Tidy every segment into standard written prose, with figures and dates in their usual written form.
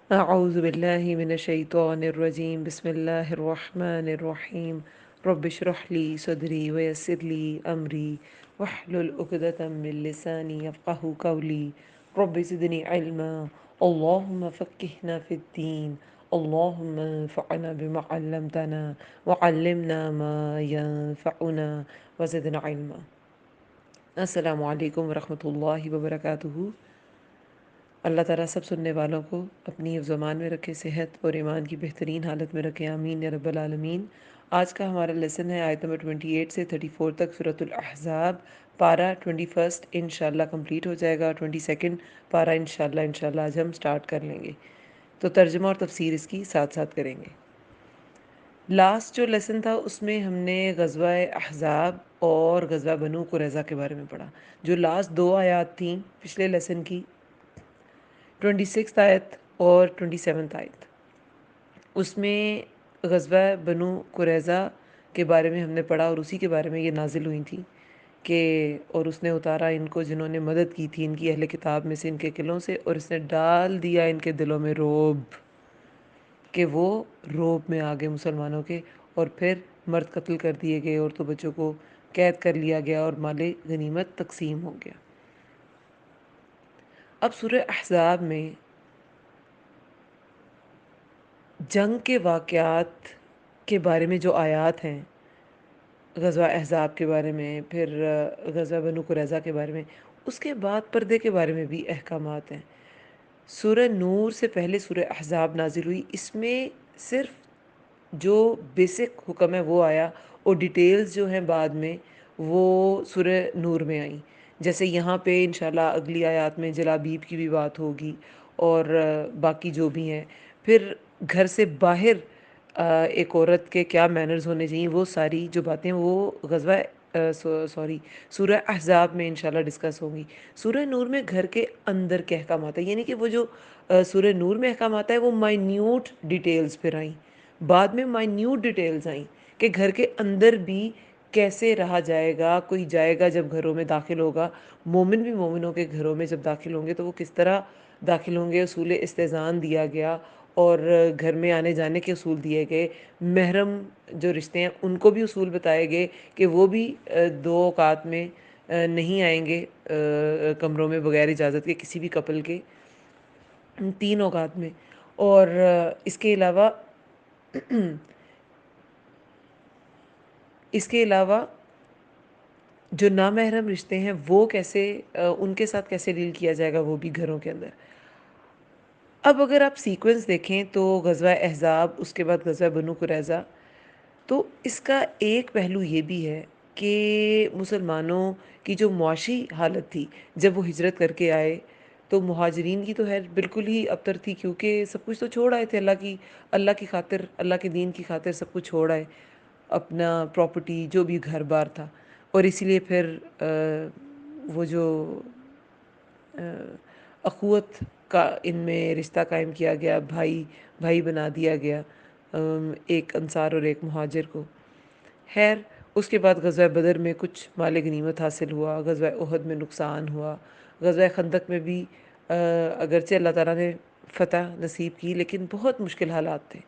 أعوذ بالله من الشيطان الرجيم بسم الله الرحمن الرحيم رب اشرح لي صدري ويسر لي أمري واحلل عقدة من لساني يفقه قولي رب زدني علما اللهم فقهنا في الدين اللهم انفعنا بما علمتنا وعلمنا ما ينفعنا وزدنا علما. السلام عليكم ورحمة الله وبركاته. اللہ تعالیٰ سب سننے والوں کو اپنی حفظ و امان میں رکھے، صحت اور ایمان کی بہترین حالت میں رکھے، آمین یا رب العالمین۔ آج کا ہمارا لیسن ہے آیت نمبر 28 سے 34 تک سورۃ الاحزاب۔ پارہ 21 انشاءاللہ کمپلیٹ ہو جائے گا، 22 پارہ انشاءاللہ آج ہم سٹارٹ کر لیں گے، تو ترجمہ اور تفسیر اس کی ساتھ ساتھ کریں گے۔ لاسٹ جو لیسن تھا اس میں ہم نے غزوہ احزاب اور غزوہ بنو قریظہ کے بارے میں پڑھا۔ جو لاسٹ دو آیات تھیں پچھلے لیسن کی، 26 آیت اور 27 آیت، اس میں غزوہ بنو قریظہ کے بارے میں ہم نے پڑھا، اور اسی کے بارے میں یہ نازل ہوئی تھی کہ اور اس نے اتارا ان کو جنہوں نے مدد کی تھی ان کی اہل کتاب میں سے، ان کے قلعوں سے، اور اس نے ڈال دیا ان کے دلوں میں رعب، کہ وہ روب میں آگے مسلمانوں کے، اور پھر مرد قتل کر دیے گئے، عورتوں بچوں کو قید کر لیا گیا، اور مال غنیمت تقسیم ہو گیا۔ اب سورہ احزاب میں جنگ کے واقعات کے بارے میں جو آیات ہیں، غزوہ احزاب کے بارے میں، پھر غزوہ بنو قریظہ کے بارے میں، اس کے بعد پردے کے بارے میں بھی احکامات ہیں۔ سورہ نور سے پہلے سورہ احزاب نازل ہوئی، اس میں صرف جو بیسک حکم ہے وہ آیا، اور ڈیٹیلز جو ہیں بعد میں وہ سورہ نور میں آئیں۔ جیسے یہاں پہ انشاءاللہ اگلی آیات میں جلابیب کی بھی بات ہوگی، اور باقی جو بھی ہیں، پھر گھر سے باہر ایک عورت کے کیا مینرز ہونے چاہیے، وہ ساری جو باتیں وہ غزوہ سورہ احزاب میں انشاءاللہ ڈسکس ہوں گی۔ سورہ نور میں گھر کے اندر کے احکامات ہیں، یعنی کہ وہ جو سورہ نور میں احکامات ہیں وہ مائنیوٹ ڈیٹیلز پھر آئیں، بعد میں مائنیوٹ ڈیٹیلز آئیں کہ گھر کے اندر بھی کیسے رہا جائے گا، کوئی جائے گا جب گھروں میں داخل ہوگا، مومن بھی مومنوں کے گھروں میں جب داخل ہوں گے تو وہ کس طرح داخل ہوں گے، اصول استئذان دیا گیا، اور گھر میں آنے جانے کے اصول دیے گئے، محرم جو رشتے ہیں ان کو بھی اصول بتائے گئے کہ وہ بھی 2 اوقات میں نہیں آئیں گے کمروں میں بغیر اجازت کے کسی بھی کپل کے، 3 اوقات میں۔ اور اس کے علاوہ جو نامحرم رشتے ہیں وہ کیسے ان کے ساتھ کیسے ڈیل کیا جائے گا، وہ بھی گھروں کے اندر۔ اب اگر آپ سیکوینس دیکھیں تو غزوہ احزاب، اس کے بعد غزوہ بنو قریظہ، تو اس کا ایک پہلو یہ بھی ہے کہ مسلمانوں کی جو معاشی حالت تھی جب وہ ہجرت کر کے آئے، تو مہاجرین کی تو خیر بالکل ہی ابتر تھی، کیونکہ سب کچھ تو چھوڑ آئے تھے، اللہ کی خاطر، اللہ کے دین کی خاطر سب کچھ چھوڑ آئے، اپنا پراپرٹی جو بھی گھر بار تھا، اور اسی لیے پھر وہ جو اخوت کا ان میں رشتہ قائم کیا گیا، بھائی بھائی بنا دیا گیا، ایک انصار اور ایک مہاجر کو۔ خیر، اس کے بعد غزوہ بدر میں کچھ مال غنیمت حاصل ہوا، غزوہ احد میں نقصان ہوا، غزوہ خندق میں بھی اگرچہ اللہ تعالیٰ نے فتح نصیب کی، لیکن بہت مشکل حالات تھے،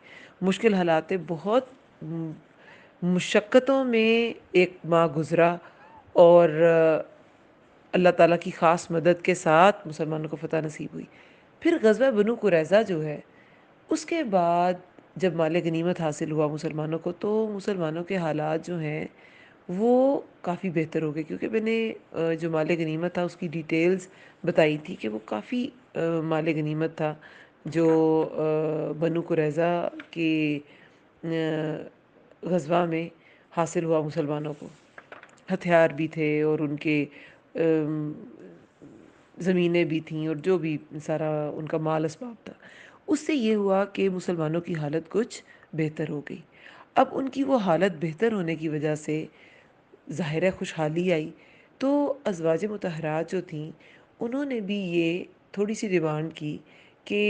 مشکل حالات تھے، بہت مشقتوں میں ایک ماہ گزرا، اور اللہ تعالیٰ کی خاص مدد کے ساتھ مسلمانوں کو فتح نصیب ہوئی۔ پھر غزوہ بنو قریظہ جو ہے، اس کے بعد جب مال غنیمت حاصل ہوا مسلمانوں کو، تو مسلمانوں کے حالات جو ہیں وہ کافی بہتر ہو گئے، کیونکہ میں نے جو مال غنیمت تھا اس کی ڈیٹیلز بتائی تھی کہ وہ کافی مال غنیمت تھا جو بنو قریظہ کے غزوہ میں حاصل ہوا مسلمانوں کو، ہتھیار بھی تھے، اور ان کے زمینیں بھی تھیں، اور جو بھی سارا ان کا مال اسباب تھا۔ اس سے یہ ہوا کہ مسلمانوں کی حالت کچھ بہتر ہو گئی۔ اب ان کی وہ حالت بہتر ہونے کی وجہ سے ظاہر خوشحالی آئی، تو ازواج مطہرات جو تھیں انہوں نے بھی یہ تھوڑی سی ڈیمانڈ کی کہ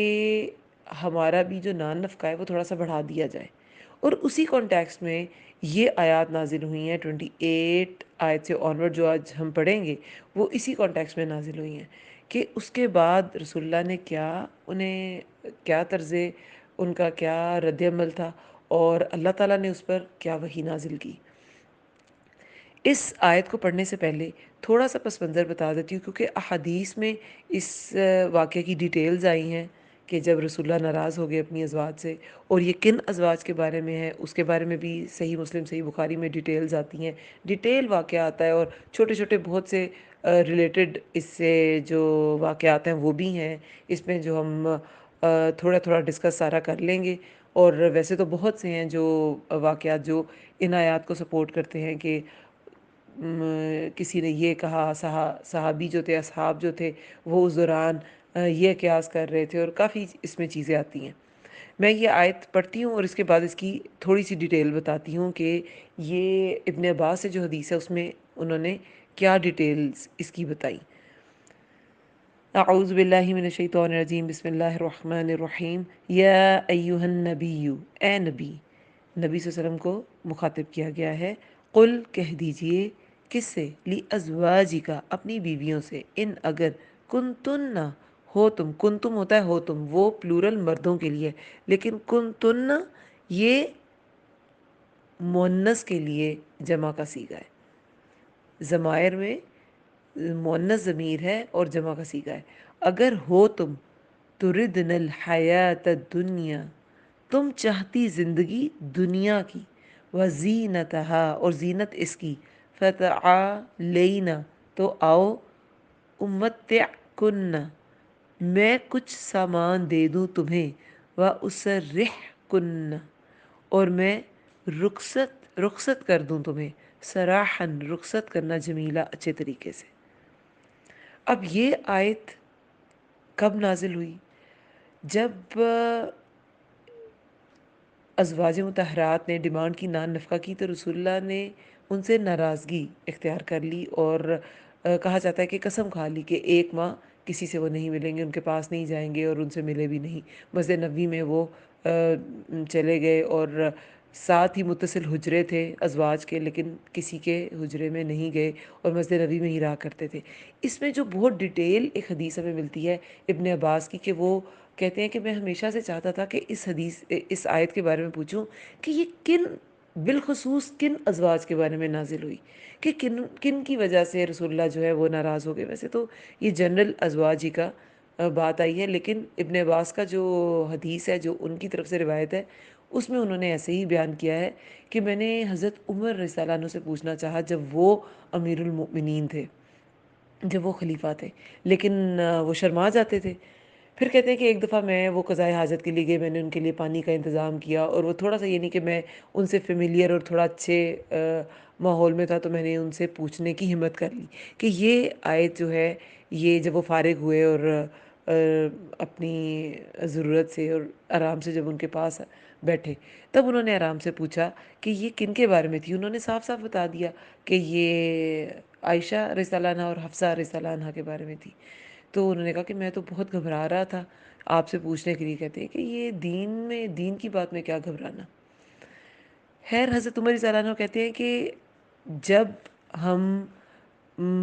ہمارا بھی جو نان نفقہ ہے وہ تھوڑا سا بڑھا دیا جائے، اور اسی کانٹیکسٹ میں یہ آیات نازل ہوئی ہیں، 28 آیت سے آنورڈ جو آج ہم پڑھیں گے وہ اسی کانٹیکسٹ میں نازل ہوئی ہیں کہ اس کے بعد رسول اللہ نے انہیں کیا طرز ان کا کیا رد عمل تھا، اور اللہ تعالیٰ نے اس پر کیا وحی نازل کی۔ اس آیت کو پڑھنے سے پہلے تھوڑا سا پس منظر بتا دیتی ہوں، کیونکہ احادیث میں اس واقعے کی ڈیٹیلز آئی ہیں کہ جب رسول اللہ ناراض ہو گئے اپنی ازواج سے، اور یہ کن ازواج کے بارے میں ہے اس کے بارے میں بھی صحیح مسلم صحیح بخاری میں ڈیٹیلز آتی ہیں، ڈیٹیل واقعہ آتا ہے، اور چھوٹے چھوٹے بہت سے ریلیٹڈ اس سے جو واقعات ہیں وہ بھی ہیں اس میں، جو ہم تھوڑا تھوڑا ڈسکس سارا کر لیں گے۔ اور ویسے تو بہت سے ہیں جو واقعات جو ان آیات کو سپورٹ کرتے ہیں کہ کسی نے یہ کہا، صحابی جو تھے، اصحاب جو تھے، وہ اس دوران یہ قیاس کر رہے تھے، اور کافی اس میں چیزیں آتی ہیں۔ میں یہ آیت پڑھتی ہوں اور اس کے بعد اس کی تھوڑی سی ڈیٹیل بتاتی ہوں کہ یہ ابن عباس سے جو حدیث ہے اس میں انہوں نے کیا ڈیٹیلز اس کی بتائی۔ اعوذ باللہ من الشیطان الرجیم، بسم اللہ الرحمن الرحیم۔ یا ایہا النبی، اے نبی، نبی صلی اللہ علیہ وسلم کو مخاطب کیا گیا ہے۔ قل، کہہ دیجئے، کس سے؟ لی ازواجکا، اپنی بیویوں سے، ان اگر کنتن، ہو تم، کنتم ہوتا ہے ہو تم، وہ پلورل مردوں کے لیے، لیکن کنتن یہ مؤنث کے لیے جمع کا صیغہ ہے، ضمائر میں مؤنث ضمیر ہے اور جمع کا صیغہ ہے۔ اگر ہو تم تردن الحیات الدنیا، تم چاہتی زندگی دنیا کی، وزینتہا، اور زینت اس کی، فتعالینا، تو آؤ، امتعکن، میں کچھ سامان دے دوں تمہیں، واسرحکن، اور میں رخصت کر دوں تمہیں، سراحن، رخصت کرنا، جمیلہ، اچھے طریقے سے۔ اب یہ آیت کب نازل ہوئی؟ جب ازواج مطہرات نے ڈیمانڈ کی نان نفقہ کی تو رسول اللہ نے ان سے ناراضگی اختیار کر لی، اور کہا جاتا ہے کہ قسم کھا لی کہ ایک ماہ کسی سے وہ نہیں ملیں گے، ان کے پاس نہیں جائیں گے اور ان سے ملے بھی نہیں۔ مسجد نبوی میں وہ چلے گئے، اور ساتھ ہی متصل حجرے تھے ازواج کے، لیکن کسی کے حجرے میں نہیں گئے اور مسجد نبوی میں ہی رہا کرتے تھے۔ اس میں جو بہت ڈیٹیل ایک حدیث ہمیں ملتی ہے ابن عباس کی، کہ وہ کہتے ہیں کہ میں ہمیشہ سے چاہتا تھا کہ اس آیت کے بارے میں پوچھوں کہ یہ بالخصوص کن ازواج کے بارے میں نازل ہوئی، کہ کن کی وجہ سے رسول اللہ جو ہے وہ ناراض ہو گئے۔ ویسے تو یہ جنرل ازواج ہی کا بات آئی ہے، لیکن ابن عباس کا جو حدیث ہے، جو ان کی طرف سے روایت ہے، اس میں انہوں نے ایسے ہی بیان کیا ہے کہ میں نے حضرت عمر رضی اللہ عنہ سے پوچھنا چاہا جب وہ امیر المؤمنین تھے، جب وہ خلیفہ تھے، لیکن وہ شرما جاتے تھے۔ پھر کہتے ہیں کہ ایک دفعہ میں وہ قضائے حاجت کے لیے گئے، میں نے ان کے لیے پانی کا انتظام کیا، اور وہ تھوڑا سا یہ نہیں کہ میں ان سے فیملیئر اور تھوڑا اچھے ماحول میں تھا، تو میں نے ان سے پوچھنے کی ہمت کر لی کہ یہ آیت جو ہے، یہ جب وہ فارغ ہوئے اور اپنی ضرورت سے اور آرام سے جب ان کے پاس بیٹھے، تب انہوں نے آرام سے پوچھا کہ یہ کن کے بارے میں تھی۔ انہوں نے صاف صاف بتا دیا کہ یہ عائشہ رضی اللہ عنہا اور حفصہ رضی اللہ عنہا کے بارے میں تھی۔ تو انہوں نے کہا کہ میں تو بہت گھبرا رہا تھا آپ سے پوچھنے کے لیے۔ کہتے ہیں کہ یہ دین کی بات میں کیا گھبرانا۔ خیر، حضرت عمر رضی اللہ عنہ کہتے ہیں کہ جب ہم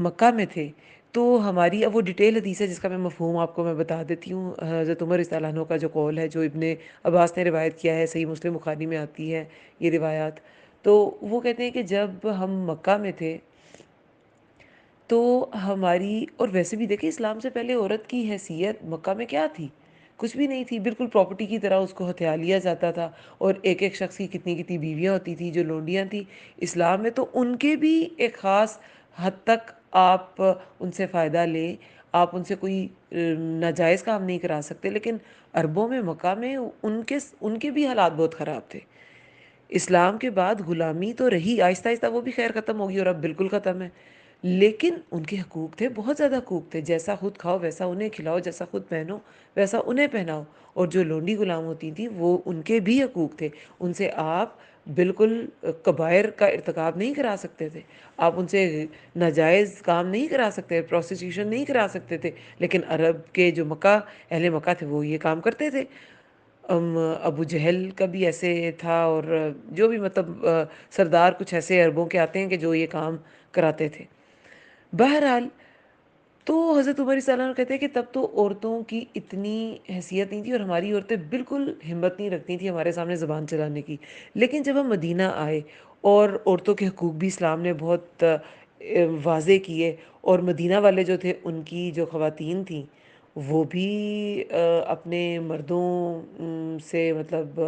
مکہ میں تھے تو ہماری، اب وہ ڈیٹیل حدیث ہے جس کا میں مفہوم آپ کو میں بتا دیتی ہوں۔ حضرت عمر رضی اللہ عنہ کا جو قول ہے، جو ابن عباس نے روایت کیا ہے، صحیح مسلم بخاری میں آتی ہے یہ روایات، تو وہ کہتے ہیں کہ جب ہم مکہ میں تھے تو ہماری، اور ویسے بھی دیکھیں اسلام سے پہلے عورت کی حیثیت مکہ میں کیا تھی؟ کچھ بھی نہیں تھی، بالکل پراپرٹی کی طرح اس کو ہتھیا لیا جاتا تھا، اور ایک ایک شخص کی کتنی کتنی بیویاں ہوتی تھیں جو لونڈیاں تھیں۔ اسلام میں تو ان کے بھی ایک خاص حد تک آپ ان سے فائدہ لیں، آپ ان سے کوئی ناجائز کام نہیں کرا سکتے، لیکن عربوں میں مکہ میں ان کے بھی حالات بہت خراب تھے۔ اسلام کے بعد غلامی تو رہی، آہستہ آہستہ وہ بھی خیر ختم ہوگی اور اب بالکل ختم ہے، لیکن ان کے حقوق تھے، بہت زیادہ حقوق تھے۔ جیسا خود کھاؤ ویسا انہیں کھلاؤ، جیسا خود پہنو ویسا انہیں پہناؤ، اور جو لونڈی غلام ہوتی تھیں وہ ان کے بھی حقوق تھے، ان سے آپ بالکل کبائر کا ارتکاب نہیں کرا سکتے تھے، آپ ان سے ناجائز کام نہیں کرا سکتے، پروسٹیوشن نہیں کرا سکتے تھے، لیکن عرب کے جو اہل مکہ تھے وہ یہ کام کرتے تھے۔ ابو جہل کا بھی ایسے تھا، اور جو بھی مطلب سردار کچھ ایسے عربوں کے آتے ہیں کہ جو یہ کام کراتے تھے۔ بہرحال، تو حضرت عمر رضی اللہ عنہ کہتے ہیں کہ تب تو عورتوں کی اتنی حیثیت نہیں تھی، اور ہماری عورتیں بالکل ہمت نہیں رکھتی تھیں ہمارے سامنے زبان چلانے کی. لیکن جب ہم مدینہ آئے اور عورتوں کے حقوق بھی اسلام نے بہت واضح کیے، اور مدینہ والے جو تھے ان کی جو خواتین تھیں وہ بھی اپنے مردوں سے مطلب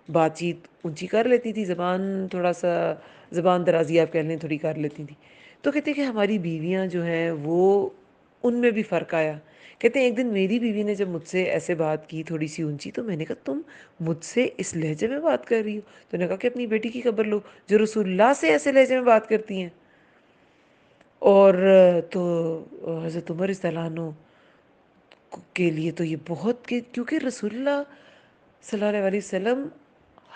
بات چیت اونچی کر لیتی تھی، زبان تھوڑا سا زبان درازی آپ کہہ لیں تھوڑی کر لیتی تھی. تو کہتے ہیں کہ ہماری بیویاں جو ہیں وہ ان میں بھی فرق آیا. کہتے ہیں ایک دن میری بیوی نے جب مجھ سے ایسے بات کی تھوڑی سی اونچی، تو میں نے کہا تم مجھ سے اس لہجے میں بات کر رہی ہو؟ تو نے کہا کہ اپنی بیٹی کی خبر لو جو رسول اللہ سے ایسے لہجے میں بات کرتی ہیں. اور تو حضرت عمر رضی اللہ عنہ کے لیے تو یہ بہت، کیونکہ رسول اللہ صلی اللہ علیہ وسلم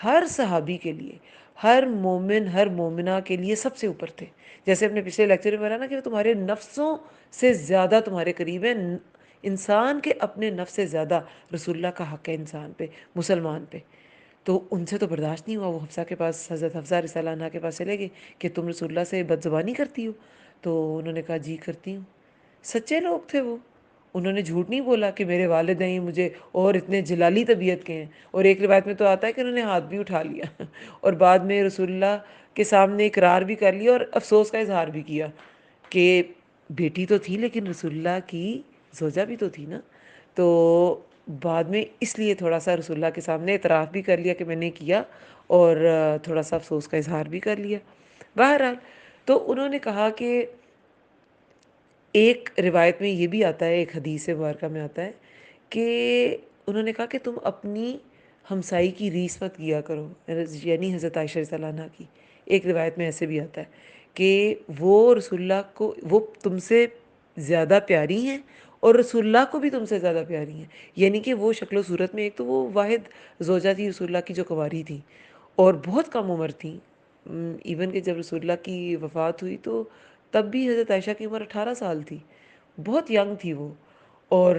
ہر صحابی کے لیے، ہر مومن ہر مومنہ کے لیے سب سے اوپر تھے. جیسے اپنے پچھلے لیکچر میں بتایا نا کہ وہ تمہارے نفسوں سے زیادہ تمہارے قریب ہیں. انسان کے اپنے نفس سے زیادہ رسول اللہ کا حق ہے انسان پہ، مسلمان پہ. تو ان سے تو برداشت نہیں ہوا، وہ حفصہ کے پاس، حضرت حفصہ رضی اللہ عنہا کے پاس چلے گئے کہ تم رسول اللہ سے بد زبانی کرتی ہو؟ تو انہوں نے کہا جی کرتی ہوں. سچے لوگ تھے وہ، انہوں نے جھوٹ نہیں بولا کہ میرے والدین مجھے اور اتنے جلالی طبیعت کے ہیں. اور ایک روایت میں تو آتا ہے کہ انہوں نے ہاتھ بھی اٹھا لیا اور بعد میں رسول اللہ کے سامنے اقرار بھی کر لیا اور افسوس کا اظہار بھی کیا کہ بیٹی تو تھی لیکن رسول اللہ کی زوجہ بھی تو تھی نا. تو بعد میں اس لیے تھوڑا سا رسول اللہ کے سامنے اعتراف بھی کر لیا کہ میں نے کیا، اور تھوڑا سا افسوس کا اظہار بھی کر لیا. بہرحال تو انہوں نے کہا کہ ایک روایت میں یہ بھی آتا ہے، ایک حدیث مبارکہ میں آتا ہے کہ انہوں نے کہا کہ تم اپنی ہمسائی کی ریس مت کیا کرو، یعنی حضرت عائشہ رضی اللہ عنہا کی. ایک روایت میں ایسے بھی آتا ہے کہ وہ رسول اللہ کو، وہ تم سے زیادہ پیاری ہیں اور رسول اللہ کو بھی تم سے زیادہ پیاری ہیں. یعنی کہ وہ شکل و صورت میں ایک تو وہ واحد زوجہ تھی رسول اللہ کی جو کنواری تھی اور بہت کم عمر تھیں. ایون کہ جب رسول اللہ کی وفات ہوئی تو تب بھی حضرت عائشہ کی عمر 18 سال تھی، بہت ینگ تھی وہ. اور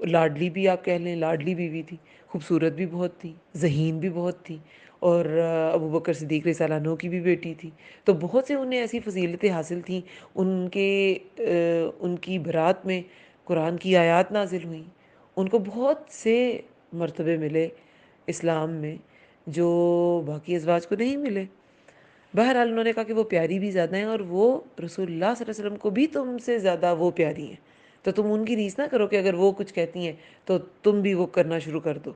لاڈلی بھی آپ کہہ لیں، لاڈلی بیوی تھی، خوبصورت بھی بہت تھی، ذہین بھی بہت تھی. اور ابو بکر صدیق رضی اللہ عنہ کی بھی بیٹی تھی. تو بہت سے انہیں ایسی فضیلتیں حاصل تھیں. ان کی برات میں قرآن کی آیات نازل ہوئیں، ان کو بہت سے مرتبے ملے اسلام میں جو باقی ازواج کو نہیں ملے. بہرحال انہوں نے کہا کہ وہ پیاری بھی زیادہ ہیں اور وہ رسول اللہ صلی اللہ علیہ وسلم کو بھی تم سے زیادہ وہ پیاری ہیں. تو تم ان کی ریس نہ کرو کہ اگر وہ کچھ کہتی ہیں تو تم بھی وہ کرنا شروع کر دو.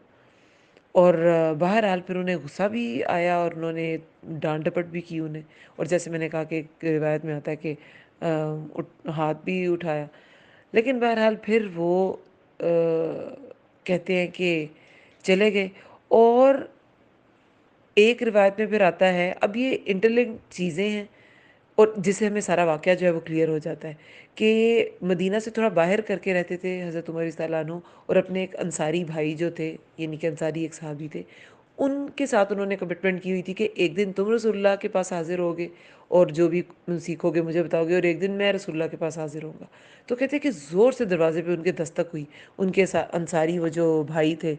اور بہرحال پھر انہیں غصہ بھی آیا اور انہوں نے ڈانٹ ڈپٹ بھی کی انہیں. اور جیسے میں نے کہا کہ ایک روایت میں آتا ہے کہ ہاتھ بھی اٹھایا. لیکن بہرحال پھر وہ کہتے ہیں کہ چلے گئے. اور ایک روایت میں پھر آتا ہے، اب یہ انٹرلنک چیزیں ہیں اور جس سے ہمیں سارا واقعہ جو ہے وہ کلیئر ہو جاتا ہے کہ مدینہ سے تھوڑا باہر کر کے رہتے تھے حضرت عمر رضی اللہ عنہ، اور اپنے ایک انصاری بھائی جو تھے، یعنی کہ انصاری ایک صحابی تھے، ان کے ساتھ انہوں نے کمٹمنٹ کی ہوئی تھی کہ ایک دن تم رسول اللہ کے پاس حاضر ہوگے اور جو بھی سیکھو گے مجھے بتاؤ گے، اور ایک دن میں رسول اللہ کے پاس حاضر ہوں گا. تو کہتے ہیں کہ زور سے دروازے پہ ان کے دستک ہوئی. ان کے انصاری وہ جو بھائی تھے،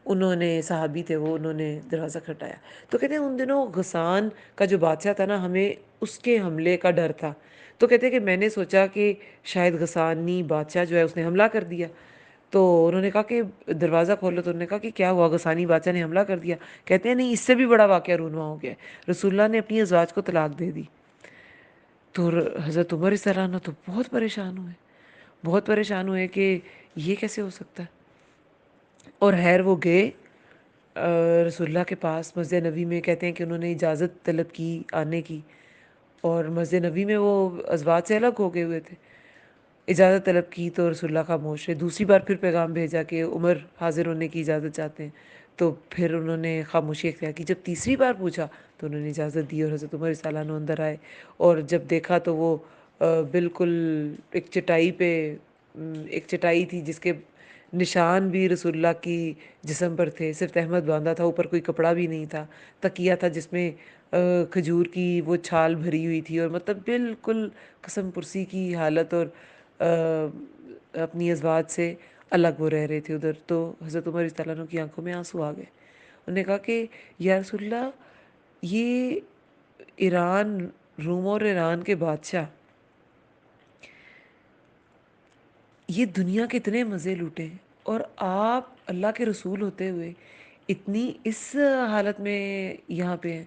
انہوں نے، صحابی تھے وہ، انہوں نے دروازہ کھٹایا. تو کہتے ہیں ان دنوں غسان کا جو بادشاہ تھا نا، ہمیں اس کے حملے کا ڈر تھا. تو کہتے ہیں کہ میں نے سوچا کہ شاید غسانی بادشاہ جو ہے اس نے حملہ کر دیا. تو انہوں نے کہا کہ دروازہ کھولو. تو انہوں نے کہا کہ کیا ہوا، غسانی بادشاہ نے حملہ کر دیا؟ کہتے ہیں نہیں، اس سے بھی بڑا واقعہ رونما ہو گیا. رسول اللہ نے اپنی ازواج کو طلاق دے دی. تو حضرت عمر رضی اللہ عنہ تو بہت پریشان ہوئے، بہت پریشان ہوئے کہ یہ کیسے ہو سکتا ہے. اور خیر وہ گئے رسول اللہ کے پاس مسجد نبی میں. کہتے ہیں کہ انہوں نے اجازت طلب کی آنے کی، اور مسجد نبی میں وہ ازواج سے الگ ہو گئے ہوئے تھے. اجازت طلب کی تو رسول اللہ خاموش رہے. دوسری بار پھر پیغام بھیجا کہ عمر حاضر ہونے کی اجازت چاہتے ہیں. تو پھر انہوں نے خاموشی اختیار کی. جب تیسری بار پوچھا تو انہوں نے اجازت دی اور حضرت عمر رضی اللہ عنہ اندر آئے. اور جب دیکھا تو وہ بالکل ایک چٹائی پہ، ایک چٹائی تھی جس کے نشان بھی رسول اللہ کی جسم پر تھے، صرف تہمت باندھا تھا، اوپر کوئی کپڑا بھی نہیں تھا. تکیہ تھا جس میں کھجور کی وہ چھال بھری ہوئی تھی، اور مطلب بالکل قسم پرسی کی حالت، اور اپنی ازواج سے الگ وہ رہ رہے تھے ادھر. تو حضرت عمر رضی اللہ عنہ کی آنکھوں میں آنسو آ گئے. انہوں نے کہا کہ یا رسول اللہ، یہ ایران، روم اور ایران کے بادشاہ یہ دنیا کے اتنے مزے لوٹے ہیں، اور آپ اللہ کے رسول ہوتے ہوئے اتنی اس حالت میں یہاں پہ ہیں۔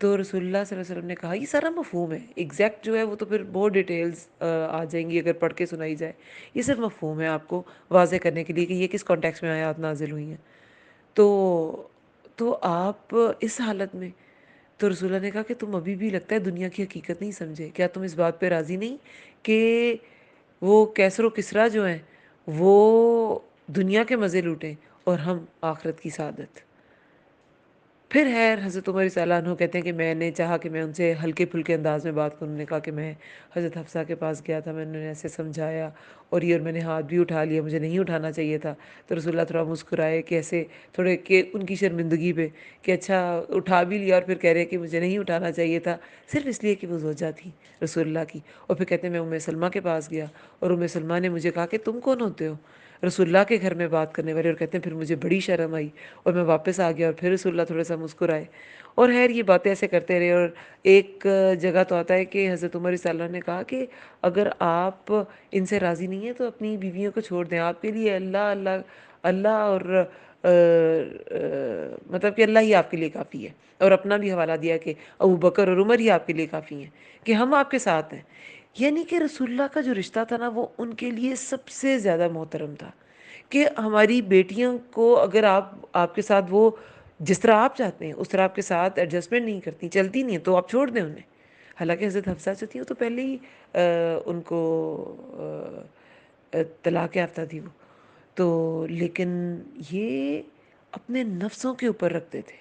تو رسول اللہ صلی اللہ علیہ وسلم نے کہا یہ سارا مفہوم ہے، ایگزیکٹ جو ہے وہ تو پھر بہت ڈیٹیلز آ جائیں گی اگر پڑھ کے سنائی جائے، یہ صرف مفہوم ہے آپ کو واضح کرنے کے لیے کہ یہ کس کانٹیکس میں آیات نازل ہوئی ہیں۔ تو آپ اس حالت میں، تو رسول اللہ نے کہا کہ تم ابھی بھی لگتا ہے دنیا کی حقیقت نہیں سمجھے، کیا تم اس بات پہ راضی نہیں کہ وہ کیسر و کسریٰ جو ہیں وہ دنیا کے مزے لوٹیں اور ہم آخرت کی سعادت۔ پھر خیر حضرت عمر رضی اللہ عنہ کہتے ہیں کہ میں نے چاہا کہ میں ان سے ہلکے پھلکے انداز میں بات کروں۔ انہوں نے کہا کہ میں حضرت حفصہ کے پاس گیا تھا، میں نے ایسے سمجھایا اور میں نے ہاتھ بھی اٹھا لیا، مجھے نہیں اٹھانا چاہیے تھا۔ تو رسول اللہ تھوڑا مسکرائے کہ ایسے تھوڑے کہ ان کی شرمندگی پہ کہ اچھا اٹھا بھی لیا اور پھر کہہ رہے کہ مجھے نہیں اٹھانا چاہیے تھا، صرف اس لیے کہ وہ زوجہ تھی رسول اللہ کی۔ اور پھر کہتے ہیں میں سلمہ کے پاس گیا اور سلمہ نے مجھے کہا کہ تم کون ہوتے ہو؟ رسول اللہ کے گھر میں بات کرنے والے۔ اور کہتے ہیں پھر مجھے بڑی شرم آئی اور میں واپس آ گیا، اور پھر رسول اللہ تھوڑا سا مسکرائے اور خیر یہ باتیں ایسے کرتے رہے۔ اور ایک جگہ تو آتا ہے کہ حضرت عمر رضی اللہ عنہ نے کہا کہ اگر آپ ان سے راضی نہیں ہیں تو اپنی بیویوں کو چھوڑ دیں، آپ کے لیے اللہ اللہ اللہ اور مطلب کہ اللہ ہی آپ کے لیے کافی ہے۔ اور اپنا بھی حوالہ دیا کہ ابو بکر اور عمر ہی آپ کے لیے کافی ہیں، کہ ہم آپ کے ساتھ ہیں۔ یعنی کہ رسول اللہ کا جو رشتہ تھا نا وہ ان کے لیے سب سے زیادہ محترم تھا، کہ ہماری بیٹیوں کو اگر آپ کے ساتھ وہ جس طرح آپ چاہتے ہیں اس طرح آپ کے ساتھ ایڈجسٹمنٹ نہیں کرتی، چلتی نہیں ہیں، تو آپ چھوڑ دیں انہیں۔ حالانکہ حضرت حفصہ جو تھی وہ تو پہلے ہی ان کو طلاق یافتہ تھی وہ تو، لیکن یہ اپنے نفسوں کے اوپر رکھتے تھے،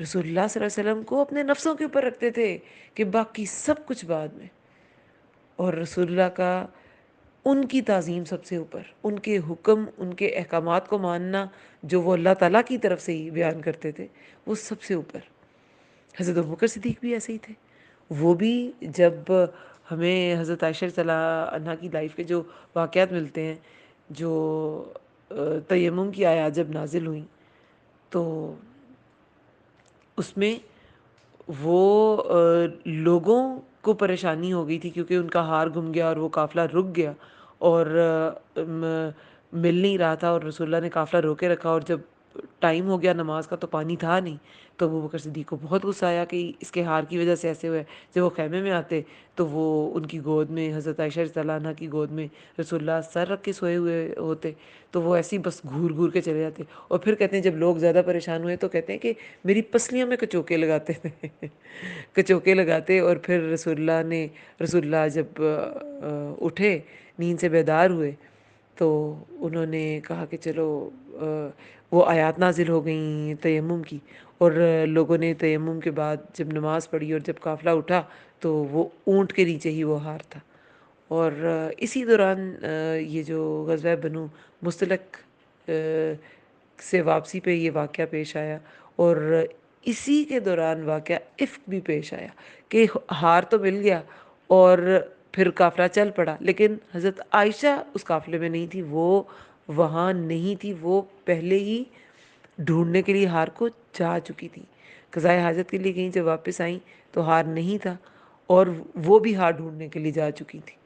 رسول اللہ صلی اللہ علیہ وسلم کو اپنے نفسوں کے اوپر رکھتے تھے کہ باقی سب کچھ بعد میں، اور رسول اللہ کا ان کی تعظیم سب سے اوپر، ان کے حکم ان کے احکامات کو ماننا جو وہ اللہ تعالیٰ کی طرف سے ہی بیان کرتے تھے وہ سب سے اوپر۔ حضرت ابوبکر صدیق بھی ایسے ہی تھے، وہ بھی جب ہمیں حضرت عائشہ رضی اللہ عنہا کی لائف کے جو واقعات ملتے ہیں، جو تیمم کی آیات جب نازل ہوئیں تو اس میں وہ لوگوں کو پریشانی ہو گئی تھی کیونکہ ان کا ہار گم گیا اور وہ قافلہ رک گیا اور مل نہیں رہا تھا، اور رسول اللہ نے قافلہ روکے رکھا، اور جب ٹائم ہو گیا نماز کا تو پانی تھا نہیں، تو ابو بکر صدیق کو بہت غصہ آیا کہ اس کے ہار کی وجہ سے ایسے ہوئے۔ جب وہ خیمے میں آتے تو وہ ان کی گود میں، حضرت عائشہ رضی اللہ عنہا کی گود میں رسول اللہ سر رکھ کے سوئے ہوئے ہوتے، تو وہ ایسے ہی بس گھور گھور کے چلے جاتے۔ اور پھر کہتے ہیں جب لوگ زیادہ پریشان ہوئے تو کہتے ہیں کہ میری پسلیوں میں کچوکے لگاتے تھے کچوکے لگاتے، اور پھر رسول اللہ جب اٹھے نیند سے بیدار ہوئے تو انہوں نے کہا کہ چلو وہ آیات نازل ہو گئیں تیمم کی، اور لوگوں نے تیمم کے بعد جب نماز پڑھی اور جب قافلہ اٹھا تو وہ اونٹ کے نیچے ہی وہ ہار تھا۔ اور اسی دوران یہ جو غزوہ بنو مستلق سے واپسی پہ یہ واقعہ پیش آیا، اور اسی کے دوران واقعہ افک بھی پیش آیا کہ ہار تو مل گیا اور پھر قافلہ چل پڑا، لیکن حضرت عائشہ اس قافلے میں نہیں تھی، وہ وہاں نہیں تھی، وہ پہلے ہی ڈھونڈنے کے لیے ہار کو جا چکی تھی، قضائے حاجت کے لیے کہیں جب واپس آئیں تو ہار نہیں تھا، اور وہ بھی ہار ڈھونڈنے کے لیے جا چکی تھی۔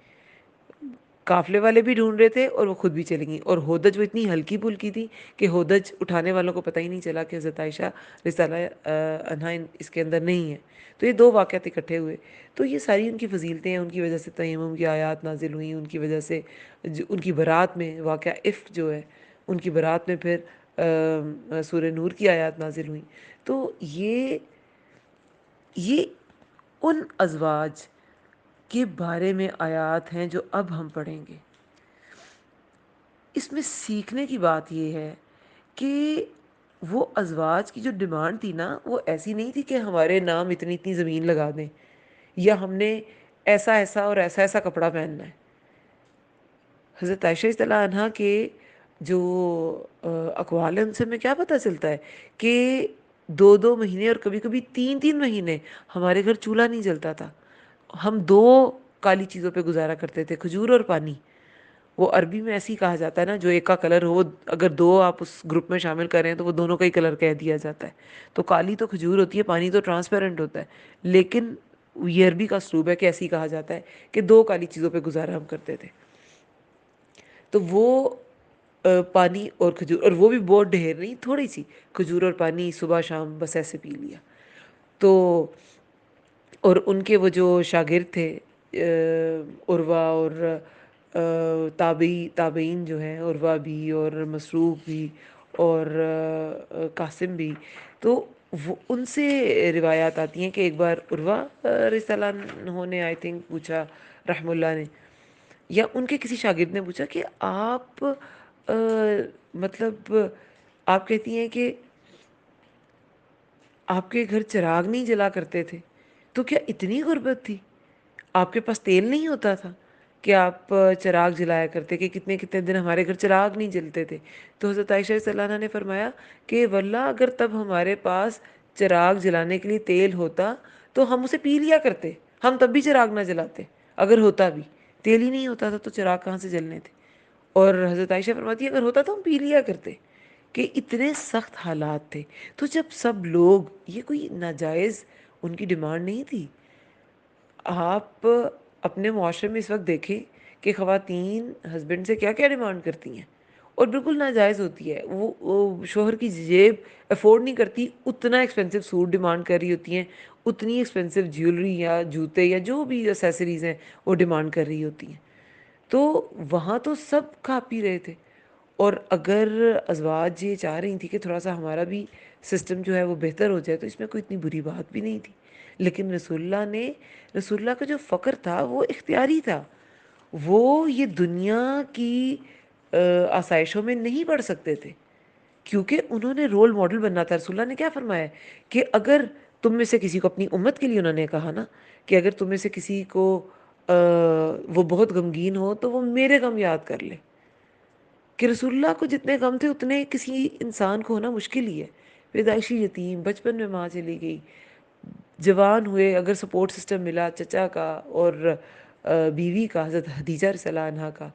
قافلے والے بھی ڈھونڈ رہے تھے اور وہ خود بھی چلی گئیں، اور ہودج وہ اتنی ہلکی پھلکی تھی کہ ہودج اٹھانے والوں کو پتہ ہی نہیں چلا کہ حضرت عائشہ رضی اللہ عنہا اس کے اندر نہیں ہے۔ تو یہ دو واقعات اکٹھے ہوئے، تو یہ ساری ان کی فضیلتیں ہیں، ان کی وجہ سے تیمم کی آیات نازل ہوئیں، ان کی وجہ سے ان کی برات میں واقعہ افک جو ہے ان کی برات میں پھر سورہ نور کی آیات نازل ہوئیں۔ تو یہ ان ازواج کے بارے میں آیات ہیں جو اب ہم پڑھیں گے۔ اس میں سیکھنے کی بات یہ ہے کہ وہ ازواج کی جو ڈیمانڈ تھی نا وہ ایسی نہیں تھی کہ ہمارے نام اتنی اتنی زمین لگا دیں، یا ہم نے ایسا ایسا اور ایسا ایسا کپڑا پہننا ہے۔ حضرت عائشہ رضی اللہ عنہا کے جو اقوال ہیں ان سے ہمیں کیا پتہ چلتا ہے کہ 2 2 مہینے اور کبھی کبھی 3 3 مہینے ہمارے گھر چولہا نہیں جلتا تھا، ہم 2 کالی چیزوں پہ گزارا کرتے تھے، کھجور اور پانی۔ وہ عربی میں ایسے ہی کہا جاتا ہے نا، جو ایک کا کلر ہو، اگر 2 آپ اس گروپ میں شامل کر رہے ہیں تو وہ دونوں کا ہی کلر کہہ دیا جاتا ہے۔ تو کالی تو کھجور ہوتی ہے، پانی تو ٹرانسپیرنٹ ہوتا ہے، لیکن یہ عربی کا اسلوب ہے کہ ایسے ہی کہا جاتا ہے کہ 2 کالی چیزوں پہ گزارا ہم کرتے تھے۔ تو وہ پانی اور کھجور، اور وہ بھی بہت ڈھیر نہیں، تھوڑی سی کھجور اور پانی صبح شام بس ایسے پی لیا. تو اور ان کے وہ جو شاگرد تھے عروہ اور تابعین جو ہیں، عروہ بھی اور مسروق بھی اور قاسم بھی، تو وہ ان سے روایات آتی ہیں کہ ایک بار عروہ رضی اللہ عنہ نے آئی تھنک پوچھا، رحم اللہ نے، یا ان کے کسی شاگرد نے پوچھا کہ آپ مطلب آپ کہتی ہیں کہ آپ کے گھر چراغ نہیں جلا کرتے تھے، تو کیا اتنی غربت تھی؟ آپ کے پاس تیل نہیں ہوتا تھا کہ آپ چراغ جلایا کرتے؟ کہ کتنے کتنے دن ہمارے گھر چراغ نہیں جلتے تھے. تو حضرت عائشہ رضی اللہ عنہا نے فرمایا کہ واللہ اگر تب ہمارے پاس چراغ جلانے کے لیے تیل ہوتا تو ہم اسے پی لیا کرتے، ہم تب بھی چراغ نہ جلاتے. اگر ہوتا بھی، تیل ہی نہیں ہوتا تھا تو چراغ کہاں سے جلنے تھے؟ اور حضرت عائشہ فرماتی ہے اگر ہوتا تو ہم پی لیا کرتے. کہ اتنے سخت حالات تھے. تو جب سب لوگ، یہ کوئی ناجائز ان کی ڈیمانڈ نہیں تھی. آپ اپنے معاشرے میں اس وقت دیکھیں کہ خواتین ہسبینڈ سے کیا کیا ڈیمانڈ کرتی ہیں، اور بالکل ناجائز ہوتی ہے. وہ شوہر کی جیب افورڈ نہیں کرتی، اتنا ایکسپینسو سوٹ ڈیمانڈ کر رہی ہوتی ہیں، اتنی ایکسپینسو جیولری یا جوتے یا جو بھی ایسیسریز ہیں وہ ڈیمانڈ کر رہی ہوتی ہیں. تو وہاں تو سب کھا پی رہے تھے. اور اگر ازواج یہ چاہ رہی تھی کہ تھوڑا سا ہمارا بھی سسٹم جو ہے وہ بہتر ہو جائے، تو اس میں کوئی اتنی بری بات بھی نہیں تھی. لیکن رسول اللہ کا جو فقر تھا وہ اختیاری تھا. وہ یہ دنیا کی آسائشوں میں نہیں پڑ سکتے تھے، کیونکہ انہوں نے رول ماڈل بننا تھا. رسول اللہ نے کیا فرمایا ہے کہ اگر تم میں سے کسی کو، اپنی امت کے لیے انہوں نے کہا نا، کہ اگر تم میں سے کسی کو وہ بہت غمگین ہو تو وہ میرے غم یاد کر لے. کہ رسول اللہ کو جتنے غم تھے اتنے کسی انسان کو ہونا مشکل ہی ہے. پیدائشی یتیم، بچپن میں ماں چلی گئی، جوان ہوئے اگر سپورٹ سسٹم ملا چچا کا اور بیوی کا حضرت خدیجہ رضی اللہ عنہا کا،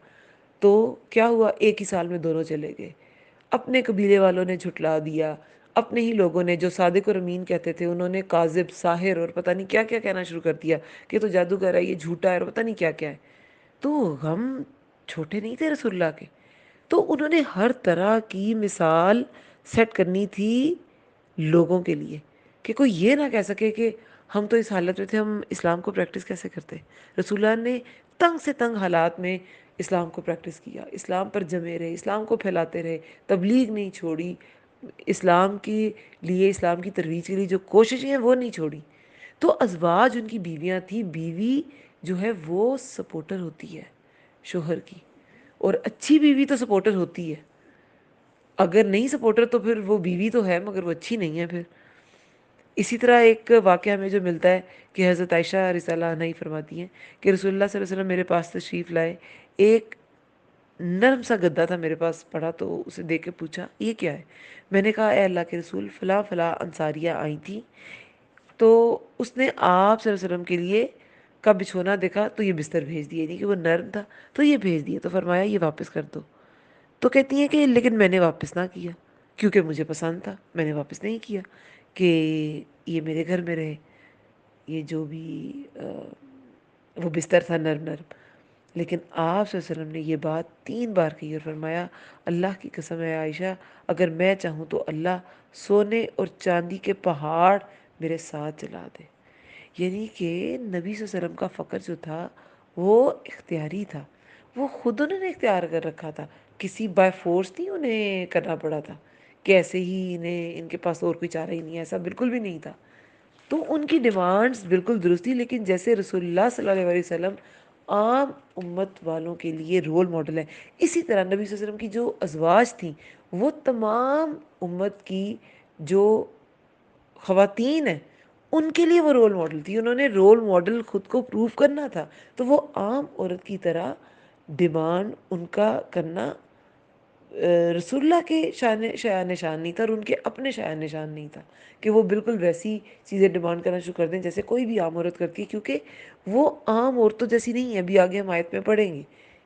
تو کیا ہوا؟ ایک ہی سال میں دونوں چلے گئے. اپنے قبیلے والوں نے جھٹلا دیا، اپنے ہی لوگوں نے جو صادق اور امین کہتے تھے انہوں نے کاذب، ساحر اور پتہ نہیں کیا کیا کہنا شروع کر دیا کہ تو جادوگر ہے، یہ جھوٹا ہے اور پتہ نہیں کیا کیا ہے. تو غم چھوٹے نہیں تھے رسول اللہ کے. تو انہوں نے ہر طرح کی مثال سیٹ کرنی تھی لوگوں کے لیے، کہ کوئی یہ نہ کہہ سکے کہ ہم تو اس حالت میں تھے، ہم اسلام کو پریکٹس کیسے کرتے. رسول اللہ نے تنگ سے تنگ حالات میں اسلام کو پریکٹس کیا، اسلام پر جمے رہے، اسلام کو پھیلاتے رہے، تبلیغ نہیں چھوڑی، اسلام کے لیے، اسلام کی ترویج کے لیے جو کوششیں ہیں وہ نہیں چھوڑی. تو ازواج ان کی بیویاں تھیں. بیوی جو ہے وہ سپورٹر ہوتی ہے شوہر کی، اور اچھی بیوی تو سپورٹر ہوتی ہے. اگر نہیں سپورٹر تو پھر وہ بیوی تو ہے مگر وہ اچھی نہیں ہے پھر. اسی طرح ایک واقعہ ہمیں جو ملتا ہے کہ حضرت عائشہ رضی اللہ عنہا ہی فرماتی ہیں کہ رسول اللہ صلی اللہ علیہ وسلم میرے پاس تشریف لائے. ایک نرم سا گدا تھا میرے پاس پڑا، تو اسے دیکھ کے پوچھا یہ کیا ہے؟ میں نے کہا اے اللہ کے رسول، فلاں فلاں انصاریہ آئی تھیں، تو اس نے آپ صلی اللہ علیہ وسلم کے لیے کا بچھونا دیکھا تو یہ بستر بھیج دیے، نہیں کہ وہ نرم تھا تو یہ بھیج دیے. تو فرمایا یہ واپس کر دو. تو کہتی ہیں کہ لیکن میں نے واپس نہ کیا کیونکہ مجھے پسند تھا، میں نے واپس نہیں کیا کہ یہ میرے گھر میں رہے، یہ جو بھی وہ بستر تھا نرم نرم. لیکن آپ صلی اللہ علیہ وسلم نے یہ بات 3 بار کہی اور فرمایا اللہ کی قسم ہے عائشہ، اگر میں چاہوں تو اللہ سونے اور چاندی کے پہاڑ میرے ساتھ چلا دے. یعنی کہ نبی صلی اللہ علیہ وسلم کا فقر جو تھا وہ اختیاری تھا، وہ خود انہوں نے اختیار کر رکھا تھا، کسی بائی فورس نہیں انہیں کرنا پڑا تھا کہ ایسے ہی انہیں، ان کے پاس اور کوئی چارہ ہی نہیں ہے، ایسا بالکل بھی نہیں تھا. تو ان کی ڈیمانڈز بالکل درست تھی. لیکن جیسے رسول اللہ صلی اللہ علیہ وسلم عام امت والوں کے لیے رول ماڈل ہے، اسی طرح نبی صلی اللہ علیہ وسلم کی جو ازواج تھیں وہ تمام امت کی جو خواتین ہیں ان کے لیے وہ رول ماڈل تھی. انہوں نے رول ماڈل خود کو پروف کرنا تھا. تو وہ عام عورت کی طرح ڈیمانڈ ان کا کرنا رسول اللہ کے شایان نشان نہیں تھا، اور ان کے اپنے شایان نشان نہیں تھا کہ وہ بالکل ویسی چیزیں ڈیمانڈ کرنا شروع کر دیں جیسے کوئی بھی عام عورت کرتی ہے. کیونکہ وہ عام عورتوں جیسی نہیں ہے. ابھی آگے ہم آیت میں پڑھیں گے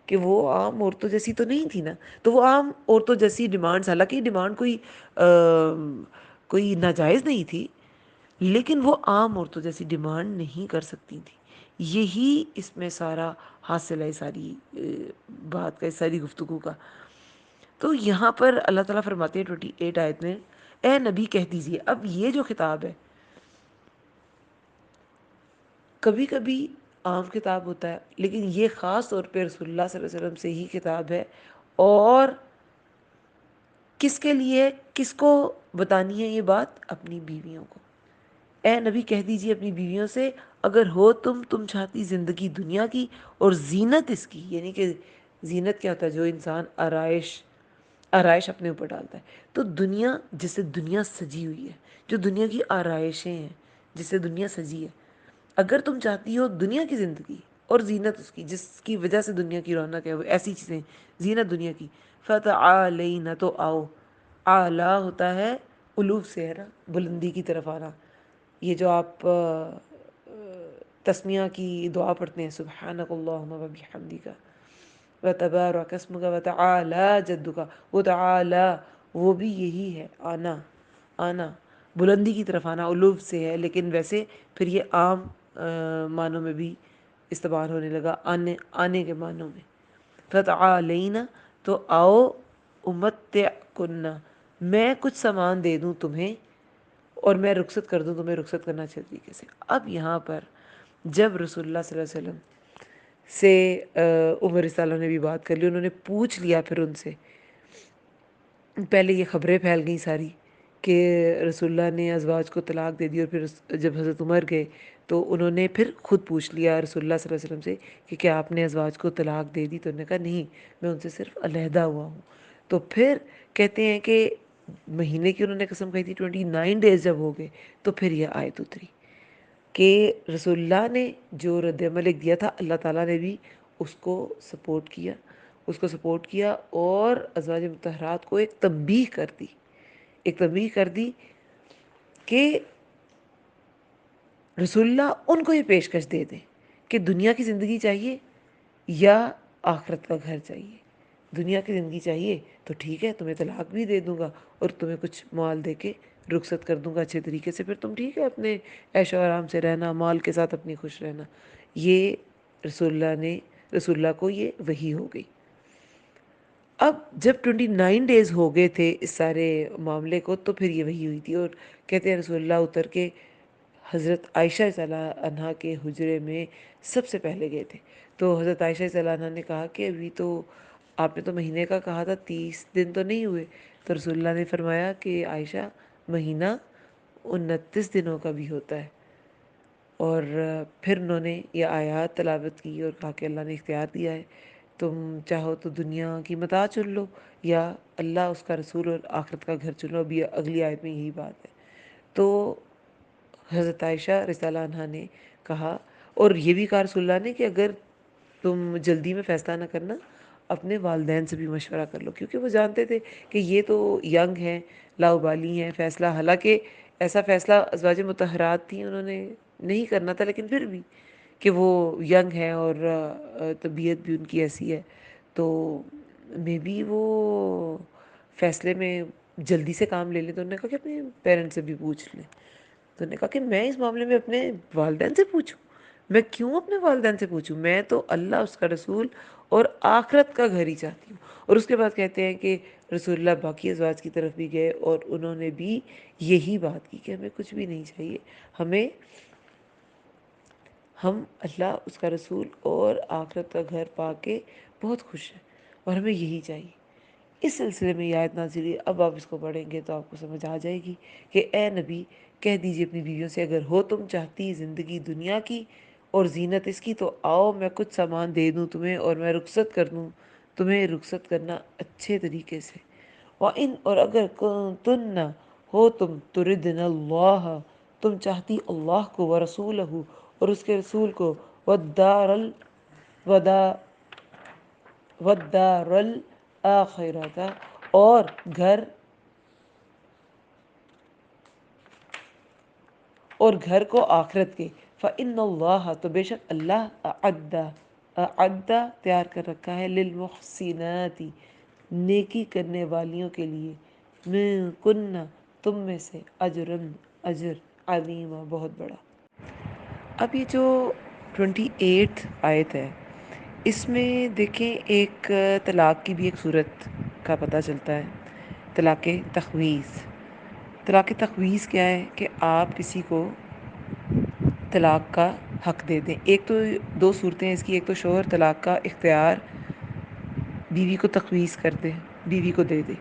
کہ وہ عام عورتوں جیسی تو نہیں تھی نا. تو وہ عام عورتوں جیسی ڈیمانڈز، حالانکہ ڈیمانڈ کوئی ناجائز نہیں تھی، لیکن وہ عام عورتوں جیسی ڈیمانڈ نہیں کر سکتی تھی. یہی اس میں سارا حاصل ہے، ساری بات کا، اس ساری گفتگو کا. تو یہاں پر اللہ تعالیٰ فرماتے ہیں 28 آیت میں، اے نبی کہہ دیجئے. اب یہ جو خطاب ہے، کبھی کبھی عام خطاب ہوتا ہے، لیکن یہ خاص طور پہ رسول اللہ صلی اللہ علیہ وسلم سے ہی خطاب ہے. اور کس کے لیے، کس کو بتانی ہے یہ بات؟ اپنی بیویوں کو. اے نبی کہہ دیجئے اپنی بیویوں سے، اگر ہو تم چاہتی زندگی دنیا کی اور زینت اس کی. یعنی کہ زینت کیا ہوتا ہے؟ جو انسان آرائش اپنے اوپر ڈالتا ہے. تو دنیا، جس سے دنیا سجی ہوئی ہے، جو دنیا کی آرائشیں ہیں، جس سے دنیا سجی ہے، اگر تم چاہتی ہو دنیا کی زندگی اور زینت اس کی، جس کی وجہ سے دنیا کی رونق ہے، وہ ایسی چیزیں، زینت دنیا کی، فتعالین، تو آؤ. اعلیٰ ہوتا ہے الوف سے، ہے نا، بلندی کی طرف آنا. یہ جو آپ تسمیہ کی دعا پڑھتے ہیں، سبحانک اللہم و بحمدک وتبارک اسمک وتعالی جدک، وہ تعالی، وہ بھی یہی ہے، آنا. آنا بلندی کی طرف آنا علو سے ہے، لیکن ویسے پھر یہ عام معنوں میں بھی استعمال ہونے لگا، آنے کے معنوں میں. فتعالین، تو آؤ، امتعکن، میں کچھ سامان دے دوں تمہیں، اور میں رخصت کر دوں تمہیں رخصت کرنا اچھے طریقے سے. اب یہاں پر جب رسول اللہ صلی اللہ علیہ وسلم سے عمر رضی اللہ عنہ نے بھی بات کر لی، انہوں نے پوچھ لیا پھر ان سے. پہلے یہ خبریں پھیل گئیں ساری کہ رسول اللہ نے ازواج کو طلاق دے دی، اور پھر جب حضرت عمر گئے تو انہوں نے پھر خود پوچھ لیا رسول اللہ صلی اللہ علیہ وسلم سے کہ کیا آپ نے ازواج کو طلاق دے دی؟ تو انہوں نے کہا نہیں، میں ان سے صرف علیحدہ ہوا ہوں. تو پھر کہتے ہیں کہ مہینے کی انہوں نے قسم کہی تھی، 29 ڈیز جب ہو گئے تو پھر یہ آیت اتری کہ رسول اللہ نے جو رد عمل ایک دیا تھا، اللہ تعالیٰ نے بھی اس کو سپورٹ کیا، اور ازواج مطہرات کو ایک تنبیہ کر دی کہ رسول اللہ ان کو یہ پیشکش دے دیں کہ دنیا کی زندگی چاہیے یا آخرت کا گھر چاہیے. دنیا کی زندگی چاہیے تو ٹھیک ہے، تمہیں طلاق بھی دے دوں گا اور تمہیں کچھ مال دے کے رخصت کر دوں گا اچھے طریقے سے، پھر تم ٹھیک ہے اپنے عیش و آرام سے رہنا، مال کے ساتھ اپنی خوش رہنا. یہ رسول اللہ کو یہ وحی ہو گئی. اب جب 29 ڈیز ہو گئے تھے اس سارے معاملے کو، تو پھر یہ وحی ہوئی تھی. اور کہتے ہیں رسول اللہ اتر کے حضرت عائشہ رضی اللہ عنہا کے حجرے میں سب سے پہلے گئے تھے. تو حضرت عائشہ رضی اللہ عنہا نے کہا کہ ابھی تو آپ نے تو مہینے کا کہا تھا، 30 دن تو نہیں ہوئے. تو رسول اللہ نے فرمایا کہ عائشہ، مہینہ 29 دنوں کا بھی ہوتا ہے. اور پھر انہوں نے یہ آیات تلاوت کی اور کہا کہ اللہ نے اختیار دیا ہے، تم چاہو تو دنیا کی متاع چن لو، یا اللہ، اس کا رسول اور آخرت کا گھر چن لو. ابھی اگلی آیت میں یہی بات ہے. تو حضرت عائشہ رضی اللہ عنہا نے کہا، اور یہ بھی کہا رسول اللہ نے کہ اگر تم جلدی میں فیصلہ نہ کرنا، اپنے والدین سے بھی مشورہ کر لو، کیونکہ وہ جانتے تھے کہ یہ تو ینگ ہیں، لاؤبالی ہیں. فیصلہ، حالانکہ ایسا فیصلہ ازواج مطہرات تھیں، انہوں نے نہیں کرنا تھا، لیکن پھر بھی کہ وہ ینگ ہیں اور طبیعت بھی ان کی ایسی ہے، تو مے بی وہ فیصلے میں جلدی سے کام لے لیں. تو انہوں نے کہا کہ اپنے پیرنٹس سے بھی پوچھ لیں. تو انہوں نے کہا کہ میں اس معاملے میں اپنے والدین سے پوچھوں؟ میں کیوں اپنے والدین سے پوچھوں؟ میں تو اللہ، اس کا رسول اور آخرت کا گھر ہی چاہتی ہوں. اور اس کے بعد کہتے ہیں کہ رسول اللہ باقی ازواج کی طرف بھی گئے اور انہوں نے بھی یہی بات کی کہ ہمیں کچھ بھی نہیں چاہیے، ہم اللہ، اس کا رسول اور آخرت کا گھر پا کے بہت خوش ہیں، اور ہمیں یہی چاہیے. اس سلسلے میں یہ آیت نازل ہوئی. اب آپ اس کو پڑھیں گے تو آپ کو سمجھ آ جائے گی کہ اے نبی کہہ دیجئے اپنی بیویوں سے، اگر ہو تم چاہتی زندگی دنیا کی اور زینت اس کی، تو آؤ، میں کچھ سامان دے دوں تمہیں، اور میں رخصت کر دوں تمہیں رخصت کرنا اچھے طریقے سے. اور اگر تن ہو تم تردن اللہ، تم چاہتی اللہ کو، ورسولہ، اور اس کے رسول کو، والدار الآخرۃ، اور گھر کو آخرت کے، فإن اللہ، تو بے شک اللہ، اعد تیار کر رکھا ہے، للمحسنات، نیکی کرنے والیوں کے لیے، من کن، تم میں سے، اجر بہت بڑا. اب یہ جو 28 آیت ہے، اس میں دیکھیں ایک طلاق کی بھی ایک صورت کا پتہ چلتا ہے، طلاق تخویص۔ طلاق تخویص کیا ہے کہ آپ کسی کو طلاق کا حق دے دیں۔ ایک تو دو صورتیں ہیں اس کی، ایک تو شوہر طلاق کا اختیار بیوی کو تخویص کر دے، بیوی کو دے دے،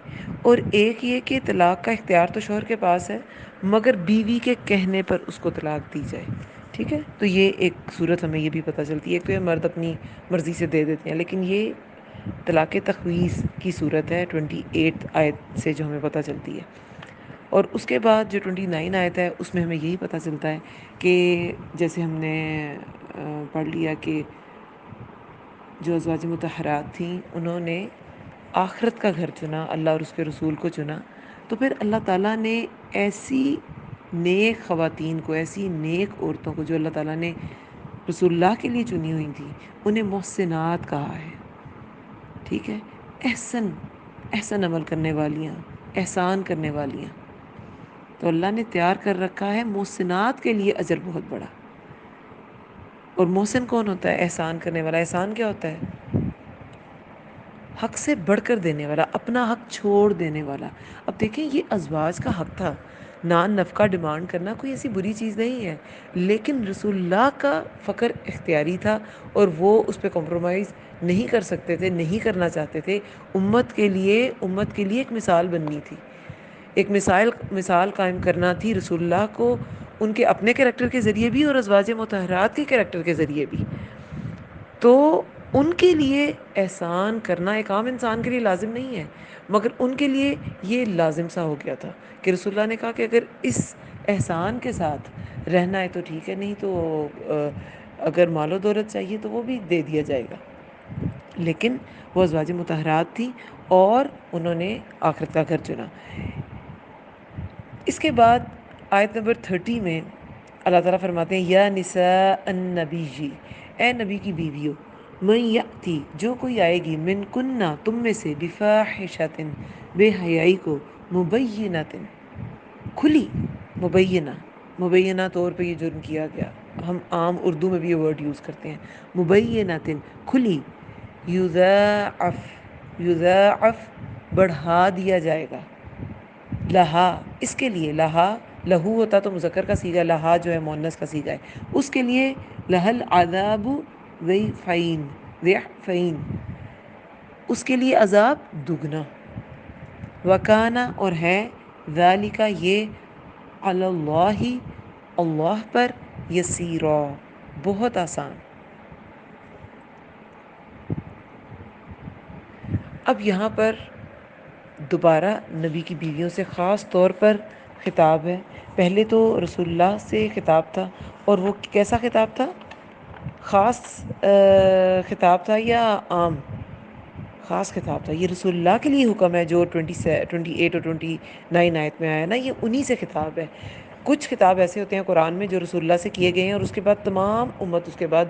اور ایک یہ کہ طلاق کا اختیار تو شوہر کے پاس ہے مگر بیوی کے کہنے پر اس کو طلاق دی جائے، ٹھیک ہے؟ تو یہ ایک صورت ہمیں یہ بھی پتہ چلتی ہے۔ ایک تو یہ مرد اپنی مرضی سے دے دیتے ہیں، لیکن یہ طلاق تخویص کی صورت ہے 28 آیت سے جو ہمیں پتہ چلتی ہے۔ اور اس کے بعد جو 29 آیت ہے اس میں ہمیں یہی پتہ چلتا ہے کہ جیسے ہم نے پڑھ لیا کہ جو ازواج مطہرات تھیں انہوں نے آخرت کا گھر چنا، اللہ اور اس کے رسول کو چنا، تو پھر اللہ تعالیٰ نے ایسی نیک خواتین کو، ایسی نیک عورتوں کو جو اللہ تعالیٰ نے رسول اللہ کے لیے چنی ہوئی تھیں، انہیں محسنات کہا ہے، ٹھیک ہے؟ احسن عمل کرنے والیاں، احسان کرنے والیاں، تو اللہ نے تیار کر رکھا ہے محسنات کے لیے اجر بہت بڑا۔ اور محسن کون ہوتا ہے؟ احسان کرنے والا۔ احسان کیا ہوتا ہے؟ حق سے بڑھ کر دینے والا، اپنا حق چھوڑ دینے والا۔ اب دیکھیں یہ ازواج کا حق تھا، نان نفقہ ڈیمانڈ کرنا کوئی ایسی بری چیز نہیں ہے، لیکن رسول اللہ کا فقر اختیاری تھا اور وہ اس پہ کمپرومائز نہیں کر سکتے تھے، نہیں کرنا چاہتے تھے۔ امت کے لیے ایک مثال بننی تھی، ایک مثال قائم کرنا تھی رسول اللہ کو، ان کے اپنے کریکٹر کے ذریعے بھی اور ازواج مطہرات کے کریکٹر کے ذریعے بھی۔ تو ان کے لیے احسان کرنا ایک عام انسان کے لیے لازم نہیں ہے، مگر ان کے لیے یہ لازم سا ہو گیا تھا کہ رسول اللہ نے کہا کہ اگر اس احسان کے ساتھ رہنا ہے تو ٹھیک ہے، نہیں تو اگر مال و دولت چاہیے تو وہ بھی دے دیا جائے گا۔ لیکن وہ ازواج مطہرات تھیں اور انہوں نے آخرت کا گھر چنا۔ اس کے بعد آیت نمبر 30 میں اللہ تعالیٰ فرماتے ہیں یا نساء النبی جی، اے نبی کی بیویوں، من یأتی، جو کوئی آئے گی، من کننا، تم میں سے، بفاحشۃ، بے حیائی کو، مبینۃ، کھلی، مبینہ طور پہ یہ جرم کیا گیا، ہم عام اردو میں بھی یہ ورڈ یوز کرتے ہیں، مبینۃ، کھلی، یضاعف، بڑھا دیا جائے گا، لہا، اس کے لیے، لہو ہوتا تو مذکر کا صیغہ، لہا جو ہے مؤنث کا صیغہ ہے، اس کے لیے لہل عذاب ضعفین، اس کے لیے عذاب دگنا، وکانا، اور ہے، ذالک، یہ، علی اللہ، اللہ پر، یسیرا، بہت آسان۔ اب یہاں پر دوبارہ نبی کی بیویوں سے خاص طور پر خطاب ہے۔ پہلے تو رسول اللہ سے خطاب تھا، اور وہ کیسا خطاب تھا؟ خاص خطاب تھا یا عام؟ خاص خطاب تھا۔ یہ رسول اللہ کے لیے حکم ہے جو 28 اور 29 آیت میں آیا نا، یہ انہی سے خطاب ہے۔ کچھ خطاب ایسے ہوتے ہیں قرآن میں جو رسول اللہ سے کیے گئے ہیں اور اس کے بعد تمام امت اس کے بعد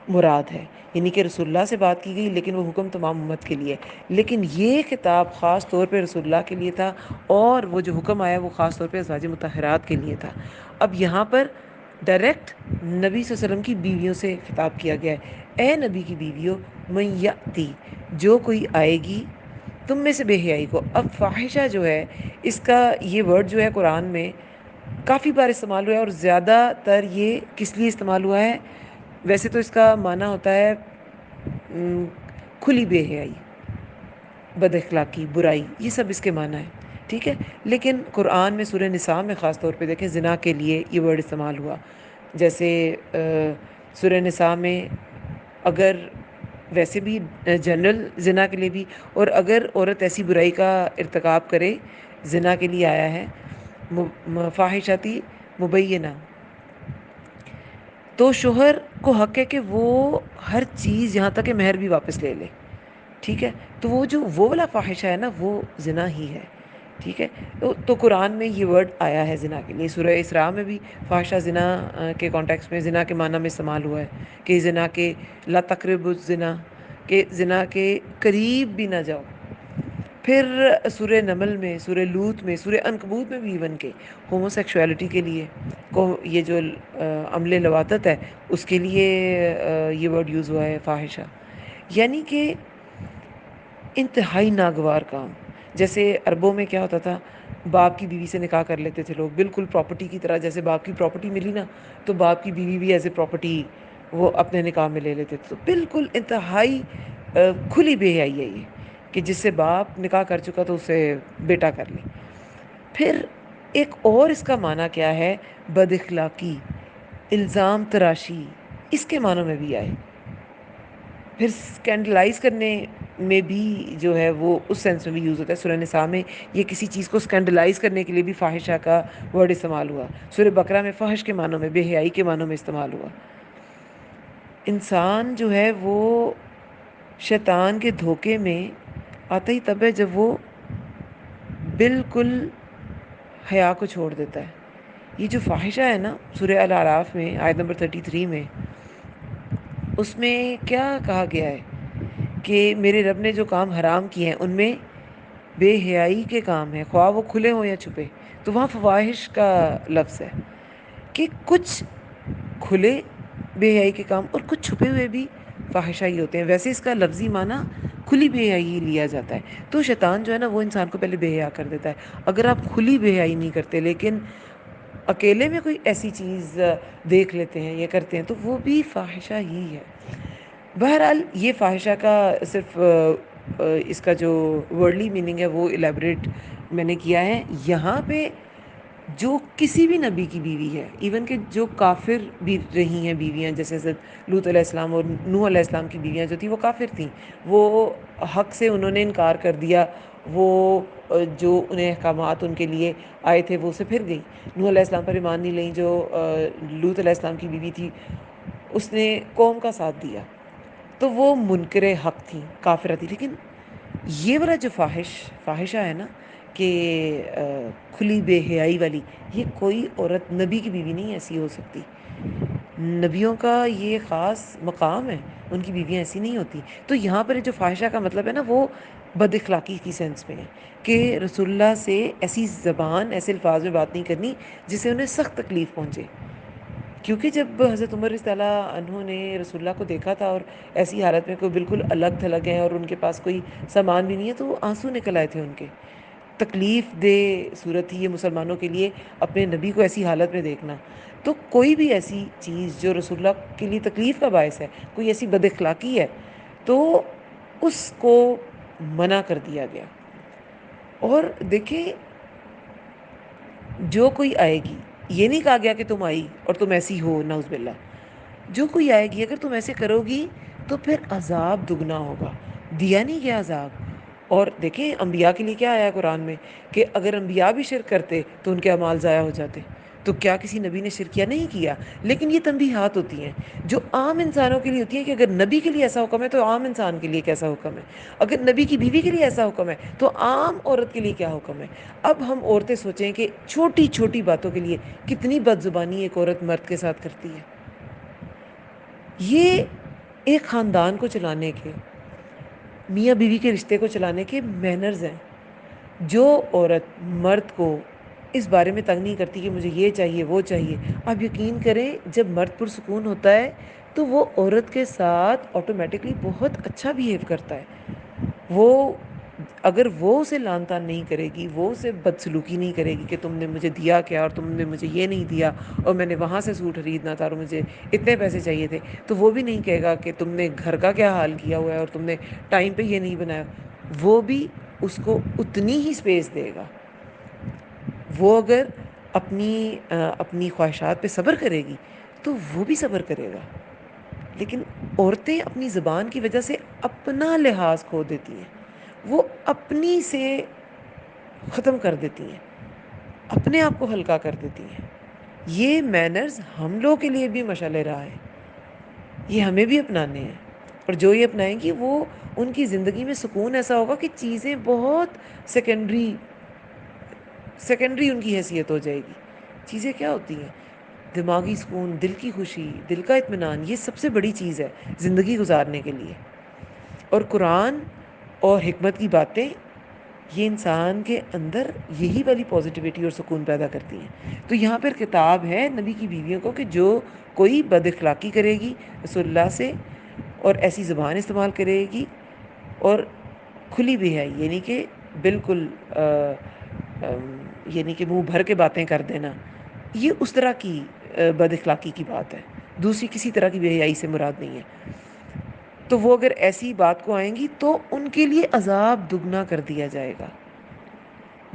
مراد ہے، یعنی کہ رسول اللہ سے بات کی گئی لیکن وہ حکم تمام امت کے لیے، لیکن یہ خطاب خاص طور پہ رسول اللہ کے لیے تھا، اور وہ جو حکم آیا وہ خاص طور پہ ازواج مطہرات کے لیے تھا۔ اب یہاں پر ڈائریکٹ نبی صلی اللہ علیہ وسلم کی بیویوں سے خطاب کیا گیا ہے، اے نبی کی بیویوں، من یاتی، جو کوئی آئے گی تم میں سے بے حیائی کو۔ اب فاحشہ جو ہے، اس کا یہ ورڈ جو ہے قرآن میں کافی بار استعمال ہوا ہے، اور زیادہ تر یہ کس لیے استعمال ہوا ہے؟ ویسے تو اس کا معنی ہوتا ہے کھلی بے حیائی، بد اخلاقی، برائی، یہ سب اس کے معنی ہے، ٹھیک ہے؟ لیکن قرآن میں سورہ نساء میں خاص طور پہ دیکھیں زنا کے لیے یہ ورڈ استعمال ہوا، جیسے سورہ نساء میں، اگر ویسے بھی جنرل زنا کے لیے بھی، اور اگر عورت ایسی برائی کا ارتکاب کرے، زنا کے لیے آیا ہے فاحشاتی مبینہ، تو شوہر کو حق ہے کہ وہ ہر چیز یہاں تک کہ مہر بھی واپس لے لے، ٹھیک ہے؟ تو وہ جو وہ والا فاحشہ ہے نا، وہ زنا ہی ہے، ٹھیک ہے؟ تو قرآن میں یہ ورڈ آیا ہے زنا کے لیے۔ سورہ اسراء میں بھی فاحشہ زنا کے کانٹیکس میں زنا کے معنی میں استعمال ہوا ہے کہ زنا کے، لا تقربوا الزنا، کہ زنا کے قریب بھی نہ جاؤ۔ پھر سورہ نمل میں، سورہ لوط میں، سورہ عنکبوت میں بھی ایون کے ہومو سیکشولیٹی کے لیے، یہ جو عمل لواطت ہے اس کے لیے یہ ورڈ یوز ہوا ہے فاحشہ۔ یعنی کہ انتہائی ناگوار کام. جیسے عربوں میں کیا ہوتا تھا، باپ کی بیوی سے نکاح کر لیتے تھے لوگ، بالکل پراپرٹی کی طرح. جیسے باپ کی پراپرٹی ملی نا، تو باپ کی بیوی بھی ایز اے پراپرٹی وہ اپنے نکاح میں لے لیتے تھے. تو بالکل انتہائی کھلی بے حیائی ہے یہ، کہ جس سے باپ نکاح کر چکا تو اسے بیٹا کر لے. پھر ایک اور اس کا معنی کیا ہے، بد اخلاقی، الزام تراشی، اس کے معنوں میں بھی آئے. پھر اسکینڈلائز کرنے میں بھی جو ہے وہ اس سینس میں بھی یوز ہوتا ہے. سورہ نساء میں یہ کسی چیز کو اسکینڈلائز کرنے کے لیے بھی فاحشہ کا ورڈ استعمال ہوا. سورہ بقرہ میں فحش کے معنوں میں، بے حیائی کے معنوں میں استعمال ہوا. انسان جو ہے وہ شیطان کے دھوکے میں آتا ہی تب ہے جب وہ بالکل حیا کو چھوڑ دیتا ہے. یہ جو فاحشہ ہے نا، سورہ الاعراف میں آیت نمبر 33 میں، اس میں کیا کہا گیا ہے کہ میرے رب نے جو کام حرام کیے ہیں ان میں بے حیائی کے کام ہیں، خواہ وہ کھلے ہوں یا چھپے. تو وہاں فواحش کا لفظ ہے کہ کچھ کھلے بے حیائی کے کام اور کچھ چھپے ہوئے بھی فاحشہ ہی ہوتے ہیں. ویسے اس کا لفظی معنی کھلی بے حیائی لیا جاتا ہے. تو شیطان جو ہے نا وہ انسان کو پہلے بے حیا کر دیتا ہے. اگر آپ کھلی بے حیائی نہیں کرتے لیکن اکیلے میں کوئی ایسی چیز دیکھ لیتے ہیں یا کرتے ہیں تو وہ بھی فاحشہ ہی ہے. بہرحال یہ فاحشہ کا صرف اس کا جو ورڈلی میننگ ہے وہ الیبریٹ میں نے کیا ہے. یہاں پہ جو کسی بھی نبی کی بیوی ہے، ایون کہ جو کافر بھی رہی ہیں بیویاں، جیسے حضرت لوط علیہ السلام اور نوح علیہ السلام کی بیویاں جو تھیں وہ کافر تھیں، وہ حق سے انہوں نے انکار کر دیا، وہ جو انہیں احکامات ان کے لیے آئے تھے وہ اسے پھر گئی. نوح علیہ السلام پر ایمان نہیں لیں. جو لوط علیہ السلام کی بیوی تھی اس نے قوم کا ساتھ دیا، تو وہ منکر حق تھیں، کافرہ تھی. لیکن یہ والا جو فاحشہ ہے نا کہ کھلی بے حیائی والی، یہ کوئی عورت نبی کی بیوی نہیں ایسی ہو سکتی. نبیوں کا یہ خاص مقام ہے، ان کی بیویاں ایسی نہیں ہوتی. تو یہاں پر جو فاحشہ کا مطلب ہے نا وہ بد اخلاقی کی سینس میں ہے کہ رسول اللہ سے ایسی زبان، ایسے الفاظ میں بات نہیں کرنی جس سے انہیں سخت تکلیف پہنچے. کیونکہ جب حضرت عمر رضی اللہ عنہ نے رسول اللہ کو دیکھا تھا اور ایسی حالت میں کوئی بالکل الگ تھلگ ہیں اور ان کے پاس کوئی سامان بھی نہیں ہے، تو وہ آنسو نکل آئے تھے ان کے. تکلیف دہ صورت تھی یہ مسلمانوں کے لیے اپنے نبی کو ایسی حالت میں دیکھنا. تو کوئی بھی ایسی چیز جو رسول اللہ کے لیے تکلیف کا باعث ہے، کوئی ایسی بد اخلاقی ہے، تو اس کو منع کر دیا گیا. اور دیکھیں، جو کوئی آئے گی، یہ نہیں کہا گیا کہ تم آئی اور تم ایسی ہو، نعوذ باللہ. جو کوئی آئے گی اگر تم ایسے کرو گی تو پھر عذاب دگنا ہوگا. دیا نہیں گیا عذاب. اور دیکھیں انبیاء کے لیے کیا آیا قرآن میں کہ اگر انبیاء بھی شرک کرتے تو ان کے اعمال ضائع ہو جاتے. تو کیا کسی نبی نے شرک کیا؟ نہیں کیا. لیکن یہ تنبیہات ہوتی ہیں جو عام انسانوں کے لیے ہوتی ہیں کہ اگر نبی کے لیے ایسا حکم ہے تو عام انسان کے لیے کیسا حکم ہے. اگر نبی کی بیوی کے لیے ایسا حکم ہے تو عام عورت کے لیے کیا حکم ہے. اب ہم عورتیں سوچیں کہ چھوٹی چھوٹی باتوں کے لیے کتنی بد زبانی ایک عورت مرد کے ساتھ کرتی ہے. یہ ایک خاندان کو چلانے کے، میاں بیوی کے رشتے کو چلانے کے مینرز ہیں. جو عورت مرد کو اس بارے میں تنگ نہیں کرتی کہ مجھے یہ چاہیے وہ چاہیے، آپ یقین کریں جب مرد پرسکون ہوتا ہے تو وہ عورت کے ساتھ آٹومیٹکلی بہت اچھا بیہیو کرتا ہے. وہ اگر وہ اسے لان تان نہیں کرے گی، وہ اسے بدسلوکی نہیں کرے گی کہ تم نے مجھے دیا کیا اور تم نے مجھے یہ نہیں دیا اور میں نے وہاں سے سوٹ خریدنا تھا اور مجھے اتنے پیسے چاہیے تھے، تو وہ بھی نہیں کہے گا کہ تم نے گھر کا کیا حال کیا ہوا ہے اور تم نے ٹائم پہ یہ نہیں بنایا. وہ بھی اس کو اتنی ہی اسپیس دے گا. وہ اگر اپنی خواہشات پہ صبر کرے گی تو وہ بھی صبر کرے گا. لیکن عورتیں اپنی زبان کی وجہ سے اپنا لحاظ کھو دیتی ہیں. وہ اپنی سے ختم کر دیتی ہیں، اپنے آپ کو ہلکا کر دیتی ہیں. یہ مینرز ہم لوگوں کے لیے بھی مشعل راہ ہے، یہ ہمیں بھی اپنانے ہیں. اور جو یہ اپنائیں گی وہ ان کی زندگی میں سکون ایسا ہوگا کہ چیزیں بہت سیکنڈری ان کی حیثیت ہو جائے گی. چیزیں کیا ہوتی ہیں؟ دماغی سکون، دل کی خوشی، دل کا اطمینان، یہ سب سے بڑی چیز ہے زندگی گزارنے کے لیے. اور قرآن اور حکمت کی باتیں یہ انسان کے اندر یہی والی پازیٹیوٹی اور سکون پیدا کرتی ہیں. تو یہاں پر کتاب ہے نبی کی بیویوں کو کہ جو کوئی بد اخلاقی کرے گی رسول اللہ سے اور ایسی زبان استعمال کرے گی اور کھلی بھی ہے، یعنی کہ بالکل یعنی کہ منہ بھر کے باتیں کر دینا، یہ اس طرح کی بد اخلاقی کی بات ہے، دوسری کسی طرح کی بے حیائی سے مراد نہیں ہے۔ تو وہ اگر ایسی بات کو آئیں گی تو ان کے لیے عذاب دگنا کر دیا جائے گا۔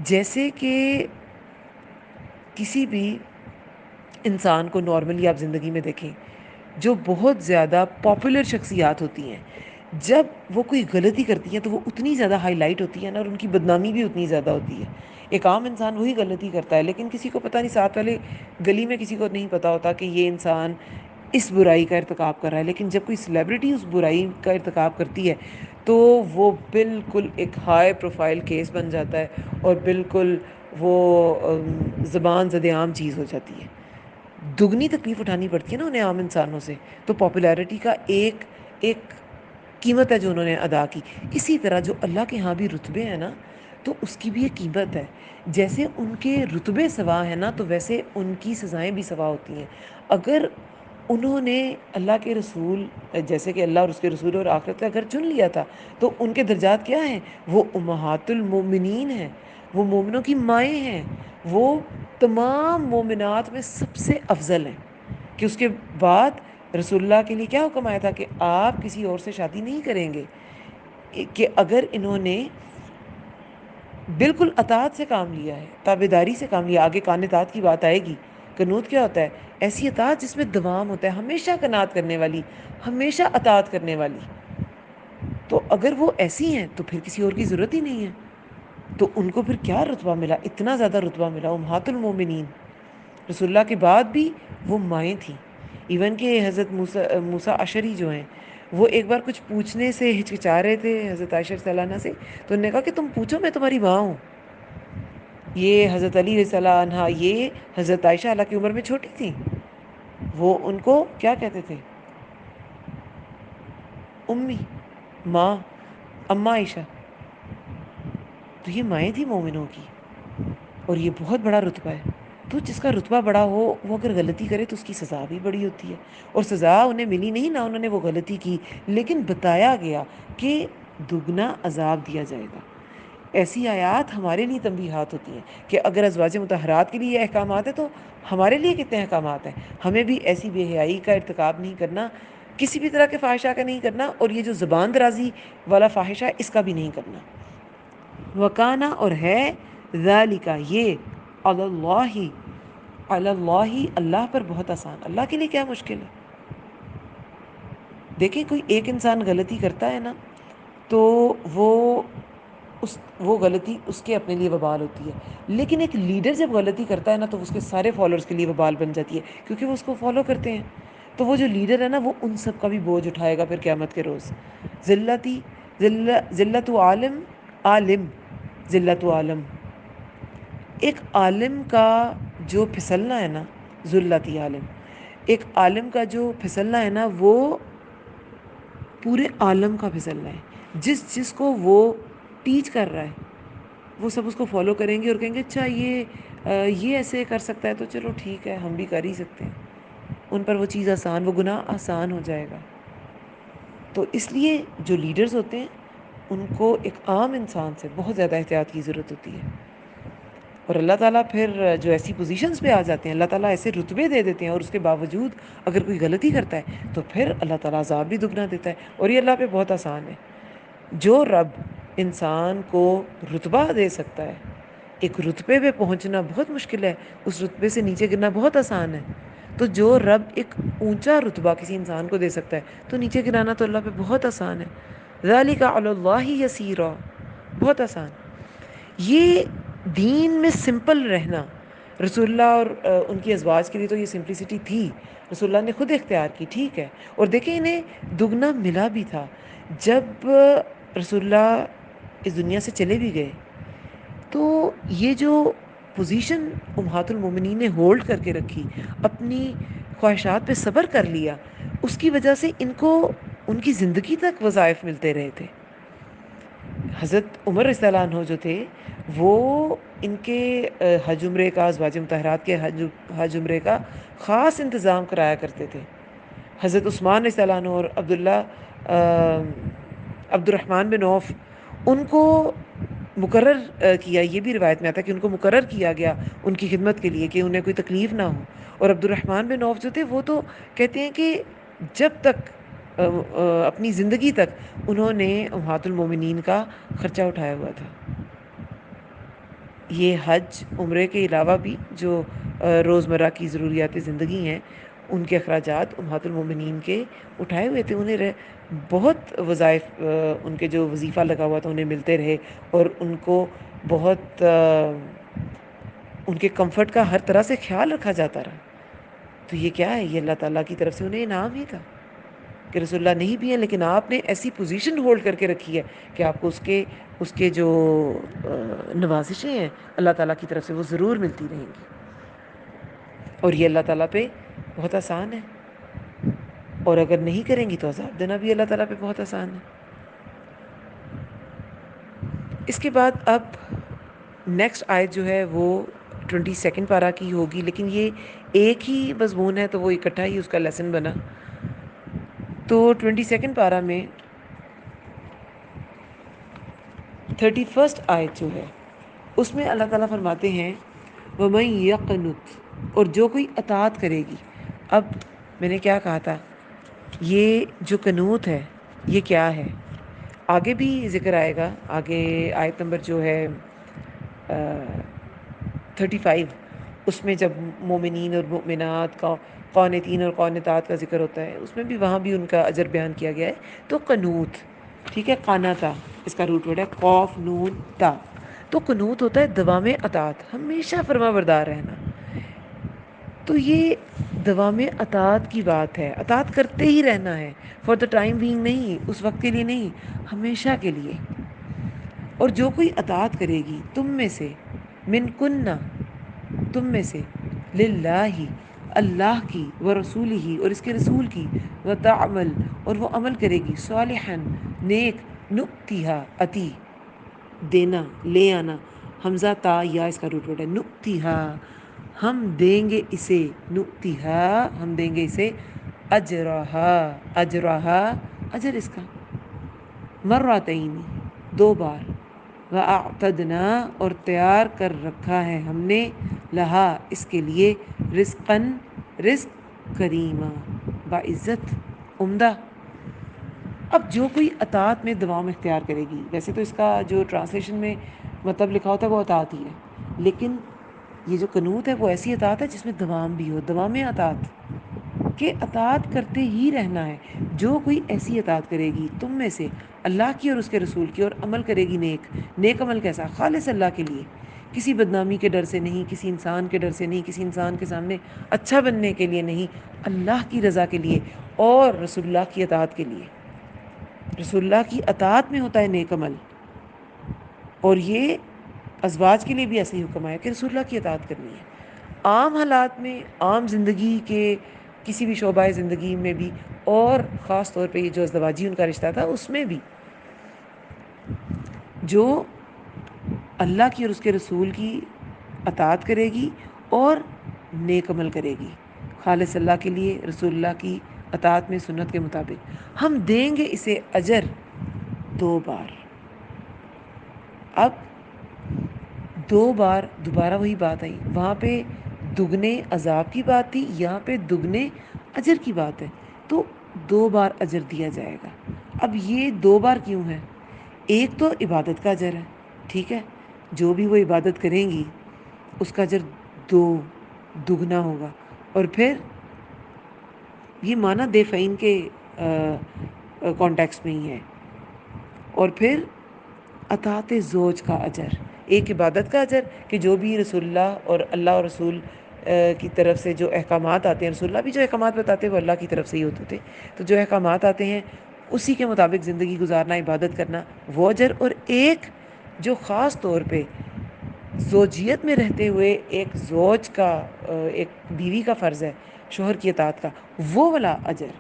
جیسے کہ کسی بھی انسان کو نارملی آپ زندگی میں دیکھیں، جو بہت زیادہ پاپولر شخصیات ہوتی ہیں، جب وہ کوئی غلطی کرتی ہیں تو وہ اتنی زیادہ ہائی لائٹ ہوتی ہے نا، اور ان کی بدنامی بھی اتنی زیادہ ہوتی ہے۔ ایک عام انسان وہی غلطی کرتا ہے، لیکن کسی کو پتہ نہیں، ساتھ والے گلی میں کسی کو نہیں پتہ ہوتا کہ یہ انسان اس برائی کا ارتکاب کر رہا ہے، لیکن جب کوئی سیلیبریٹی اس برائی کا ارتکاب کرتی ہے تو وہ بالکل ایک ہائی پروفائل کیس بن جاتا ہے، اور بالکل وہ زبان زد عام چیز ہو جاتی ہے۔ دگنی تکلیف اٹھانی پڑتی ہے نا انہیں عام انسانوں سے، تو پاپولیرٹی کا ایک ایک قیمت ہے جو انہوں نے ادا کی۔ اسی طرح جو اللہ کے ہاں بھی رتبے ہیں نا، تو اس کی بھی ایک قیمت ہے۔ جیسے ان کے رتبے سوا ہیں نا، تو ویسے ان کی سزائیں بھی سوا ہوتی ہیں۔ اگر انہوں نے اللہ کے رسول، جیسے کہ اللہ اور اس کے رسول اور آخرت کا گھر چن لیا تھا، تو ان کے درجات کیا ہیں؟ وہ امہات المومنین ہیں، وہ مومنوں کی مائیں ہیں، وہ تمام مومنات میں سب سے افضل ہیں۔ کہ اس کے بعد رسول اللہ کے لیے کیا حکم آیا تھا کہ آپ کسی اور سے شادی نہیں کریں گے، کہ اگر انہوں نے بالکل اطاعت سے کام لیا ہے، تابعداری سے کام لیا، آگے قانتات کی بات آئے گی۔ قنوت کیا ہوتا ہے؟ ایسی اطاعت جس میں دوام ہوتا ہے، ہمیشہ قناعت کرنے والی، ہمیشہ اطاعت کرنے والی۔ تو اگر وہ ایسی ہیں تو پھر کسی اور کی ضرورت ہی نہیں ہے۔ تو ان کو پھر کیا رتبہ ملا، اتنا زیادہ رتبہ ملا، امہات المومنین۔ رسول اللہ کے بعد بھی وہ مائیں تھیں۔ ایون کہ حضرت موسیٰ اشعری جو ہیں، وہ ایک بار کچھ پوچھنے سے ہچکچا رہے تھے حضرت عائشہ رضی اللہ عنہ سے، تو انہوں نے کہا کہ تم پوچھو، میں تمہاری ماں ہوں۔ یہ حضرت علی رضی اللہ عنہ، یہ حضرت عائشہ اللہ کی عمر میں چھوٹی تھیں، وہ ان کو کیا کہتے تھے؟ امی، ماں، اماں عائشہ۔ تو یہ مائیں تھیں مومنوں کی، اور یہ بہت بڑا رتبہ ہے۔ تو جس کا رتبہ بڑا ہو، وہ اگر غلطی کرے تو اس کی سزا بھی بڑی ہوتی ہے، اور سزا انہیں ملی نہیں، نہ انہوں نے وہ غلطی کی، لیکن بتایا گیا کہ دگنا عذاب دیا جائے گا۔ ایسی آیات ہمارے لیے تنبیہات ہوتی ہیں کہ اگر ازواج مطہرات کے لیے احکامات ہیں تو ہمارے لیے کتنے احکامات ہیں۔ ہمیں بھی ایسی بے حیائی کا ارتکاب نہیں کرنا، کسی بھی طرح کے فاحشہ کا نہیں کرنا، اور یہ جو زبان درازی والا فاحشہ ہے اس کا بھی نہیں کرنا۔ وکانا، اور ہے، ذالک، یہ، اللہ، اللہ، اللہ پر بہت آسان۔ اللہ کے لیے کیا مشکل ہے؟ دیکھیں کوئی ایک انسان غلطی کرتا ہے نا، تو وہ غلطی اس کے اپنے لیے وبال ہوتی ہے، لیکن ایک لیڈر جب غلطی کرتا ہے نا، تو اس کے سارے فالوورز کے لیے وبال بن جاتی ہے، کیونکہ وہ اس کو فالو کرتے ہیں۔ تو وہ جو لیڈر ہے نا، وہ ان سب کا بھی بوجھ اٹھائے گا پھر قیامت کے روز۔ ذلتی، ذلت عالم، عالم، ذلت عالم، ایک عالم کا جو پھسلنا ہے نا، ذلتی عالم، ایک عالم کا جو پھسلنا ہے نا، وہ پورے عالم کا پھسلنا ہے۔ جس کو وہ ٹیچ کر رہا ہے، وہ سب اس کو فالو کریں گے اور کہیں گے اچھا یہ ایسے کر سکتا ہے، تو چلو ٹھیک ہے، ہم بھی کر ہی سکتے ہیں۔ ان پر وہ چیز آسان، وہ گناہ آسان ہو جائے گا۔ تو اس لیے جو لیڈرز ہوتے ہیں ان کو ایک عام انسان سے بہت زیادہ احتیاط کی ضرورت ہوتی ہے۔ اور اللہ تعالیٰ پھر جو ایسی پوزیشنز پہ آ جاتے ہیں، اللہ تعالیٰ ایسے رتبے دے دیتے ہیں، اور اس کے باوجود اگر کوئی غلطی کرتا ہے تو پھر اللہ تعالیٰ عذاب بھی دگنا دیتا ہے، اور یہ اللہ پہ بہت آسان ہے۔ جو رب انسان کو رتبہ دے سکتا ہے، ایک رتبے پہ پہنچنا بہت مشکل ہے، اس رتبے سے نیچے گرنا بہت آسان ہے۔ تو جو رب ایک اونچا رتبہ کسی انسان کو دے سکتا ہے، تو نیچے گرانا تو اللہ پہ بہت آسان ہے۔ ذالک علی اللہ یسیر، بہت آسان۔ یہ دین میں سمپل رہنا، رسول اللہ اور ان کی ازواج کے لیے تو یہ سمپلسٹی تھی، رسول اللہ نے خود اختیار کی، ٹھیک ہے۔ اور دیکھیں انہیں دگنا ملا بھی تھا۔ جب رسول اللہ اس دنیا سے چلے بھی گئے، تو یہ جو پوزیشن امہات المومنین نے ہولڈ کر کے رکھی، اپنی خواہشات پہ صبر کر لیا، اس کی وجہ سے ان کو ان کی زندگی تک وظائف ملتے رہے تھے۔ حضرت عمر رضی اللہ عنہ جو تھے، وہ ان کے حج عمرے کا، ازواج مطہرات کے حج عمرے کا خاص انتظام کرایا کرتے تھے۔ حضرت عثمان رضی اللہ عنہ اور عبداللہ عبد الرحمن بن عوف، ان کو مقرر کیا، یہ بھی روایت میں آتا ہے کہ ان کو مقرر کیا گیا ان کی خدمت کے لیے کہ انہیں کوئی تکلیف نہ ہو. اور عبد الرحمن بن عوف جو تھے وہ تو کہتے ہیں کہ جب تک اپنی زندگی تک انہوں نے امہات المومنین کا خرچہ اٹھایا ہوا تھا. یہ حج عمرے کے علاوہ بھی جو روزمرہ کی ضروریات زندگی ہیں ان کے اخراجات امہات المومنین کے اٹھائے ہوئے تھے. انہیں بہت وظائف ان کے جو وظیفہ لگا ہوا تھا انہیں ملتے رہے، اور ان کو بہت ان کے کمفرٹ کا ہر طرح سے خیال رکھا جاتا رہا. تو یہ کیا ہے؟ یہ اللہ تعالیٰ کی طرف سے انہیں انعام ہی تھا کہ رسول اللہ نہیں بھی ہیں لیکن آپ نے ایسی پوزیشن ہولڈ کر کے رکھی ہے کہ آپ کو اس کے جو نوازشیں ہیں اللہ تعالیٰ کی طرف سے وہ ضرور ملتی رہیں گی. اور یہ اللہ تعالیٰ پہ بہت آسان ہے، اور اگر نہیں کریں گی تو عذاب دینا بھی اللہ تعالیٰ پہ بہت آسان ہے. اس کے بعد اب نیکسٹ آیت جو ہے وہ 22 پارہ کی ہوگی، لیکن یہ ایک ہی مضمون ہے تو وہ اکٹھا ہی اس کا لیسن بنا. تو 22 پارہ میں 31 آیت جو ہے اس میں اللہ تعالیٰ فرماتے ہیں وَمَن يَقْنُتْ، اور جو کوئی اطاعت کرے گی. اب میں نے کیا کہا تھا، یہ جو قنوت ہے یہ کیا ہے؟ آگے بھی ذکر آئے گا، آگے آیت نمبر جو ہے 35 اس میں جب مومنین اور مومنات کا قانتین اور قانتات کا ذکر ہوتا ہے اس میں بھی وہاں بھی ان کا اجر بیان کیا گیا ہے. تو قنوت، ٹھیک ہے، قانتا اس کا روٹ ورڈ ہے، قاف نون تا. تو قنوت ہوتا ہے دوام اطاعت، ہمیشہ فرما بردار رہنا. تو یہ دوام اطاعت کی بات ہے، اطاعت کرتے ہی رہنا ہے، فار دا ٹائم بینگ نہیں، اس وقت کے لیے نہیں، ہمیشہ کے لیے. اور جو کوئی اطاعت کرے گی تم میں سے، من کننا تم میں سے، للہ اللہ کی، و رسول ہی اور اس کے رسول کی، و تعمل اور وہ عمل کرے گی، صالحا نیک، نؤتیہا عطی دینا، لے آنا، حمزہ تا یا اس کا روٹ ورڈ ہے، نؤتیہا ہم دیں گے اسے، نؤتیہا ہم دیں گے اسے، اجرہا اجرہا اجر اس کا، مرتین دو بار، وَأَعْتَدْنَا اور تیار کر رکھا ہے ہم نے، لہا اس کے لیے، رزقاً رزق، کریما باعزت، عمدہ. اب جو کوئی اطاعت میں دوام اختیار کرے گی، ویسے تو اس کا جو ٹرانسلیشن میں مطلب لکھا ہوتا ہے وہ اطاعت ہی ہے، لیکن یہ جو قنوت ہے وہ ایسی اطاعت ہے جس میں دوام بھی ہو، دوام اطاعت کہ اطاعت کرتے ہی رہنا ہے. جو کوئی ایسی اطاعت کرے گی تم میں سے اللہ کی اور اس کے رسول کی، اور عمل کرے گی نیک، نیک عمل کیسا؟ خالص اللہ کے لیے، کسی بدنامی کے ڈر سے نہیں، کسی انسان کے ڈر سے نہیں، کسی انسان کے سامنے اچھا بننے کے لیے نہیں، اللہ کی رضا کے لیے اور رسول اللہ کی اطاعت کے لیے. رسول اللہ کی اطاعت میں ہوتا ہے نیک عمل، اور یہ ازواج کے لیے بھی ایسے ہی حکم آیا کہ رسول اللہ کی اطاعت کرنی ہے. عام حالات میں، عام زندگی کے کسی بھی شعبہ زندگی میں بھی، اور خاص طور پہ یہ جو ازدواجی ان کا رشتہ تھا اس میں بھی، جو اللہ کی اور اس کے رسول کی اطاعت کرے گی اور نیک عمل کرے گی خالص اللہ کے لیے، رسول اللہ کی اطاعت میں سنت کے مطابق، ہم دیں گے اسے اجر 2 بار. اب 2 بار دوبارہ وہی بات آئی، وہاں پہ دگنے عذاب کی بات تھی، یہاں پہ دگنے اجر کی بات ہے، تو 2 بار اجر دیا جائے گا. اب یہ 2 بار کیوں ہے؟ ایک تو عبادت کا اجر ہے، ٹھیک ہے، جو بھی وہ عبادت کریں گی اس کا اجر 2 دگنا ہوگا. اور پھر یہ معنی دے فعین کے کانٹیکس میں ہی ہے. اور پھر اطاعت زوج کا اجر، ایک عبادت کا اجر کہ جو بھی رسول اللہ اور اللہ اور رسول کی طرف سے جو احکامات آتے ہیں، رسول اللہ بھی جو احکامات بتاتے ہیں وہ اللہ کی طرف سے ہی ہوتے تھے، تو جو احکامات آتے ہیں اسی کے مطابق زندگی گزارنا، عبادت کرنا، وہ اجر. اور ایک جو خاص طور پہ زوجیت میں رہتے ہوئے ایک زوج کا، ایک بیوی کا فرض ہے شوہر کی اطاعت کا، وہ والا اجر،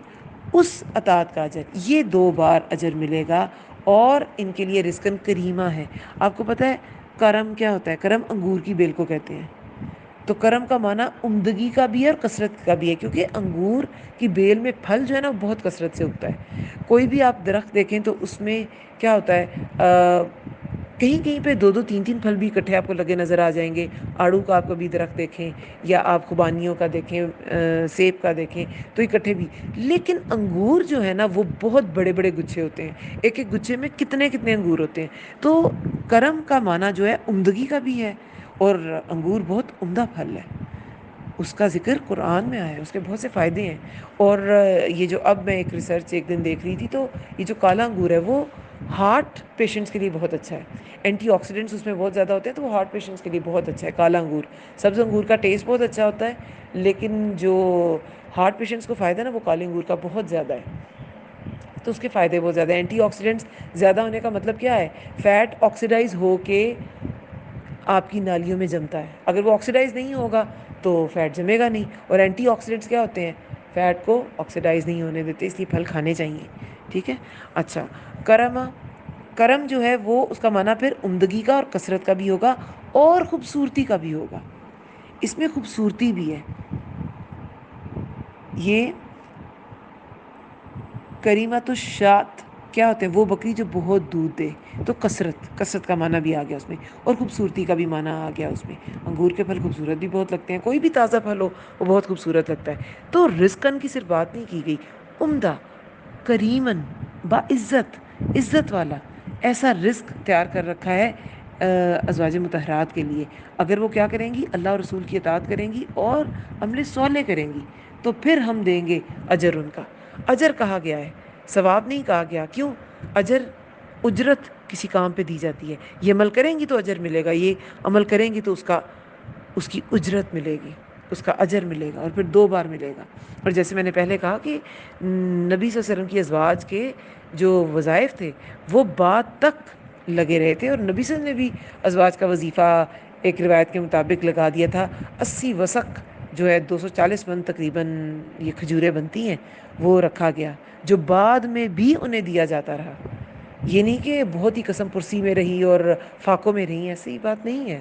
اس اطاعت کا اجر، یہ 2 بار اجر ملے گا. اور ان کے لیے رزقاً کریمہ ہے. آپ کو پتہ ہے کرم کیا ہوتا ہے؟ کرم انگور کی بیل کو کہتے ہیں. تو کرم کا معنی عمدگی کا بھی ہے اور کثرت کا بھی ہے، کیونکہ انگور کی بیل میں پھل جو ہے نا بہت کثرت سے اگتا ہے۔ کوئی بھی آپ درخت دیکھیں تو اس میں کیا ہوتا ہے، کہیں کہیں پہ دو دو تین تین پھل بھی اکٹھے آپ کو لگے نظر آ جائیں گے۔ آڑو کا آپ کبھی درخت دیکھیں یا آپ خوبانیوں کا دیکھیں، سیب کا دیکھیں تو اکٹھے بھی، لیکن انگور جو ہے نا وہ بہت بڑے بڑے گچھے ہوتے ہیں، ایک ایک گچھے میں کتنے کتنے انگور ہوتے ہیں۔ تو کرم کا معنی جو ہے عمدگی کا بھی ہے، اور انگور بہت عمدہ پھل ہے، اس کا ذکر قرآن میں آیا ہے، اس کے بہت سے فائدے ہیں۔ اور یہ جو اب میں ایک ریسرچ ایک دن دیکھ رہی تھی، تو یہ جو کالا انگور ہے وہ ہارٹ پیشنٹس کے لیے بہت اچھا ہے، اینٹی آکسیڈنٹس اس میں بہت زیادہ ہوتے ہیں، تو وہ ہارٹ پیشنٹس کے لیے بہت اچھا ہے کالا انگور۔ سبز انگور کا ٹیسٹ بہت اچھا ہوتا ہے، لیکن جو ہارٹ پیشنٹس کو فائدہ ہے نا وہ کالے انگور کا بہت زیادہ ہے، تو اس کے فائدے بہت زیادہ ہیں۔ اینٹی آکسیڈنٹس زیادہ ہونے کا مطلب کیا ہے، فیٹ آکسیڈائز ہو کے آپ کی نالیوں میں جمتا ہے، اگر وہ آکسیڈائز نہیں ہوگا تو فیٹ جمے گا نہیں، اور اینٹی آکسیڈنٹس کیا ہوتے ہیں، فیٹ کو آکسیڈائز نہیں ہونے دیتے، اس لیے پھل کھانے چاہیے، ٹھیک ہے۔ اچھا، کرم، کرم جو ہے وہ اس کا معنی پھر عمدگی کا اور کثرت کا بھی ہوگا، اور خوبصورتی کا بھی ہوگا، اس میں خوبصورتی بھی ہے۔ یہ کریمت الشات کیا ہوتے ہیں، وہ بکری جو بہت دودھ دے، تو کثرت، کثرت کا معنی بھی آ گیا اس میں، اور خوبصورتی کا بھی معنی آ گیا اس میں۔ انگور کے پھل خوبصورت بھی بہت لگتے ہیں، کوئی بھی تازہ پھل ہو وہ بہت خوبصورت لگتا ہے۔ تو رزقن کی صرف بات نہیں کی گئی، عمدہ، کریمن، باعزت، عزت والا، ایسا رزق تیار کر رکھا ہے ازواج مطہرات کے لیے۔ اگر وہ کیا کریں گی، اللہ اور رسول کی اطاعت کریں گی اور عمل صالح کریں گی، تو پھر ہم دیں گے اجر ان کا۔ اجر کہا گیا ہے، ثواب نہیں کہا گیا، کیوں؟ اجر، اجرت کسی کام پہ دی جاتی ہے، یہ عمل کریں گی تو اجر ملے گا، یہ عمل کریں گی تو اس کی اجرت ملے گی، اس کا اجر ملے گا، اور پھر دو بار ملے گا۔ اور جیسے میں نے پہلے کہا کہ نبی صلی اللہ علیہ وسلم کی ازواج کے جو وظائف تھے وہ بعد تک لگے رہے تھے، اور نبی صلی اللہ علیہ وسلم نے بھی ازواج کا وظیفہ ایک روایت کے مطابق لگا دیا تھا۔ 80 وسق جو ہے 240 من تقریباً یہ کھجوریں بنتی ہیں، وہ رکھا گیا، جو بعد میں بھی انہیں دیا جاتا رہا۔ یہ نہیں کہ بہت ہی قسم پرسی میں رہی اور فاقوں میں رہی، ایسی بات نہیں ہے،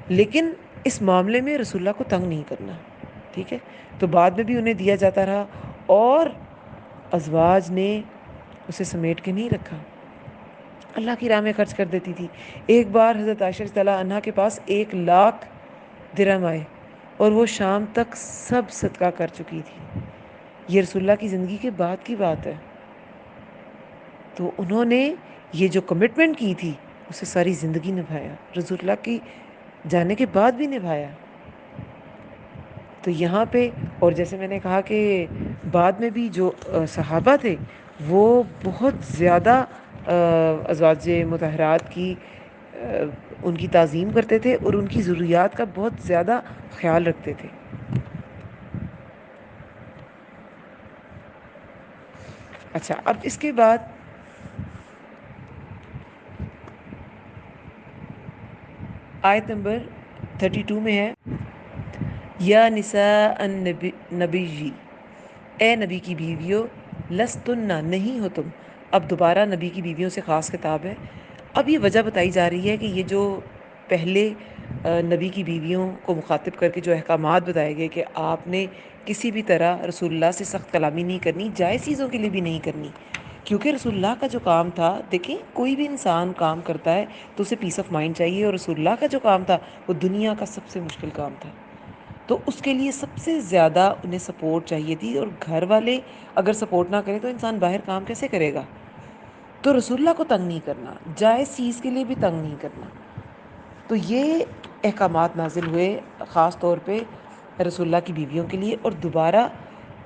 لیکن اس معاملے میں رسول اللہ کو تنگ نہیں کرنا، ٹھیک ہے۔ تو بعد میں بھی انہیں دیا جاتا رہا، اور ازواج نے اسے سمیٹ کے نہیں رکھا، اللہ کی راہ میں خرچ کر دیتی تھی۔ ایک بار حضرت عائشہ رضی اللہ عنہا کے پاس 1,00,000 درہم آئے، اور وہ شام تک سب صدقہ کر چکی تھی۔ یہ رسول اللہ کی زندگی کے بعد کی بات ہے، تو انہوں نے یہ جو کمٹمنٹ کی تھی اسے ساری زندگی نبھایا، رسول اللہ کی جانے کے بعد بھی نبھایا۔ تو یہاں پہ، اور جیسے میں نے کہا کہ بعد میں بھی جو صحابہ تھے وہ بہت زیادہ ازواج مطہرات کی ان کی تعظیم کرتے تھے، اور ان کی ضروریات کا بہت زیادہ خیال رکھتے تھے۔ اچھا، اب اس کے بعد آیت نمبر 32 میں ہے، یا نساء النبی، اے نبی کی بیویوں، لستن، نہیں ہو تم۔ اب دوبارہ نبی کی بیویوں سے خاص خطاب ہے۔ اب یہ وجہ بتائی جا رہی ہے کہ یہ جو پہلے نبی کی بیویوں کو مخاطب کر کے جو احکامات بتائے گئے کہ آپ نے کسی بھی طرح رسول اللہ سے سخت کلامی نہیں کرنی، جائز چیزوں کے لیے بھی نہیں کرنی، کیونکہ رسول اللہ کا جو کام تھا، دیکھیں کوئی بھی انسان کام کرتا ہے تو اسے پیس آف مائنڈ چاہیے، اور رسول اللہ کا جو کام تھا وہ دنیا کا سب سے مشکل کام تھا، تو اس کے لیے سب سے زیادہ انہیں سپورٹ چاہیے تھی، اور گھر والے اگر سپورٹ نہ کریں تو انسان باہر کام کیسے کرے گا؟ تو رسول اللہ کو تنگ نہیں کرنا، جائز چیز کے لیے بھی تنگ نہیں کرنا۔ تو یہ احکامات نازل ہوئے خاص طور پہ رسول اللہ کی بیویوں کے لیے، اور دوبارہ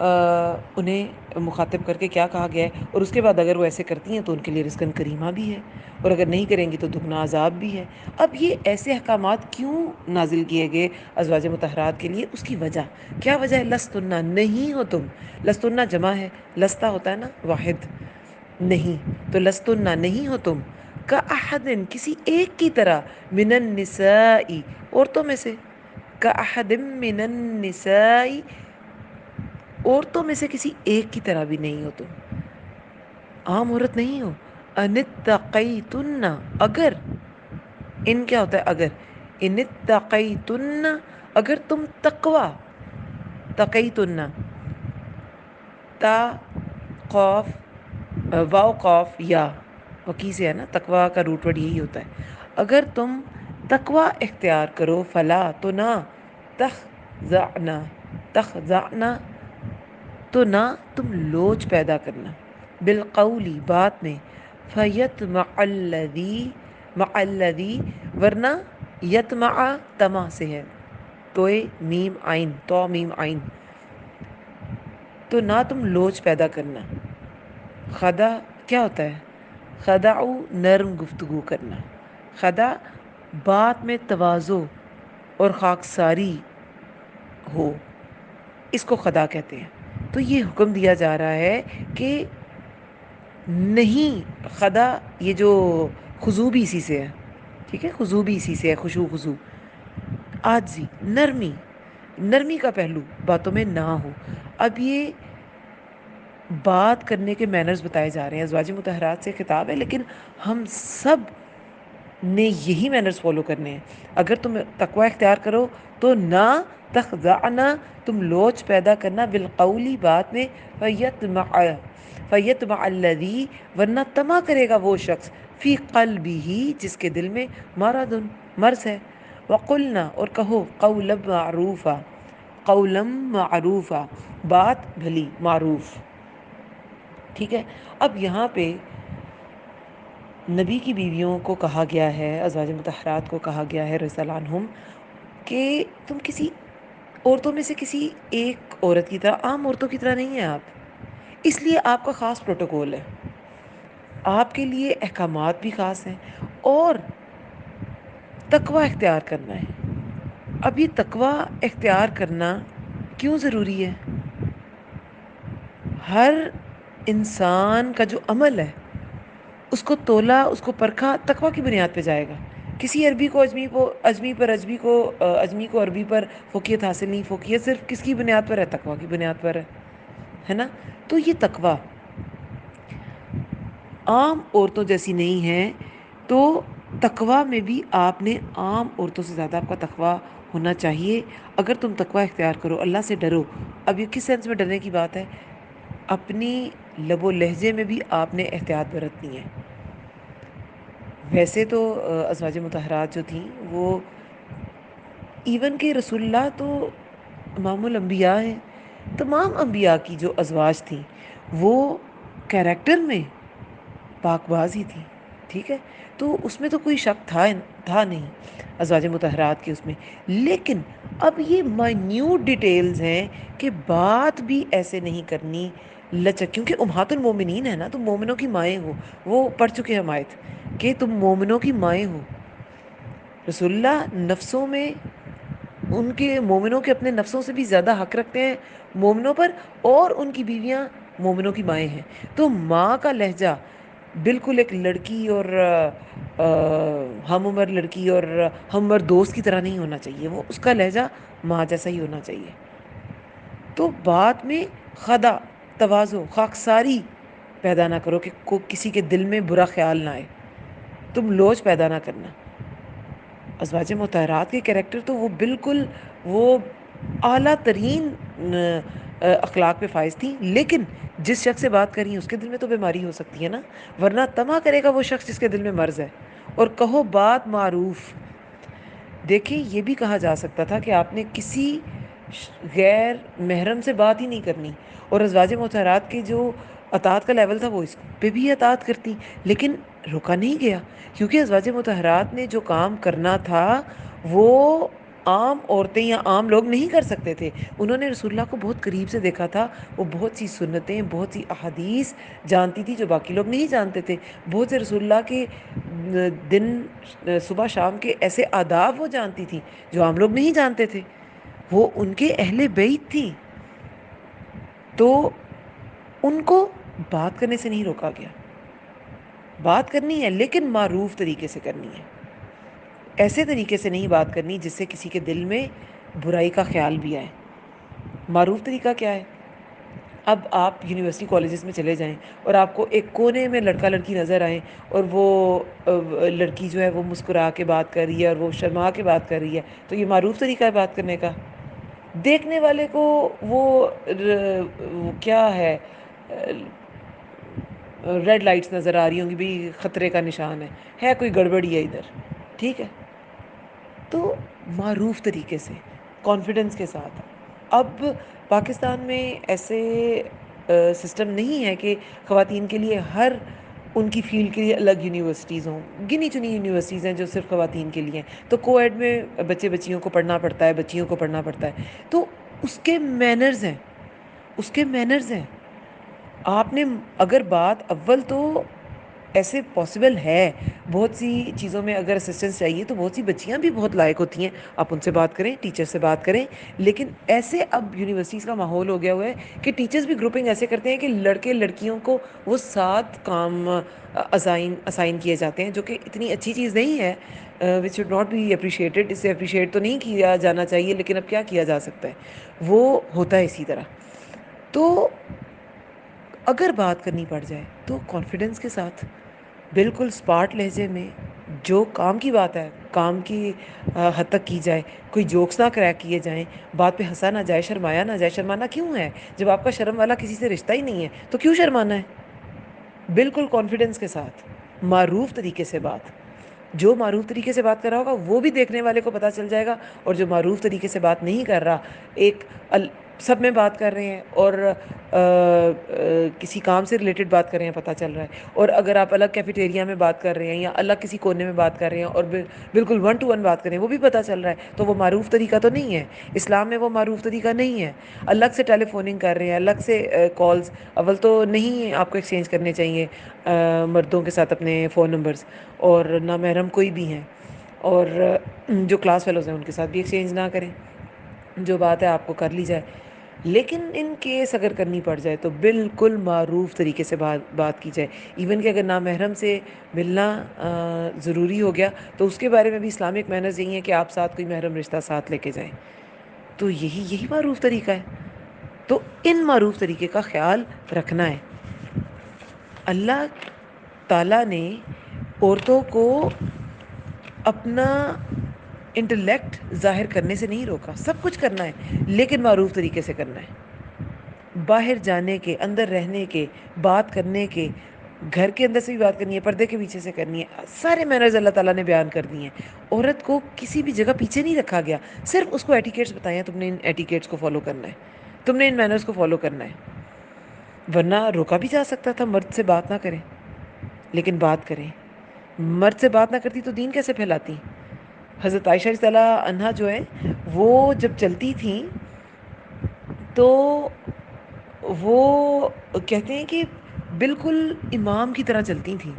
انہیں مخاطب کر کے کیا کہا گیا ہے، اور اس کے بعد اگر وہ ایسے کرتی ہیں تو ان کے لیے رزقاً کریمہ بھی ہے، اور اگر نہیں کریں گی تو دگنا عذاب بھی ہے۔ اب یہ ایسے احکامات کیوں نازل کیے گئے ازواج مطہرات کے لیے، اس کی وجہ کیا وجہ ہے؟ لستنہ، نہیں ہو تم، لستنہ جمع ہے، لستہ ہوتا ہے نا واحد، نہیں، تو لستنہ، نہیں ہو تم، کا احدن، کسی ایک کی طرح، من النساء، عورتوں میں سے، کا احد من النساء، عورتوں میں سے کسی ایک کی طرح بھی نہیں ہو تم، عام عورت نہیں ہو، ان اتقیتن، اگر، ان کیا ہوتا ہے اگر، ان اتقیتن، اگر تم تقیتن، تا قوف واو قوف یا وکی سے ہے نا، تقوی کا روٹ ورڈ یہی ہوتا ہے. اگر تم تقوی اختیار کرو، فلا تو نہ، تخضعنا تو نہ تم لوچ پیدا کرنا، بالقولی بات میں، فیطمع الذی ورنہ یطمع طمع سے ہے، توئے میم عین، تو میم عین، تو نہ تم لوچ پیدا کرنا. خدا کیا ہوتا ہے؟ خدعو نرم گفتگو کرنا، خدا بات میں تواضع اور خاکساری ہو، اس کو خدا کہتے ہیں. تو یہ حکم دیا جا رہا ہے کہ نہیں، خدا یہ جو خضوع بھی اسی سے ہے، ٹھیک ہے، خضوع بھی اسی سے ہے، خضوع، عاجزی، نرمی کا پہلو باتوں میں نہ ہو. اب یہ بات کرنے کے مینرز بتائے جا رہے ہیں، ازواج مطہرات سے خطاب ہے، لیکن ہم سب نے یہی مینرز فالو کرنے ہیں. اگر تم تقوی اختیار کرو تو نہ تخضعنا، تم لوچ پیدا کرنا، بالقولی بات میں، فیطمع الذی ورنہ طمع کرے گا وہ شخص، فی قلبہ جس کے دل میں مرض ہے. وقلنا اور کہو، قولا معروفا بات بھلی معروف. ٹھیک ہے. اب یہاں پہ نبی کی بیویوں کو کہا گیا ہے، ازواج مطہرات کو کہا گیا ہے رضی اللہ عنہم، کہ تم کسی عورتوں میں سے کسی ایک عورت کی طرح، عام عورتوں کی طرح نہیں ہیں آپ، اس لیے آپ کا خاص پروٹوکول ہے، آپ کے لیے احکامات بھی خاص ہیں، اور تقوی اختیار کرنا ہے. اب یہ تقوی اختیار کرنا کیوں ضروری ہے؟ ہر انسان کا جو عمل ہے اس کو تولا، اس کو پرکھا تقوی کی بنیاد پہ جائے گا. کسی عربی کو اجمی کو عربی پر فوقیت حاصل نہیں. فوقیت صرف کس کی بنیاد پر ہے؟ تقوی کی بنیاد پر ہے نا. تو یہ تقوی عام عورتوں جیسی نہیں ہے، تو تقوی میں بھی آپ نے عام عورتوں سے زیادہ آپ کا تقوی ہونا چاہیے. اگر تم تقوی اختیار کرو، اللہ سے ڈرو. اب یہ کس سینس میں ڈرنے کی بات ہے؟ اپنی لب و لہجے میں بھی آپ نے احتیاط برتنی ہے. ویسے تو ازواج مطہرات جو تھیں وہ ایون کہ رسول اللہ تو امام الانبیاء ہیں، تمام انبیاء کی جو ازواج تھیں وہ کیریکٹر میں پاک باز ہی تھیں. ٹھیک ہے، تو اس میں تو کوئی شک تھا نہیں ازواج مطہرات کے اس میں. لیکن اب یہ مائنیوٹ ڈیٹیلز ہیں کہ بات بھی ایسے نہیں کرنی لچک، کیونکہ امہات المومنین ہے نا، تم مومنوں کی مائیں ہو. وہ پڑھ چکے ہم آیت کہ تم مومنوں کی مائیں ہو. رسول اللہ نفسوں میں ان کے مومنوں کے اپنے نفسوں سے بھی زیادہ حق رکھتے ہیں مومنوں پر، اور ان کی بیویاں مومنوں کی مائیں ہیں. تو ماں کا لہجہ بالکل ایک لڑکی اور ہم عمر لڑکی اور ہم عمر دوست کی طرح نہیں ہونا چاہیے، وہ اس کا لہجہ ماں جیسا ہی ہونا چاہیے. تو بات میں خدا، تواضع، خاکساری پیدا نہ کرو کہ کسی کے دل میں برا خیال نہ آئے. تم لوچ پیدا نہ کرنا. ازواج مطہرات کے کریکٹر تو وہ بالکل وہ اعلیٰ ترین اخلاق پہ فائز تھیں، لیکن جس شخص سے بات کر رہی ہیں اس کے دل میں تو بیماری ہو سکتی ہے نا، ورنہ طمع کرے گا وہ شخص جس کے دل میں مرض ہے. اور کہو بات معروف. دیکھیں یہ بھی کہا جا سکتا تھا کہ آپ نے کسی غیر محرم سے بات ہی نہیں کرنی، اور ازواج مطہرات کے جو اطاعت کا لیول تھا وہ اس پہ بھی اطاعت کرتی، لیکن رکا نہیں گیا، کیونکہ ازواج مطہرات نے جو کام کرنا تھا وہ عام عورتیں یا عام لوگ نہیں کر سکتے تھے. انہوں نے رسول اللہ کو بہت قریب سے دیکھا تھا، وہ بہت سی سنتیں، بہت سی احادیث جانتی تھی جو باقی لوگ نہیں جانتے تھے. بہت سے رسول اللہ کے دن صبح شام کے ایسے آداب وہ جانتی تھیں جو عام لوگ نہیں جانتے تھے. وہ ان کے اہل بیت تھی، تو ان کو بات کرنے سے نہیں روکا گیا. بات کرنی ہے لیکن معروف طریقے سے کرنی ہے، ایسے طریقے سے نہیں بات کرنی جس سے کسی کے دل میں برائی کا خیال بھی آئے. معروف طریقہ کیا ہے؟ اب آپ یونیورسٹی کالجز میں چلے جائیں اور آپ کو ایک کونے میں لڑکا لڑکی نظر آئیں اور وہ لڑکی جو ہے وہ مسکرا کے بات کر رہی ہے اور وہ شرما کے بات کر رہی ہے، تو یہ معروف طریقہ ہے بات کرنے کا؟ دیکھنے والے کو وہ کیا ہے، ریڈ لائٹس نظر آ رہی ہوں گی، بھی خطرے کا نشان ہے کوئی گڑبڑی ہے ادھر، ٹھیک ہے؟ تو معروف طریقے سے، کانفیڈنس کے ساتھ. اب پاکستان میں ایسے سسٹم نہیں ہے کہ خواتین کے لیے ہر ان کی فیلڈ کے لیے الگ یونیورسٹیز ہوں. گنی چنی یونیورسٹیز ہیں جو صرف خواتین کے لیے ہیں. تو کو ایڈ میں بچیوں کو پڑھنا پڑتا ہے، بچیوں کو پڑھنا پڑتا ہے. تو اس کے مینرز ہیں، اس کے مینرز ہیں. آپ نے اگر بات اول تو ایسے پاسبل ہے، بہت سی چیزوں میں اگر اسسٹنس چاہیے تو بہت سی بچیاں بھی بہت لائق ہوتی ہیں، آپ ان سے بات کریں، ٹیچر سے بات کریں. لیکن ایسے اب یونیورسٹیز کا ماحول ہو گیا ہوا ہے کہ ٹیچرز بھی گروپنگ ایسے کرتے ہیں کہ لڑکے لڑکیوں کو وہ ساتھ کام اسائن کیے جاتے ہیں، جو کہ اتنی اچھی چیز نہیں ہے. Which should not be appreciated. اسے اپریشیٹ تو نہیں کیا جانا چاہیے، لیکن اب کیا کیا جا سکتا ہے، وہ ہوتا ہے اسی طرح. تو اگر بات کرنی پڑ جائے تو کانفیڈنس کے ساتھ، بالکل اسپارٹ لہجے میں، جو کام کی بات ہے کام کی حد تک کی جائے. کوئی جوکس نہ کریک کیے جائیں، بات پہ ہنسا نہ جائے، شرمایا نہ جائے. شرمانا کیوں ہے؟ جب آپ کا شرم والا کسی سے رشتہ ہی نہیں ہے تو کیوں شرمانا ہے؟ بالکل کانفیڈنس کے ساتھ، معروف طریقے سے بات. جو معروف طریقے سے بات کر رہا ہوگا وہ بھی دیکھنے والے کو پتہ چل جائے گا، اور جو معروف طریقے سے بات نہیں کر رہا، ایک سب میں بات کر رہے ہیں اور کسی کام سے ریلیٹڈ بات کر رہے ہیں، پتہ چل رہا ہے. اور اگر آپ الگ کیفیٹیریا میں بات کر رہے ہیں یا الگ کسی کونے میں بات کر رہے ہیں اور بالکل ون ٹو ون بات کر رہے ہیں، وہ بھی پتہ چل رہا ہے. تو وہ معروف طریقہ تو نہیں ہے. اسلام میں وہ معروف طریقہ نہیں ہے. الگ سے ٹیلی فوننگ کر رہے ہیں، الگ سے کالز اول تو نہیں آپ کو ایکسچینج کرنے چاہیے مردوں کے ساتھ اپنے فون نمبرز، اور نہ محرم کوئی بھی ہیں، اور جو کلاس فیلوز ہیں ان کے ساتھ بھی ایکسچینج نہ کریں. جو بات ہے آپ کو کر لی جائے. لیکن ان کیس اگر کرنی پڑ جائے تو بالکل معروف طریقے سے بات کی جائے. ایون کہ اگر نامحرم سے ملنا ضروری ہو گیا تو اس کے بارے میں بھی اسلامک مینرز یہی ہیں کہ آپ ساتھ کوئی محرم رشتہ ساتھ لے کے جائیں. تو یہی معروف طریقہ ہے. تو ان معروف طریقے کا خیال رکھنا ہے. اللہ تعالیٰ نے عورتوں کو اپنا انٹلیکٹ ظاہر کرنے سے نہیں روکا. سب کچھ کرنا ہے لیکن معروف طریقے سے کرنا ہے. باہر جانے کے، اندر رہنے کے، بات کرنے کے، گھر کے اندر سے بھی بات کرنی ہے، پردے کے پیچھے سے کرنی ہے. سارے مینرز اللہ تعالیٰ نے بیان کر دیے ہیں. عورت کو کسی بھی جگہ پیچھے نہیں رکھا گیا. صرف اس کو ایٹیکیٹس بتائے ہیں، تم نے ان ایٹیکیٹس کو فالو کرنا ہے، تم نے ان مینرز کو فالو کرنا ہے. ورنہ روکا بھی جا سکتا تھا مرد سے بات نہ کریں، لیکن بات کریں. مرد سے بات نہ کرتی تو دین کیسے پھیلاتی؟ حضرت عائشہ رضی اللہ عنہا جو ہے وہ جب چلتی تھیں تو وہ کہتے ہیں کہ بالکل امام کی طرح چلتی تھیں،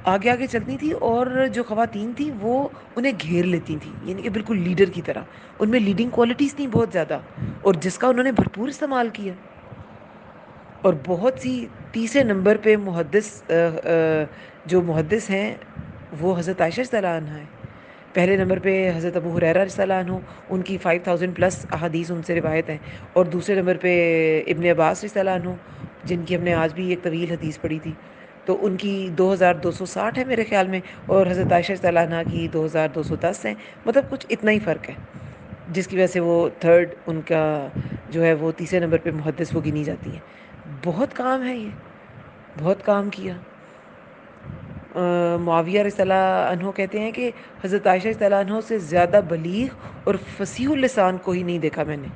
آگے آگے چلتی تھیں، اور جو خواتین تھیں وہ انہیں گھیر لیتی تھیں، یعنی کہ بالکل لیڈر کی طرح. ان میں لیڈنگ کوالٹیز تھیں بہت زیادہ، اور جس کا انہوں نے بھرپور استعمال کیا. اور بہت سی تیسرے نمبر پہ جو محدث ہیں وہ حضرت عائشہ رضی اللہ عنہا ہیں. پہلے نمبر پہ حضرت ابو ہریرہ رضی اللہ عنہ، ان کی 5000 پلس احادیث ان سے روایت ہیں. اور دوسرے نمبر پہ ابن عباس رضی اللہ عنہ، جن کی ہم نے آج بھی ایک طویل حدیث پڑھی تھی، تو ان کی 2260 ہے میرے خیال میں، اور حضرت عائشہ رضی اللہ عنہ کی 2210 ہیں. مطلب کچھ اتنا ہی فرق ہے، جس کی وجہ سے وہ تھرڈ ان کا جو ہے وہ تیسرے نمبر پہ محدث وہ گنی جاتی ہیں. بہت کام ہے، یہ بہت کام کیا. معاویہ رضی اللہ عنہ کہتے ہیں کہ حضرت عائشہ رضی اللہ عنہ سے زیادہ بلیغ اور فصیح اللسان کو ہی نہیں دیکھا میں نے.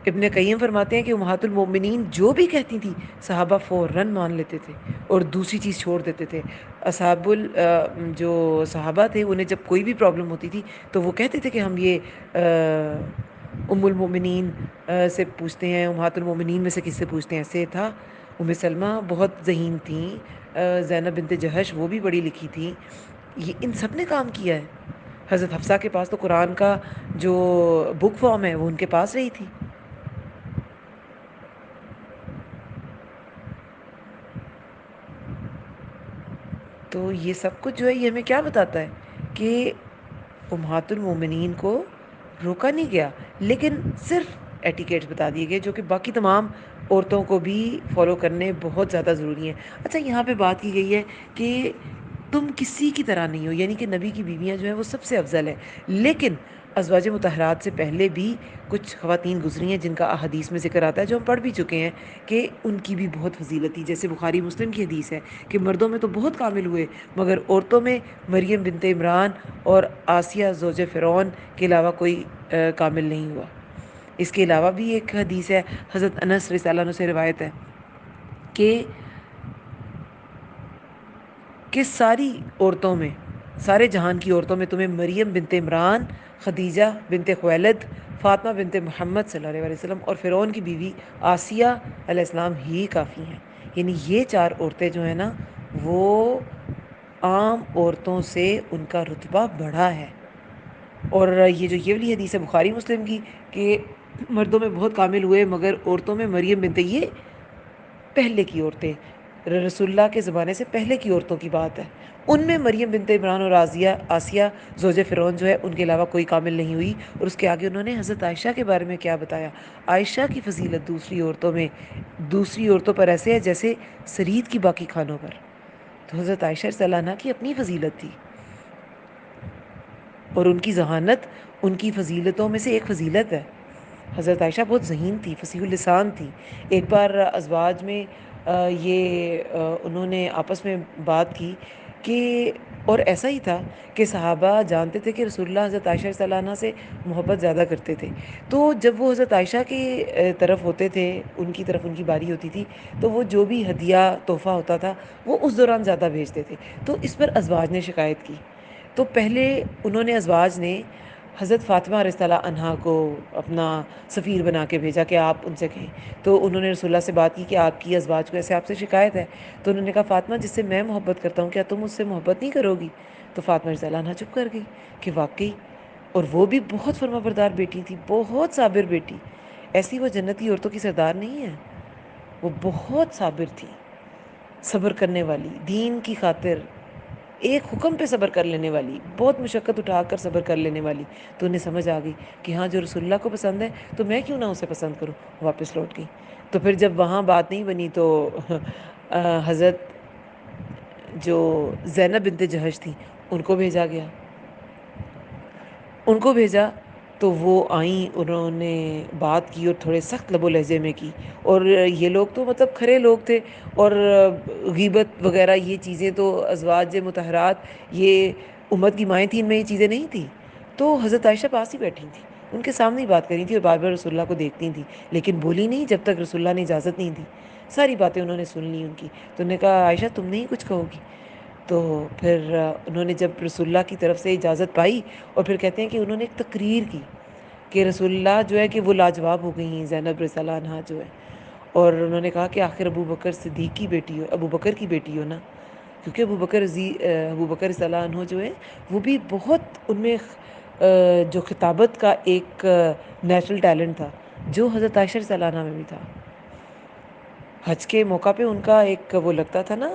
ابن قیم فرماتے ہیں کہ امہات المؤمنین جو بھی کہتی تھیں صحابہ فوراً مان لیتے تھے اور دوسری چیز چھوڑ دیتے تھے. جو صحابہ تھے انہیں جب کوئی بھی پرابلم ہوتی تھی تو وہ کہتے تھے کہ ہم یہ ام المؤمنین سے پوچھتے ہیں، امہات المؤمنین میں سے کس سے پوچھتے ہیں. ایسے تھا. ام سلمہ بہت ذہین تھیں، زینب بنت جہش وہ بھی پڑھی لکھی تھیں. یہ ان سب نے کام کیا ہے. حضرت حفصہ کے پاس تو قرآن کا جو بک فارم ہے وہ ان کے پاس رہی تھی. تو یہ سب کچھ جو ہے یہ ہمیں کیا بتاتا ہے کہ امہات المومنین کو روکا نہیں گیا، لیکن صرف ایٹیکیٹس بتا دیے گئے جو کہ باقی تمام عورتوں کو بھی فالو کرنے بہت زیادہ ضروری ہیں. اچھا یہاں پہ بات کی گئی ہے کہ تم کسی کی طرح نہیں ہو، یعنی کہ نبی کی بیویاں جو ہیں وہ سب سے افضل ہیں، لیکن ازواج مطہرات سے پہلے بھی کچھ خواتین گزری ہیں جن کا احادیث میں ذکر آتا ہے، جو ہم پڑھ بھی چکے ہیں کہ ان کی بھی بہت فضیلت تھی. جیسے بخاری مسلم کی حدیث ہے کہ مردوں میں تو بہت کامل ہوئے مگر عورتوں میں مریم بنت عمران اور آسیہ زوج فرعون کے علاوہ کوئی کامل نہیں ہوا. اس کے علاوہ بھی ایک حدیث ہے، حضرت انس رضی اللہ عنہ سے روایت ہے کہ ساری عورتوں میں، سارے جہان کی عورتوں میں تمہیں مریم بنت عمران، خدیجہ بنت خویلد، فاطمہ بنت محمد صلی اللہ علیہ وسلم اور فرعون کی بیوی آسیہ علیہ السلام ہی کافی ہیں. یعنی یہ 4 عورتیں جو ہیں نا وہ عام عورتوں سے ان کا رتبہ بڑھا ہے. اور یہ والی حدیث ہے بخاری مسلم کی کہ مردوں میں بہت کامل ہوئے مگر عورتوں میں مریم بنت، یہ پہلے کی عورتیں، رسول اللہ کے زمانے سے پہلے کی عورتوں کی بات ہے، ان میں مریم بنت عمران اور آسیہ زوج فرعون جو ہے ان کے علاوہ کوئی کامل نہیں ہوئی. اور اس کے آگے انہوں نے حضرت عائشہ کے بارے میں کیا بتایا. عائشہ کی فضیلت دوسری عورتوں پر ایسے ہے جیسے سرید کی باقی کھانوں پر. تو حضرت عائشہ رضی اللہ عنہا کی اپنی فضیلت تھی اور ان کی ذہانت ان کی فضیلتوں میں سے ایک فضیلت ہے. حضرت عائشہ بہت ذہین تھی، فصیح اللسان تھی. ایک بار ازواج میں انہوں نے آپس میں بات کی کہ، اور ایسا ہی تھا کہ صحابہ جانتے تھے کہ رسول اللہ حضرت عائشہ رضی اللہ عنہا سے محبت زیادہ کرتے تھے. تو جب وہ حضرت عائشہ کی طرف ہوتے تھے، ان کی طرف ان کی باری ہوتی تھی، تو وہ جو بھی ہدیہ تحفہ ہوتا تھا وہ اس دوران زیادہ بھیجتے تھے. تو اس پر ازواج نے شکایت کی. تو پہلے انہوں نے ازواج نے حضرت فاطمہ رضی اللہ عنہا کو اپنا سفیر بنا کے بھیجا کہ آپ ان سے کہیں. تو انہوں نے رسول اللہ سے بات کی کہ آپ کی ازواج کو ایسے آپ سے شکایت ہے. تو انہوں نے کہا فاطمہ جس سے میں محبت کرتا ہوں کیا تم اس سے محبت نہیں کرو گی؟ تو فاطمہ رضی اللہ عنہا چپ کر گئی کہ واقعی، اور وہ بھی بہت فرما بردار بیٹی تھی، بہت صابر بیٹی. ایسی وہ جنتی عورتوں کی سردار نہیں ہے، وہ بہت صابر تھی، صبر کرنے والی، دین کی خاطر ایک حکم پہ صبر کر لینے والی، بہت مشقت اٹھا کر صبر کر لینے والی. تو انہیں سمجھ آ گئی کہ ہاں جو رسول اللہ کو پسند ہے تو میں کیوں نہ اسے پسند کروں. واپس لوٹ گئی. تو پھر جب وہاں بات نہیں بنی تو حضرت جو زینب بنت جہش تھی ان کو بھیجا گیا. ان کو بھیجا تو وہ آئیں، انہوں نے بات کی اور تھوڑے سخت لب و لہجے میں کی. اور یہ لوگ تو مطلب کھرے لوگ تھے، اور غیبت وغیرہ یہ چیزیں تو ازواج مطہرات یہ امت کی مائیں تھیں، ان میں یہ چیزیں نہیں تھیں. تو حضرت عائشہ پاس ہی بیٹھی تھیں، ان کے سامنے ہی بات کری تھی اور بار بار رسول اللہ کو دیکھتی تھیں، لیکن بولی نہیں جب تک رسول اللہ نے اجازت نہیں دی. ساری باتیں انہوں نے سن لی ان کی. تو انہوں نے کہا عائشہ تم نہیں کچھ کہو گی؟ تو پھر انہوں نے جب رسول اللہ کی طرف سے اجازت پائی، اور پھر کہتے ہیں کہ انہوں نے ایک تقریر کی کہ رسول اللہ جو ہے کہ وہ لاجواب ہو گئی ہیں زینب رضی اللہ عنہا جو ہے. اور انہوں نے کہا کہ آخر ابو بکر صدیق کی بیٹی ہو، ابو بکر کی بیٹی ہو نا، کیونکہ ابو بکر رضی اللہ عنہ جو ہے وہ بھی بہت ان میں جو خطابت کا ایک نیچرل ٹیلنٹ تھا جو حضرت عائشہ رضی اللہ عنہا میں بھی تھا. حج کے موقع پہ ان کا ایک وہ لگتا تھا نا،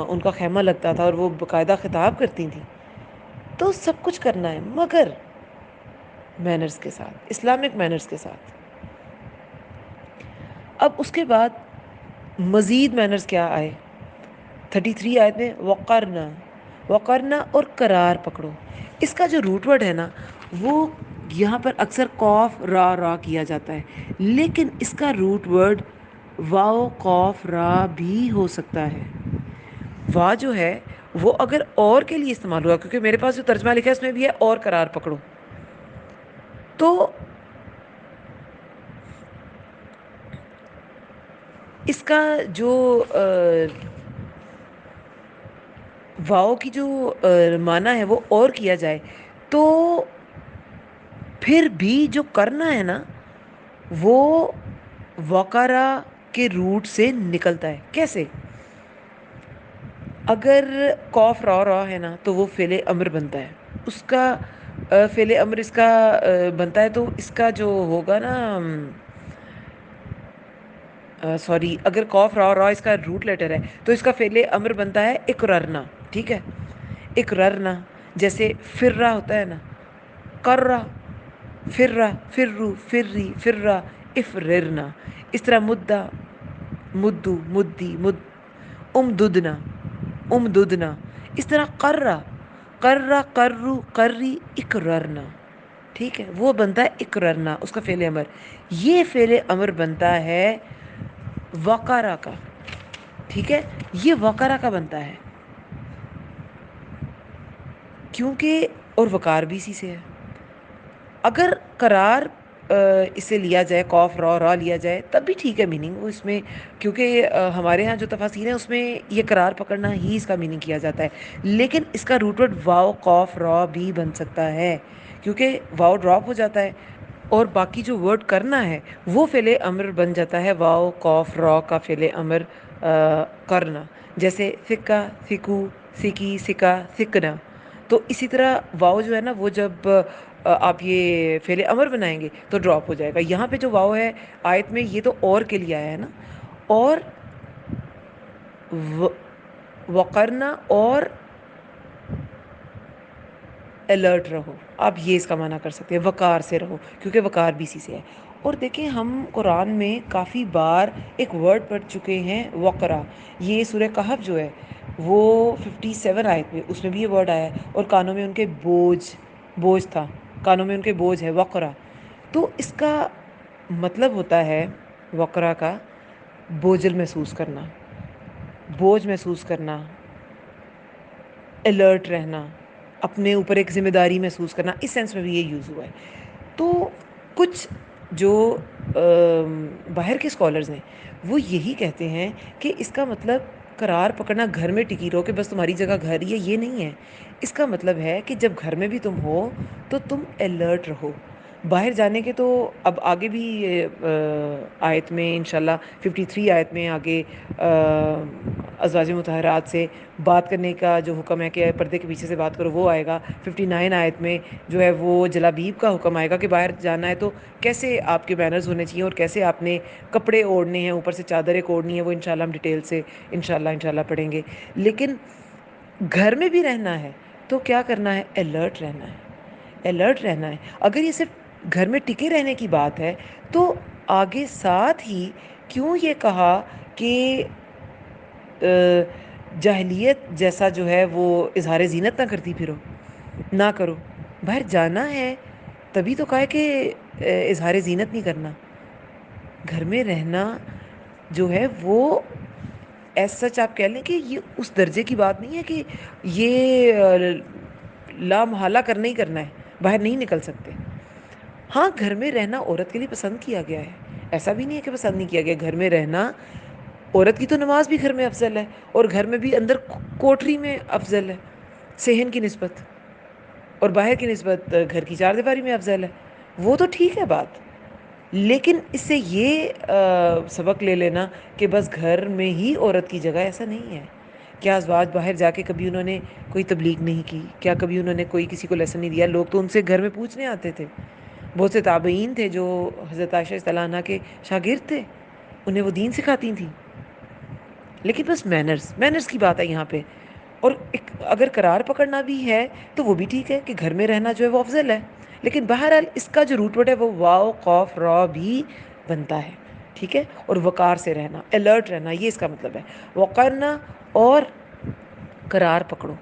ان کا خیمہ لگتا تھا اور وہ باقاعدہ خطاب کرتی تھیں. تو سب کچھ کرنا ہے مگر مینرز کے ساتھ، اسلامک مینرز کے ساتھ. اب اس کے بعد مزید مینرز کیا آئے 33 آیت میں، وقرنا اور قرار پکڑو. اس کا جو روٹ ورڈ ہے نا وہ یہاں پر اکثر قوف را کیا جاتا ہے، لیکن اس کا روٹ ورڈ واو قوف را بھی ہو سکتا ہے. وا جو ہے وہ اگر اور کے لیے استعمال ہوا، کیونکہ میرے پاس جو ترجمہ لکھا ہے اس میں بھی ہے اور قرار پکڑو، تو اس کا جو واو کی جو معنی ہے وہ اور کیا جائے تو پھر بھی جو کرنا ہے نا وہ وقرا کے روٹ سے نکلتا ہے. کیسے؟ اگر قوف را ہے نا تو وہ فعل امر بنتا ہے، اس کا فعل امر اس کا بنتا ہے. تو اس کا جو ہوگا نا اگر قوف را اس کا روٹ لیٹر ہے تو اس کا فعل امر بنتا ہے اقررنا. ٹھیک ہے، اقررنا. جیسے فرا ہوتا ہے نا، کرا، فرا، فرو، فری، فرا، افررنا. اس طرح مدہ، مدو، مدی، امددنا، امددنا. اس طرح قرہ، قرہ، قرو، قری، اکررنا. ٹھیک ہے، وہ بنتا ہے اکررنا، اس کا فعل امر. یہ فعل امر بنتا ہے وقرہ کا. ٹھیک ہے، یہ وقرہ کا بنتا ہے کیونکہ، اور وقار بھی اسی سے ہے. اگر قرار اسے لیا جائے، قوف را را لیا جائے تب بھی ٹھیک ہے میننگ وہ اس میں، کیونکہ ہمارے ہاں جو تفاسیر ہیں اس میں یہ قرار پکڑنا ہی اس کا میننگ کیا جاتا ہے. لیکن اس کا روٹ ورڈ واو قوف را بھی بن سکتا ہے کیونکہ واو ڈراپ ہو جاتا ہے اور باقی جو ورڈ کرنا ہے وہ فعل امر بن جاتا ہے واو قوف را کا فعل امر کرنا. جیسے فکا، فکو، سکی، سکا، سکنا. تو اسی طرح واؤ جو ہے نا وہ جب آپ یہ فعل امر بنائیں گے تو ڈراپ ہو جائے گا. یہاں پہ جو واؤ ہے آیت میں یہ تو اور کے لیے آیا ہے نا، اور وقرنا اور الرٹ رہو. آپ یہ اس کا معنی کر سکتے ہیں، وقار سے رہو، کیونکہ وقار بھی اسی سے ہے. اور دیکھیں ہم قرآن میں کافی بار ایک ورڈ پڑھ چکے ہیں وقرہ. یہ سورہ کہف جو ہے وہ 57 آیت میں، اس میں بھی یہ ورڈ آیا ہے. اور کانوں میں ان کے بوجھ تھا، کانوں میں ان کے بوجھ ہے وقرہ. تو اس کا مطلب ہوتا ہے وقرہ کا بوجھل محسوس کرنا، بوجھ محسوس کرنا، الرٹ رہنا، اپنے اوپر ایک ذمہ داری محسوس کرنا. اس سینس میں بھی یہ یوز ہوا ہے. تو کچھ جو باہر کے اسکالرز ہیں وہ یہی کہتے ہیں کہ اس کا مطلب قرار پکڑنا گھر میں ٹکی رہو کہ بس تمہاری جگہ گھر ہی ہے، یہ نہیں ہے. اس کا مطلب ہے کہ جب گھر میں بھی تم ہو تو تم الرٹ رہو. باہر جانے کے تو اب آگے بھی آیت میں انشاءاللہ 53 آیت میں آگے ازواج مطہرات سے بات کرنے کا جو حکم ہے کہ پردے کے پیچھے سے بات کرو وہ آئے گا. 59 آیت میں جو ہے وہ جلابیب کا حکم آئے گا کہ باہر جانا ہے تو کیسے آپ کے مینرز ہونے چاہیے اور کیسے آپ نے کپڑے اوڑھنے ہیں، اوپر سے چادر ایک اوڑھنی ہے. وہ انشاءاللہ ہم ڈیٹیل سے انشاءاللہ پڑھیں گے. لیکن گھر میں بھی رہنا ہے تو کیا کرنا ہے؟ الرٹ رہنا ہے، الرٹ رہنا ہے. اگر یہ صرف گھر میں ٹکے رہنے کی بات ہے تو آگے ساتھ ہی کیوں یہ کہا کہ جاہلیت جیسا جو ہے وہ اظہار زینت نہ کرتی پھرو، نہ کرو. باہر جانا ہے تبھی تو کہا ہے کہ اظہار زینت نہیں کرنا. گھر میں رہنا جو ہے وہ ایز سچ آپ کہہ لیں کہ یہ اس درجے کی بات نہیں ہے کہ یہ لا محالہ کرنا ہی کرنا ہے، باہر نہیں نکل سکتے. ہاں گھر میں رہنا عورت کے لیے پسند کیا گیا ہے، ایسا بھی نہیں ہے کہ پسند نہیں کیا گیا. گھر میں رہنا، عورت کی تو نماز بھی گھر میں افضل ہے اور گھر میں بھی اندر کوٹری میں افضل ہے صحن کی نسبت، اور باہر کی نسبت گھر کی چار دیواری میں افضل ہے. وہ تو ٹھیک ہے بات، لیکن اس سے یہ سبق لے لینا کہ بس گھر میں ہی عورت کی جگہ، ایسا نہیں ہے. کیا ازواج باہر جا کے کبھی انہوں نے کوئی تبلیغ نہیں کی؟ کیا کبھی انہوں نے کوئی کسی کو لیسن نہیں دیا؟ لوگ تو ان سے گھر میں پوچھنے آتے تھے. بہت سے تابعین تھے جو حضرت عائشہ رضی اللہ عنہا کے شاگرد تھے، انہیں وہ دین سکھاتی تھیں. لیکن بس مینرز کی بات ہے یہاں پہ. اور اگر قرار پکڑنا بھی ہے تو وہ بھی ٹھیک ہے کہ گھر میں رہنا جو ہے وہ افضل ہے. لیکن بہرحال اس کا جو روٹ ورڈ ہے وہ واو قوف را بھی بنتا ہے. ٹھیک ہے، اور وقار سے رہنا، الرٹ رہنا، یہ اس کا مطلب ہے. وقرنا اور قرار پکڑو.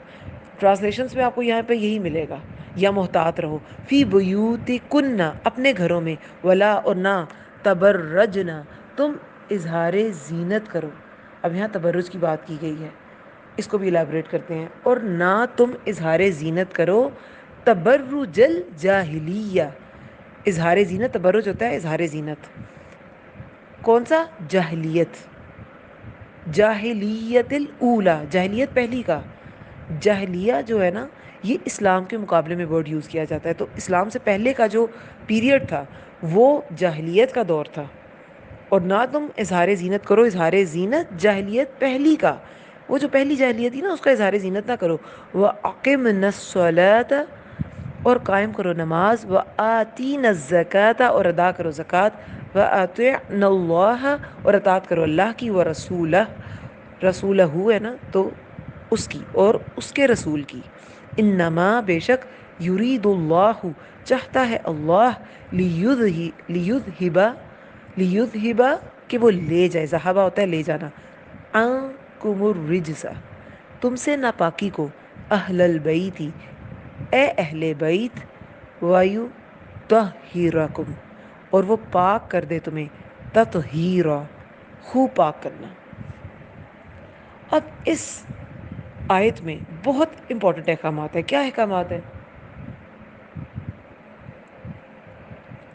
ٹرانسلیشنز میں آپ کو یہاں پہ یہی ملے گا، یا محتاط رہو. فی بیوتکن، اپنے گھروں میں. ولا، اور نہ. تبرجنا، تم اظہار زینت کرو. اب یہاں تبرج کی بات کی گئی ہے، اس کو بھی الیبوریٹ کرتے ہیں. اور نہ تم اظہار زینت کرو تبرج الجاہلیہ. اظہار زینت، تبرج ہوتا ہے اظہار زینت. کون سا؟ جاہلیت، جاہلیت الاولی، جاہلیت پہلی کا. جاہلیہ جو ہے نا یہ اسلام کے مقابلے میں ورڈ یوز کیا جاتا ہے. تو اسلام سے پہلے کا جو پیریڈ تھا وہ جاہلیت کا دور تھا. اور نہ تم اظہار زینت کرو، اظہار زینت جاہلیت پہلی کا، وہ جو پہلی جاہلیت تھی نا اس کا اظہار زینت نہ کرو. وَأَقِمْنَ الصَّلَاةَ، اور قائم کرو نماز. وَآتِينَ الزَّكَاةَ، اور ادا کرو زکوٰۃ. وَأَطِعْنَ اللَّهَ، اور اطاعت کرو اللہ کی. وَرَسُولَهُ، رسولہ ہے نا تو اس کی، اور اس کے رسول کی. انما، بے شک. یرید اللہ، چاہتا ہے اللہ. لیذہب، لیذہبا کہ وہ لے جائے، ذہبہ ہوتا ہے لے جانا، عنکم الرجس تم سے ناپاکی کو، اہل البیت اے اہل بیت، ویطہرکم اور وہ پاک کر دے تمہیں، تطہیرا خوب پاک کرنا۔ اب اس آیت میں بہت امپورٹنٹ احکامات ہیں۔ کیا احکامات ہیں؟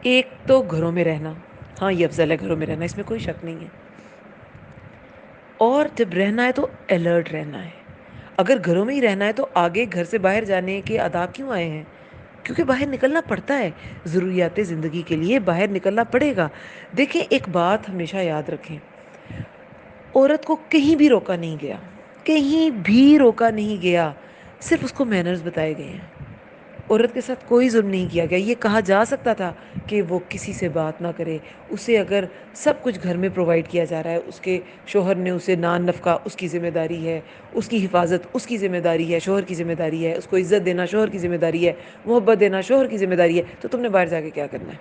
ایک تو گھروں میں رہنا، ہاں یہ افضل ہے گھروں میں رہنا، اس میں کوئی شک نہیں ہے، اور جب رہنا ہے تو الرٹ رہنا ہے۔ اگر گھروں میں ہی رہنا ہے تو آگے گھر سے باہر جانے کے آداب کیوں آئے ہیں؟ کیونکہ باہر نکلنا پڑتا ہے، ضروریات زندگی کے لیے باہر نکلنا پڑے گا۔ دیکھیں ایک بات ہمیشہ یاد رکھیں، عورت کو کہیں بھی روکا نہیں گیا، کہیں بھی روکا نہیں گیا، صرف اس کو مینرز بتائے گئے ہیں۔ عورت کے ساتھ کوئی ظلم نہیں کیا گیا۔ یہ کہا جا سکتا تھا کہ وہ کسی سے بات نہ کرے، اسے اگر سب کچھ گھر میں پرووائڈ کیا جا رہا ہے، اس کے شوہر نے اسے نان نفقہ، اس کی ذمہ داری ہے، اس کی حفاظت اس کی ذمہ داری ہے، شوہر کی ذمہ داری ہے، اس کو عزت دینا شوہر کی ذمہ داری ہے، محبت دینا شوہر کی ذمہ داری ہے، تو تم نے باہر جا کے کیا کرنا ہے؟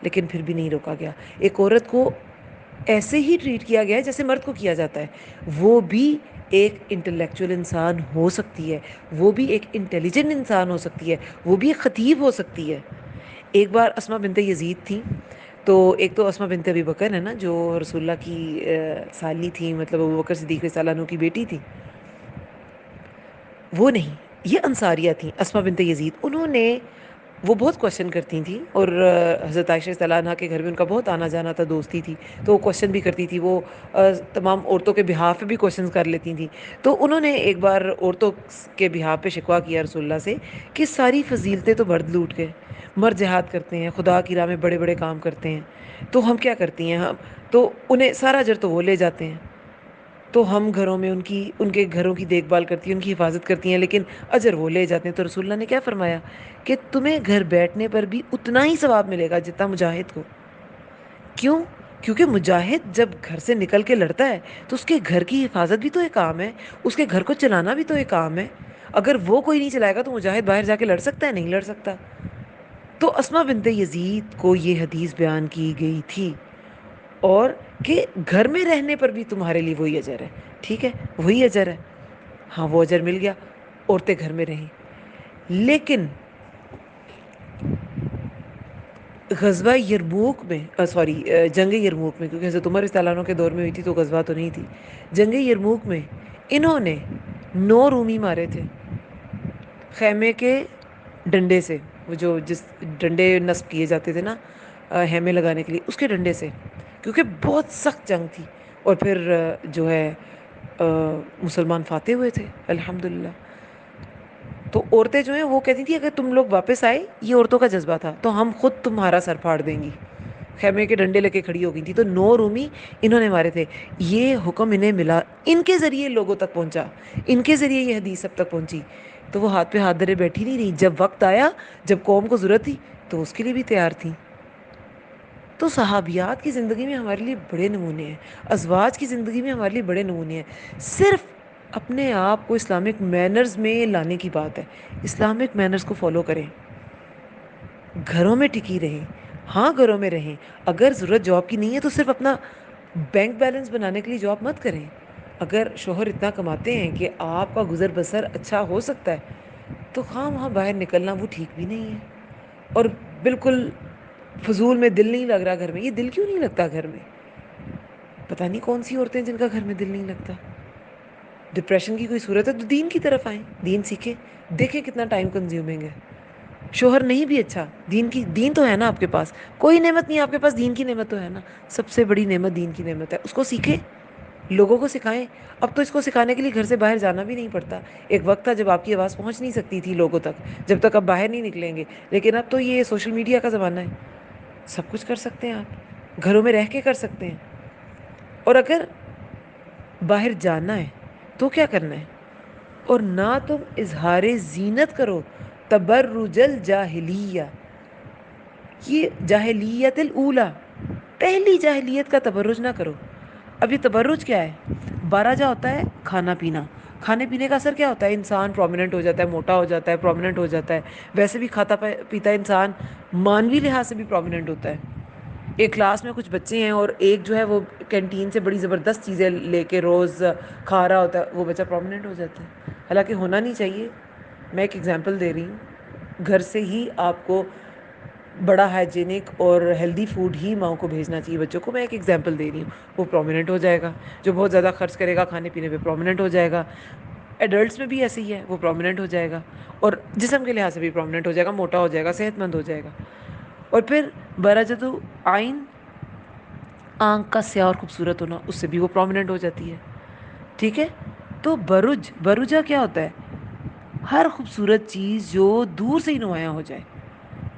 لیکن پھر بھی نہیں روکا گیا۔ ایک عورت کو ایسے ہی ٹریٹ کیا گیا ہے جیسے مرد کو کیا جاتا ہے۔ وہ بھی ایک انٹلیکچوئل انسان ہو سکتی ہے، وہ بھی ایک انٹیلیجنٹ انسان ہو سکتی ہے، وہ بھی ایک خطیب ہو سکتی ہے۔ ایک بار اسماء بنت یزید تھیں، تو ایک تو اسماء بنت ابی بکر ہے نا، جو رسول اللہ کی سالی تھی، مطلب ابو بکر صدیق رضی اللہ عنہ کی بیٹی تھی، وہ نہیں، یہ انصاریہ تھیں اسماء بنت یزید۔ انہوں نے، وہ بہت کوشچن کرتی تھیں، اور حضرت عائشہ رضی اللہ عنہا کے گھر میں ان کا بہت آنا جانا تھا، دوستی تھی، تو وہ کوشچن بھی کرتی تھی، وہ تمام عورتوں کے بہاف پہ بھی کوشچن کر لیتی تھیں۔ تو انہوں نے ایک بار عورتوں کے بہاف پہ شکوہ کیا رسول اللہ سے کہ ساری فضیلتیں تو مرد لوٹ گئے، مرد جہاد کرتے ہیں، خدا کی راہ میں بڑے بڑے کام کرتے ہیں، تو ہم کیا کرتی ہیں؟ ہم تو انہیں سارا اجر تو وہ لے جاتے ہیں، تو ہم گھروں میں ان کے گھروں کی دیکھ بھال کرتی ہیں، ان کی حفاظت کرتی ہیں، لیکن اجر وہ لے جاتے ہیں۔ تو رسول اللہ نے کیا فرمایا کہ تمہیں گھر بیٹھنے پر بھی اتنا ہی ثواب ملے گا جتنا مجاہد کو۔ کیوں؟ کیونکہ مجاہد جب گھر سے نکل کے لڑتا ہے تو اس کے گھر کی حفاظت بھی تو ایک کام ہے، اس کے گھر کو چلانا بھی تو ایک کام ہے۔ اگر وہ کوئی نہیں چلائے گا تو مجاہد باہر جا کے لڑ سکتا ہے؟ نہیں لڑ سکتا۔ تو اسماء بنت یزید کو یہ حدیث بیان کی گئی تھی، اور کہ گھر میں رہنے پر بھی تمہارے لیے وہی اجر ہے، ٹھیک ہے، وہی اجر ہے، ہاں وہ اجر مل گیا، عورتیں گھر میں رہیں۔ لیکن غزوہ یرموک میں، جنگ یرموک میں، کیونکہ حضرت عمر رضی اللہ عنہ کے دور میں ہوئی تھی تو غزوہ تو نہیں تھی، جنگ یرموک میں انہوں نے 9 رومی مارے تھے خیمے کے ڈنڈے سے، وہ جو جس ڈنڈے نصب کیے جاتے تھے نا خیمے لگانے کے لیے، اس کے ڈنڈے سے، کیونکہ بہت سخت جنگ تھی، اور پھر جو ہے مسلمان فاتح ہوئے تھے الحمدللہ۔ تو عورتیں جو ہیں وہ کہتی تھیں اگر تم لوگ واپس آئے، یہ عورتوں کا جذبہ تھا، تو ہم خود تمہارا سر پھاڑ دیں گی، خیمے کے ڈنڈے لے کے کھڑی ہو گئی تھی۔ تو 9 رومی انہوں نے مارے تھے، یہ حکم انہیں ملا، ان کے ذریعے لوگوں تک پہنچا، ان کے ذریعے یہ حدیث سب تک پہنچی، تو وہ ہاتھ پہ ہاتھ دھرے بیٹھی نہیں رہی، جب وقت آیا، جب قوم کو ضرورت تھی تو اس کے لیے بھی تیار تھیں۔ تو صحابیات کی زندگی میں ہمارے لیے بڑے نمونے ہیں، ازواج کی زندگی میں ہمارے لیے بڑے نمونے ہیں۔ صرف اپنے آپ کو اسلامک مینرز میں لانے کی بات ہے، اسلامک مینرز کو فالو کریں، گھروں میں ٹکی رہیں، ہاں گھروں میں رہیں، اگر ضرورت جاب کی نہیں ہے تو صرف اپنا بینک بیلنس بنانے کے لیے جاب مت کریں۔ اگر شوہر اتنا کماتے ہیں کہ آپ کا گزر بسر اچھا ہو سکتا ہے تو ہاں وہاں باہر نکلنا وہ ٹھیک بھی نہیں ہے۔ اور بالکل فضول میں دل نہیں لگ رہا گھر میں، یہ دل کیوں نہیں لگتا گھر میں؟ پتہ نہیں کون سی عورتیں جن کا گھر میں دل نہیں لگتا۔ ڈپریشن کی کوئی صورت ہے تو دین کی طرف آئیں، دین سیکھیں، دیکھیں کتنا ٹائم کنزیومنگ ہے۔ شوہر نہیں بھی اچھا، دین تو ہے نا آپ کے پاس، کوئی نعمت نہیں آپ کے پاس، دین کی نعمت تو ہے نا، سب سے بڑی نعمت دین کی نعمت ہے، اس کو سیکھیں، لوگوں کو سکھائیں۔ اب تو اس کو سکھانے کے لیے گھر سے باہر جانا بھی نہیں پڑتا۔ ایک وقت تھا جب آپ کی آواز پہنچ نہیں سکتی تھی لوگوں تک، جب تک آپ باہر نہیں نکلیں گے، لیکن اب تو یہ سوشل میڈیا کا زمانہ ہے، سب کچھ کر سکتے ہیں آپ، گھروں میں رہ کے کر سکتے ہیں۔ اور اگر باہر جانا ہے تو کیا کرنا ہے؟ اور نہ تم اظہار زینت کرو، تبرج الجاہلیہ، یہ جاہلیت الاولی، پہلی جاہلیت کا تبرج نہ کرو۔ اب یہ تبرج کیا ہے؟ 12 جا ہوتا ہے کھانا پینا، کھانے پینے کا اثر کیا ہوتا ہے؟ انسان پرومیننٹ ہو جاتا ہے، موٹا ہو جاتا ہے، پرومیننٹ ہو جاتا ہے۔ ویسے بھی کھاتا پیتا انسان مانوی لحاظ سے بھی پرومیننٹ ہوتا ہے۔ ایک کلاس میں کچھ بچے ہیں اور ایک جو ہے وہ کینٹین سے بڑی زبردست چیزیں لے کے روز کھا رہا ہوتا ہے، وہ بچہ پرومیننٹ ہو جاتا ہے، حالانکہ ہونا نہیں چاہیے. میں ایک ایگزامپل دے رہی ہوں، گھر سے ہی آپ کو بڑا ہائیجینک اور ہیلدی فوڈ ہی ماؤں کو بھیجنا چاہیے بچوں کو. میں ایک ایگزامپل دے رہی ہوں، وہ پرومیننٹ ہو جائے گا. جو بہت زیادہ خرچ کرے گا کھانے پینے پہ پرومیننٹ ہو جائے گا. ایڈلٹس میں بھی ایسے ہی ہے، وہ پرومیننٹ ہو جائے گا اور جسم کے لحاظ سے بھی پرومیننٹ ہو جائے گا، موٹا ہو جائے گا، صحت مند ہو جائے گا. اور پھر برجتو آئین، آنکھ کا سیاہ اور خوبصورت ہونا، اس سے بھی وہ پرومیننٹ ہو جاتی ہے. ٹھیک ہے. تو بروجہ کیا ہوتا ہے؟ ہر خوبصورت چیز جو دور سے ہی نمایاں ہو جائے.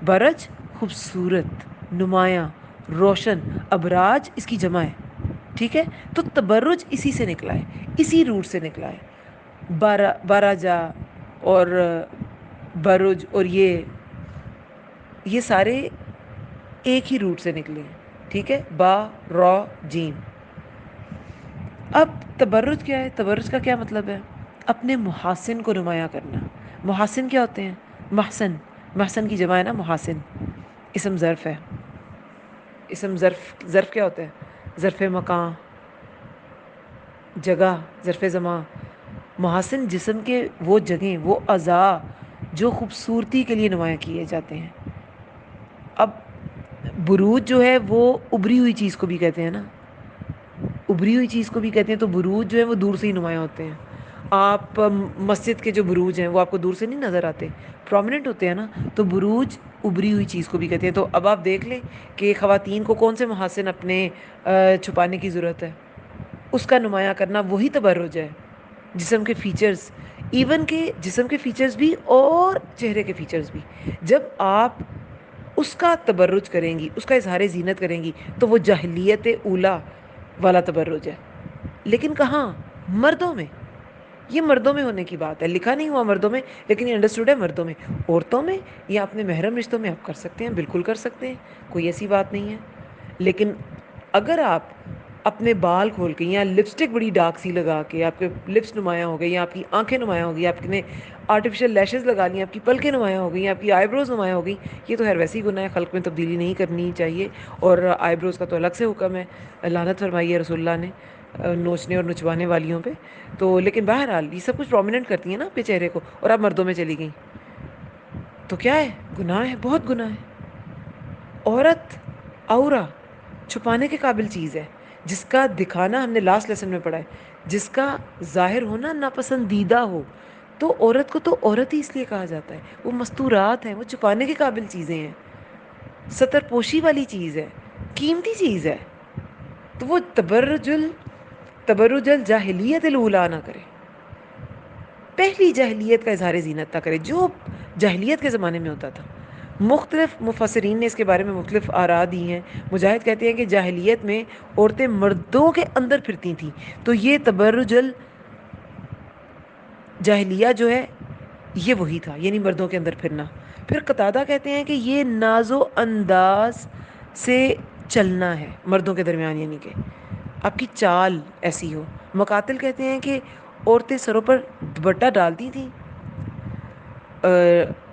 برج خوبصورت، نمایاں، روشن. ابراج اس کی جمع ہے. ٹھیک ہے. تو تبرج اسی سے نکلا ہے، اسی روٹ سے نکلا ہے. بارہ جا اور برج اور یہ سارے ایک ہی روٹ سے نکلے ہیں. ٹھیک ہے. با را جیم. اب تبرج کیا ہے؟ تبرج کا کیا مطلب ہے؟ اپنے محاسن کو نمایاں کرنا. محاسن کیا ہوتے ہیں؟ محسن. محسن کی جمع ہے نا محاسن. اسم ظرف ہے. اسم ظرف کیا ہوتا ہے؟ ظرف مکان، جگہ، ظرف زمان. محاسن جسم کے وہ جگہیں، وہ اعضاء جو خوبصورتی کے لیے نمایاں کیے جاتے ہیں. اب بروج جو ہے وہ ابری ہوئی چیز کو بھی کہتے ہیں نا، ابری ہوئی چیز کو بھی کہتے ہیں. تو بروج جو ہے وہ دور سے ہی نمایاں ہوتے ہیں. آپ مسجد کے جو بروج ہیں وہ آپ کو دور سے نہیں نظر آتے، پرومیننٹ ہوتے ہیں نا. تو بروج ابری ہوئی چیز کو بھی کہتے ہیں. تو اب آپ دیکھ لیں کہ خواتین کو کون سے محاسن اپنے چھپانے کی ضرورت ہے، اس کا نمایاں کرنا وہی تبرج ہے. جسم کے فیچرز، ایون کہ جسم کے فیچرز بھی اور چہرے کے فیچرز بھی، جب آپ اس کا تبرج کریں گی، اس کا اظہار زینت کریں گی، تو وہ جاہلیت اولا والا تبرج ہے. لیکن کہاں؟ مردوں میں. یہ مردوں میں ہونے کی بات ہے، لکھا نہیں ہوا مردوں میں، لیکن یہ انڈرسٹوڈ ہے مردوں میں. عورتوں میں یا اپنے محرم رشتوں میں آپ کر سکتے ہیں، بالکل کر سکتے ہیں، کوئی ایسی بات نہیں ہے. لیکن اگر آپ اپنے بال کھول کے یا لپسٹک بڑی ڈارک سی لگا کے آپ کے لپس نمایاں ہو گئی، یا آپ کی آنکھیں نمایاں ہو گئی، آپ نے آرٹیفیشیل لیشز لگا لی، آپ کی پلکیں نمایاں ہو گئی، آپ کی آئی بروز نمایاں ہو گئی، یہ تو خیر ویسے ہی گناہ ہے، خلق میں تبدیلی نہیں کرنی چاہیے. اور آئی بروز کا تو الگ سے حکم ہے، لعنت فرمائی ہے رسول اللہ نے نوچنے اور نچوانے والیوں پہ. تو لیکن بہرحال یہ سب کچھ پرومیننٹ کرتی ہیں نا اپنے چہرے کو، اور آپ مردوں میں چلی گئیں تو کیا ہے؟ گناہ ہے، بہت گناہ ہے. عورت عورا چھپانے کے قابل چیز ہے، جس کا دکھانا ہم نے لاسٹ لیسن میں پڑھا ہے، جس کا ظاہر ہونا ناپسندیدہ ہو. تو عورت کو تو عورت ہی اس لیے کہا جاتا ہے، وہ مستورات ہیں، وہ چھپانے کے قابل چیزیں ہیں، ستر پوشی والی چیز ہے، قیمتی چیز ہے. تو وہ تبرج الجاہلیت الاولی نہ کرے، پہلی جاہلیت کا اظہار زینت نہ کرے جو جاہلیت کے زمانے میں ہوتا تھا. مختلف مفسرین نے اس کے بارے میں مختلف آراء دی ہیں. مجاہد کہتے ہیں کہ جاہلیت میں عورتیں مردوں کے اندر پھرتی تھیں، تو یہ تبرج الجاہلیہ جو ہے یہ وہی تھا، یعنی مردوں کے اندر پھرنا. پھر قتادہ کہتے ہیں کہ یہ ناز و انداز سے چلنا ہے مردوں کے درمیان، یعنی کہ آپ کی چال ایسی ہو. مقاتل کہتے ہیں کہ عورتیں سروں پر دوپٹہ ڈالتی تھیں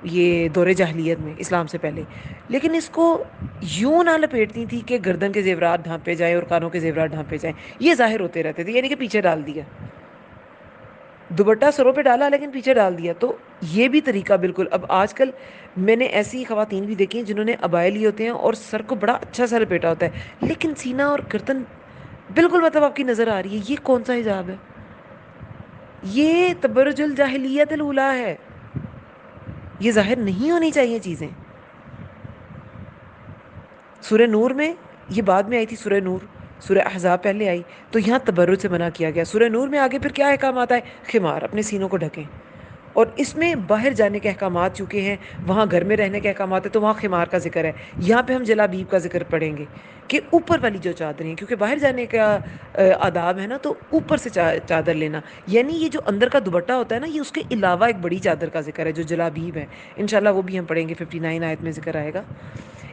یہ دور جاہلیت میں، اسلام سے پہلے، لیکن اس کو یوں نہ لپیٹتی تھی کہ گردن کے زیورات ڈھانپے جائیں اور کانوں کے زیورات ڈھانپے جائیں، یہ ظاہر ہوتے رہتے تھے، یعنی کہ پیچھے ڈال دیا دوپٹہ، سروں پہ ڈالا لیکن پیچھے ڈال دیا. تو یہ بھی طریقہ بالکل. اب آج کل میں نے ایسی خواتین بھی دیکھی ہیں جنہوں نے عبائے لیے ہوتے ہیں اور سر کو بڑا اچھا سا لپیٹا ہوتا ہے، لیکن سینہ اور گردن بالکل مطلب آپ کی نظر آ رہی ہے. یہ کون سا حجاب ہے؟ یہ تبرج الجاہلیت الاولی ہے، یہ ظاہر نہیں ہونی چاہیے چیزیں. سورہ نور میں یہ بعد میں آئی تھی، سورہ نور، سورہ احزاب پہلے آئی، تو یہاں تبرج سے منع کیا گیا. سورہ نور میں آگے پھر کیا احکامات آئے؟ خمار، اپنے سینوں کو ڈھکیں. اور اس میں باہر جانے کے احکامات چونکہ ہیں، وہاں گھر میں رہنے کے احکامات ہیں، تو وہاں خمار کا ذکر ہے. یہاں پہ ہم جلابیب کا ذکر پڑھیں گے کہ اوپر والی جو چادریں ہیں، کیونکہ باہر جانے کا آداب ہے نا، تو اوپر سے چادر لینا، یعنی یہ جو اندر کا دوپٹہ ہوتا ہے نا، یہ اس کے علاوہ ایک بڑی چادر کا ذکر ہے جو جلابیب ہے. انشاءاللہ وہ بھی ہم پڑھیں گے، 59 آیت میں ذکر آئے گا.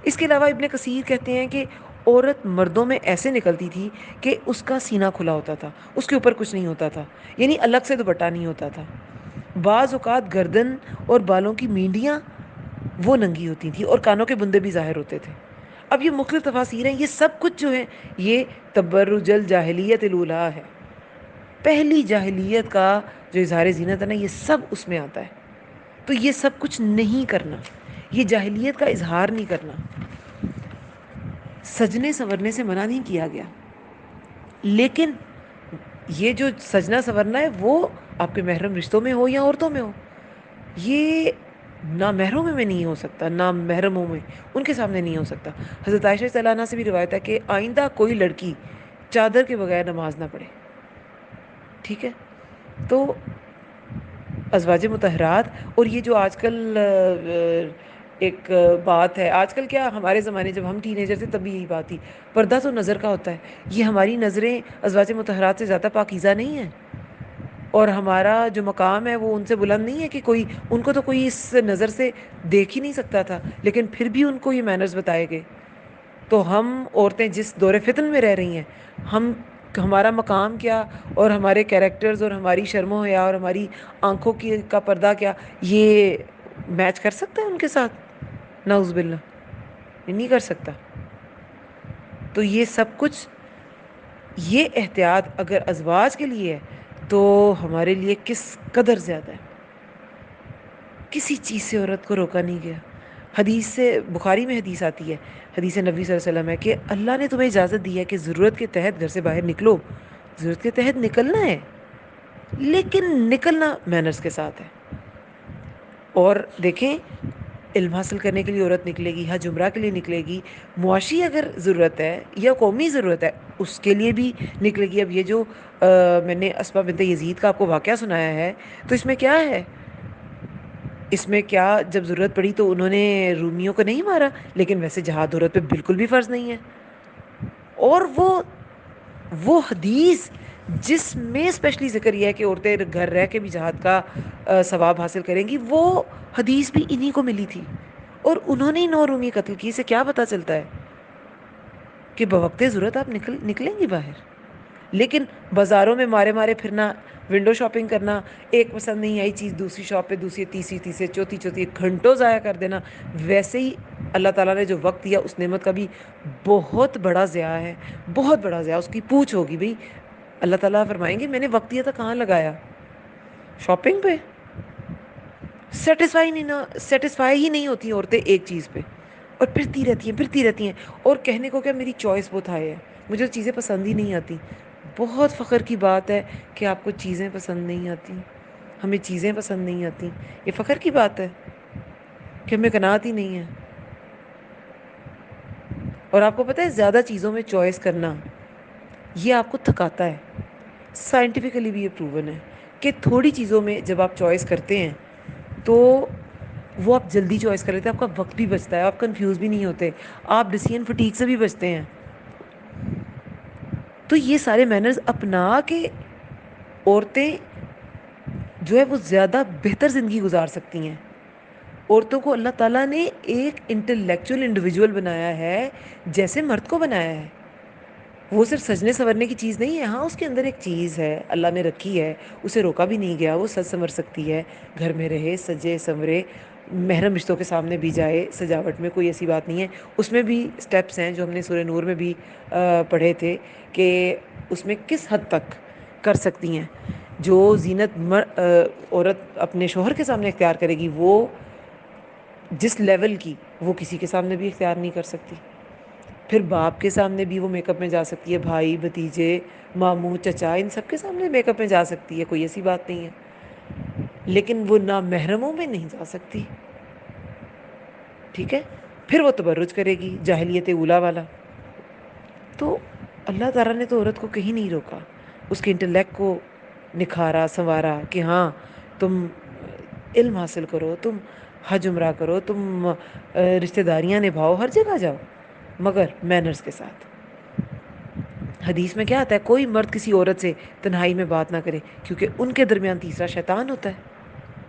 اس کے علاوہ ابن کثیر کہتے ہیں کہ عورت مردوں میں ایسے نکلتی تھی کہ اس کا سینہ کھلا ہوتا تھا، اس کے اوپر کچھ نہیں ہوتا تھا، یعنی الگ سے دوپٹہ نہیں ہوتا تھا. بعض اوقات گردن اور بالوں کی مینڈیاں وہ ننگی ہوتی تھیں اور کانوں کے بندے بھی ظاہر ہوتے تھے. اب یہ مختلف تفاسیر ہیں، یہ سب کچھ جو ہے یہ تبرج الجاہلیت الاولیٰ ہے، پہلی جاہلیت کا جو اظہار زینت ہے نا، یہ سب اس میں آتا ہے. تو یہ سب کچھ نہیں کرنا، یہ جاہلیت کا اظہار نہیں کرنا. سجنے سنورنے سے منع نہیں کیا گیا، لیکن یہ جو سجنا سنورنا ہے وہ آپ کے محرم رشتوں میں ہو یا عورتوں میں ہو، یہ نہ محرموں میں نہیں ہو سکتا، نہ محرموں میں ان کے سامنے نہیں ہو سکتا. حضرت عائشہ رضی اللہ عنہا سے بھی روایت ہے کہ آئندہ کوئی لڑکی چادر کے بغیر نماز نہ پڑھے. ٹھیک ہے، تو ازواج مطہرات. اور یہ جو آج کل ایک بات ہے، آج کل کیا ہمارے زمانے جب ہم ٹین ایجر تھے تب بھی یہی بات تھی، پردہ تو نظر کا ہوتا ہے. یہ ہماری نظریں ازواج مطہرات سے زیادہ پاکیزہ نہیں ہیں، اور ہمارا جو مقام ہے وہ ان سے بلند نہیں ہے کہ کوئی ان کو تو کوئی اس نظر سے دیکھ ہی نہیں سکتا تھا، لیکن پھر بھی ان کو یہ مینرز بتائے گئے. تو ہم عورتیں جس دور فتن میں رہ رہی ہیں، ہمارا مقام کیا، اور ہمارے کیریکٹرز اور ہماری شرم و حیا اور ہماری آنکھوں کا پردہ کیا، یہ میچ کر سکتا ہے ان کے ساتھ؟ نعوذ باللہ، یہ نہیں کر سکتا. تو یہ سب کچھ، یہ احتیاط اگر ازواج کے لیے ہے تو ہمارے لیے کس قدر زیادہ ہے. کسی چیز سے عورت کو روکا نہیں گیا. حدیث سے، بخاری میں حدیث آتی ہے، حدیث نبی صلی اللہ علیہ وسلم ہے کہ اللہ نے تمہیں اجازت دی ہے کہ ضرورت کے تحت گھر سے باہر نکلو، ضرورت کے تحت نکلنا ہے، لیکن نکلنا مینرز کے ساتھ ہے. اور دیکھیں، علم حاصل کرنے کے لیے عورت نکلے گی، حج عمرہ کے لیے نکلے گی، معاشی اگر ضرورت ہے یا قومی ضرورت ہے اس کے لیے بھی نکلے گی. اب یہ جو میں نے اسماء بنت یزید کا آپ کو واقعہ سنایا ہے، تو اس میں کیا ہے، اس میں کیا، جب ضرورت پڑی تو انہوں نے رومیوں کو نہیں مارا، لیکن ویسے جہاد عورت پہ بالکل بھی فرض نہیں ہے. اور وہ حدیث جس میں اسپیشلی ذکر یہ ہے کہ عورتیں گھر رہ کے بھی جہاد کا ثواب حاصل کریں گی، وہ حدیث بھی انہی کو ملی تھی، اور انہوں نے 9 رومی قتل کی. سے کیا پتہ چلتا ہے کہ بوقت ضرورت آپ نکلیں گی باہر. لیکن بازاروں میں مارے مارے پھرنا، ونڈو شاپنگ کرنا، ایک پسند نہیں آئی چیز دوسری شاپ پہ، دوسری تیسری چوتھی گھنٹوں ضائع کر دینا، ویسے ہی اللہ تعالیٰ نے جو وقت دیا اس نعمت کا بھی بہت بڑا ضیاع ہے، بہت بڑا ضیاع. اس کی پوچھ ہوگی بھئی، اللہ تعالیٰ فرمائیں گے میں نے وقت دیا تھا کہاں لگایا؟ شاپنگ پہ. سیٹسفائی ہی نہیں ہوتی عورتیں ایک چیز پہ، اور پھرتی رہتی ہیں. اور کہنے کو کیا، میری چوائس بہت ہائی ہے، مجھے تو چیزیں پسند ہی نہیں آتی. بہت فخر کی بات ہے کہ آپ کو چیزیں پسند نہیں آتی، ہمیں چیزیں پسند نہیں آتی. یہ فخر کی بات ہے کہ ہمیں قناعت ہی نہیں ہے. اور آپ کو پتہ ہے زیادہ چیزوں میں چوائس کرنا یہ آپ کو تھکاتا ہے. سائنٹیفکلی بھی یہ پروون ہے کہ تھوڑی چیزوں میں جب آپ چوائس کرتے ہیں تو وہ آپ جلدی چوائس کر لیتے ہیں، آپ کا وقت بھی بچتا ہے، آپ کنفیوز بھی نہیں ہوتے، آپ ڈیسیژن فٹیگ سے بھی بچتے ہیں. تو یہ سارے مینرز اپنا کے عورتیں جو ہے وہ زیادہ بہتر زندگی گزار سکتی ہیں. عورتوں کو اللہ تعالیٰ نے ایک انٹلیکچوئل انڈیویجول بنایا ہے جیسے مرد کو بنایا ہے. وہ صرف سجنے سنورنے کی چیز نہیں ہے، ہاں اس کے اندر ایک چیز ہے اللہ نے رکھی ہے، اسے روکا بھی نہیں گیا. وہ سج سنور سکتی ہے، گھر میں رہے سجے سنورے، محرم رشتوں کے سامنے بھی جائے، سجاوٹ میں کوئی ایسی بات نہیں ہے. اس میں بھی سٹیپس ہیں جو ہم نے سورہ نور میں بھی پڑھے تھے کہ اس میں کس حد تک کر سکتی ہیں. جو زینت عورت اپنے شوہر کے سامنے اختیار کرے گی، وہ جس لیول کی وہ کسی کے سامنے بھی اختیار نہیں کر سکتی. پھر باپ کے سامنے بھی وہ میک اپ میں جا سکتی ہے، بھائی بھتیجے ماموں چچا ان سب کے سامنے میک اپ میں جا سکتی ہے، کوئی ایسی بات نہیں ہے. لیکن وہ نامحرموں میں نہیں جا سکتی. ٹھیک ہے، پھر وہ تبرج کرے گی جاہلیت اولیٰ والا. تو اللہ تعالیٰ نے تو عورت کو کہیں نہیں روکا، اس کے انٹلیکٹ کو نکھارا سنوارا کہ ہاں تم علم حاصل کرو، تم حج عمرہ کرو، تم رشتہ داریاں نبھاؤ، ہر جگہ جاؤ، مگر مینرز کے ساتھ. حدیث میں کیا آتا ہے، کوئی مرد کسی عورت سے تنہائی میں بات نہ کرے کیونکہ ان کے درمیان تیسرا شیطان ہوتا ہے.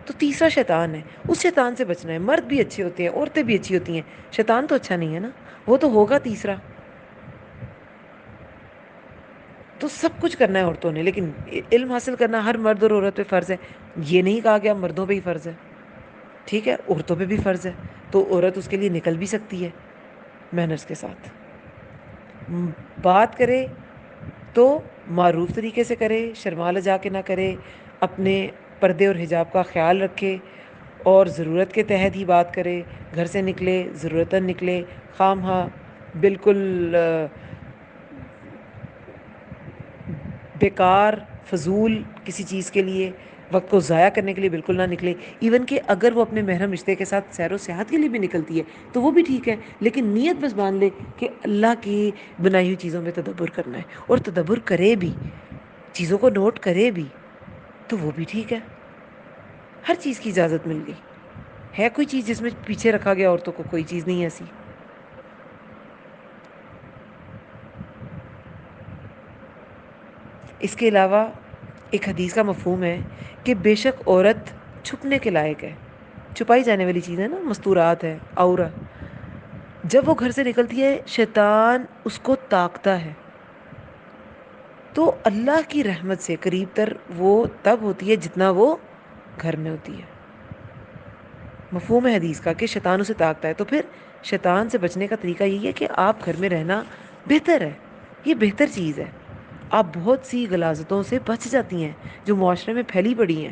تو تیسرا شیطان ہے، اس شیطان سے بچنا ہے. مرد بھی اچھے ہوتے ہیں، عورتیں بھی اچھی ہوتی ہیں، شیطان تو اچھا نہیں ہے نا، وہ تو ہوگا تیسرا. تو سب کچھ کرنا ہے عورتوں نے، لیکن علم حاصل کرنا ہر مرد اور عورت پہ فرض ہے. یہ نہیں کہا گیا مردوں پہ ہی فرض ہے، ٹھیک ہے، عورتوں پہ بھی فرض ہے. تو عورت اس کے لیے نکل بھی سکتی ہے. مینرز کے ساتھ بات کرے تو معروف طریقے سے کرے، شرما لجا کے نہ کرے، اپنے پردے اور حجاب کا خیال رکھے اور ضرورت کے تحت ہی بات کرے. گھر سے نکلے ضرورتاً نکلے، خواہ مخواہ بالکل بیکار فضول کسی چیز کے لیے وقت کو ضائع کرنے کے لیے بالکل نہ نکلے. ایون کہ اگر وہ اپنے محرم رشتے کے ساتھ سیر و سیاحت کے لیے بھی نکلتی ہے تو وہ بھی ٹھیک ہے، لیکن نیت بس مان لے کہ اللہ کی بنائی ہوئی چیزوں میں تدبر کرنا ہے، اور تدبر کرے بھی، چیزوں کو نوٹ کرے بھی، تو وہ بھی ٹھیک ہے. ہر چیز کی اجازت مل گئی. ہے کوئی چیز جس میں پیچھے رکھا گیا عورتوں کو؟ کوئی چیز نہیں ایسی. اس کے علاوہ ایک حدیث کا مفہوم ہے کہ بے شک عورت چھپنے کے لائق ہے. چھپائی جانے والی چیز ہے نا، مستورات ہے، عورہ. جب وہ گھر سے نکلتی ہے شیطان اس کو تاکتا ہے، تو اللہ کی رحمت سے قریب تر وہ تب ہوتی ہے جتنا وہ گھر میں ہوتی ہے. مفہوم ہے حدیث کا کہ شیطان اسے تاکتا ہے. تو پھر شیطان سے بچنے کا طریقہ یہی ہے کہ آپ گھر میں رہنا بہتر ہے. یہ بہتر چیز ہے. آپ بہت سی غلاظتوں سے بچ جاتی ہیں جو معاشرے میں پھیلی پڑی ہیں.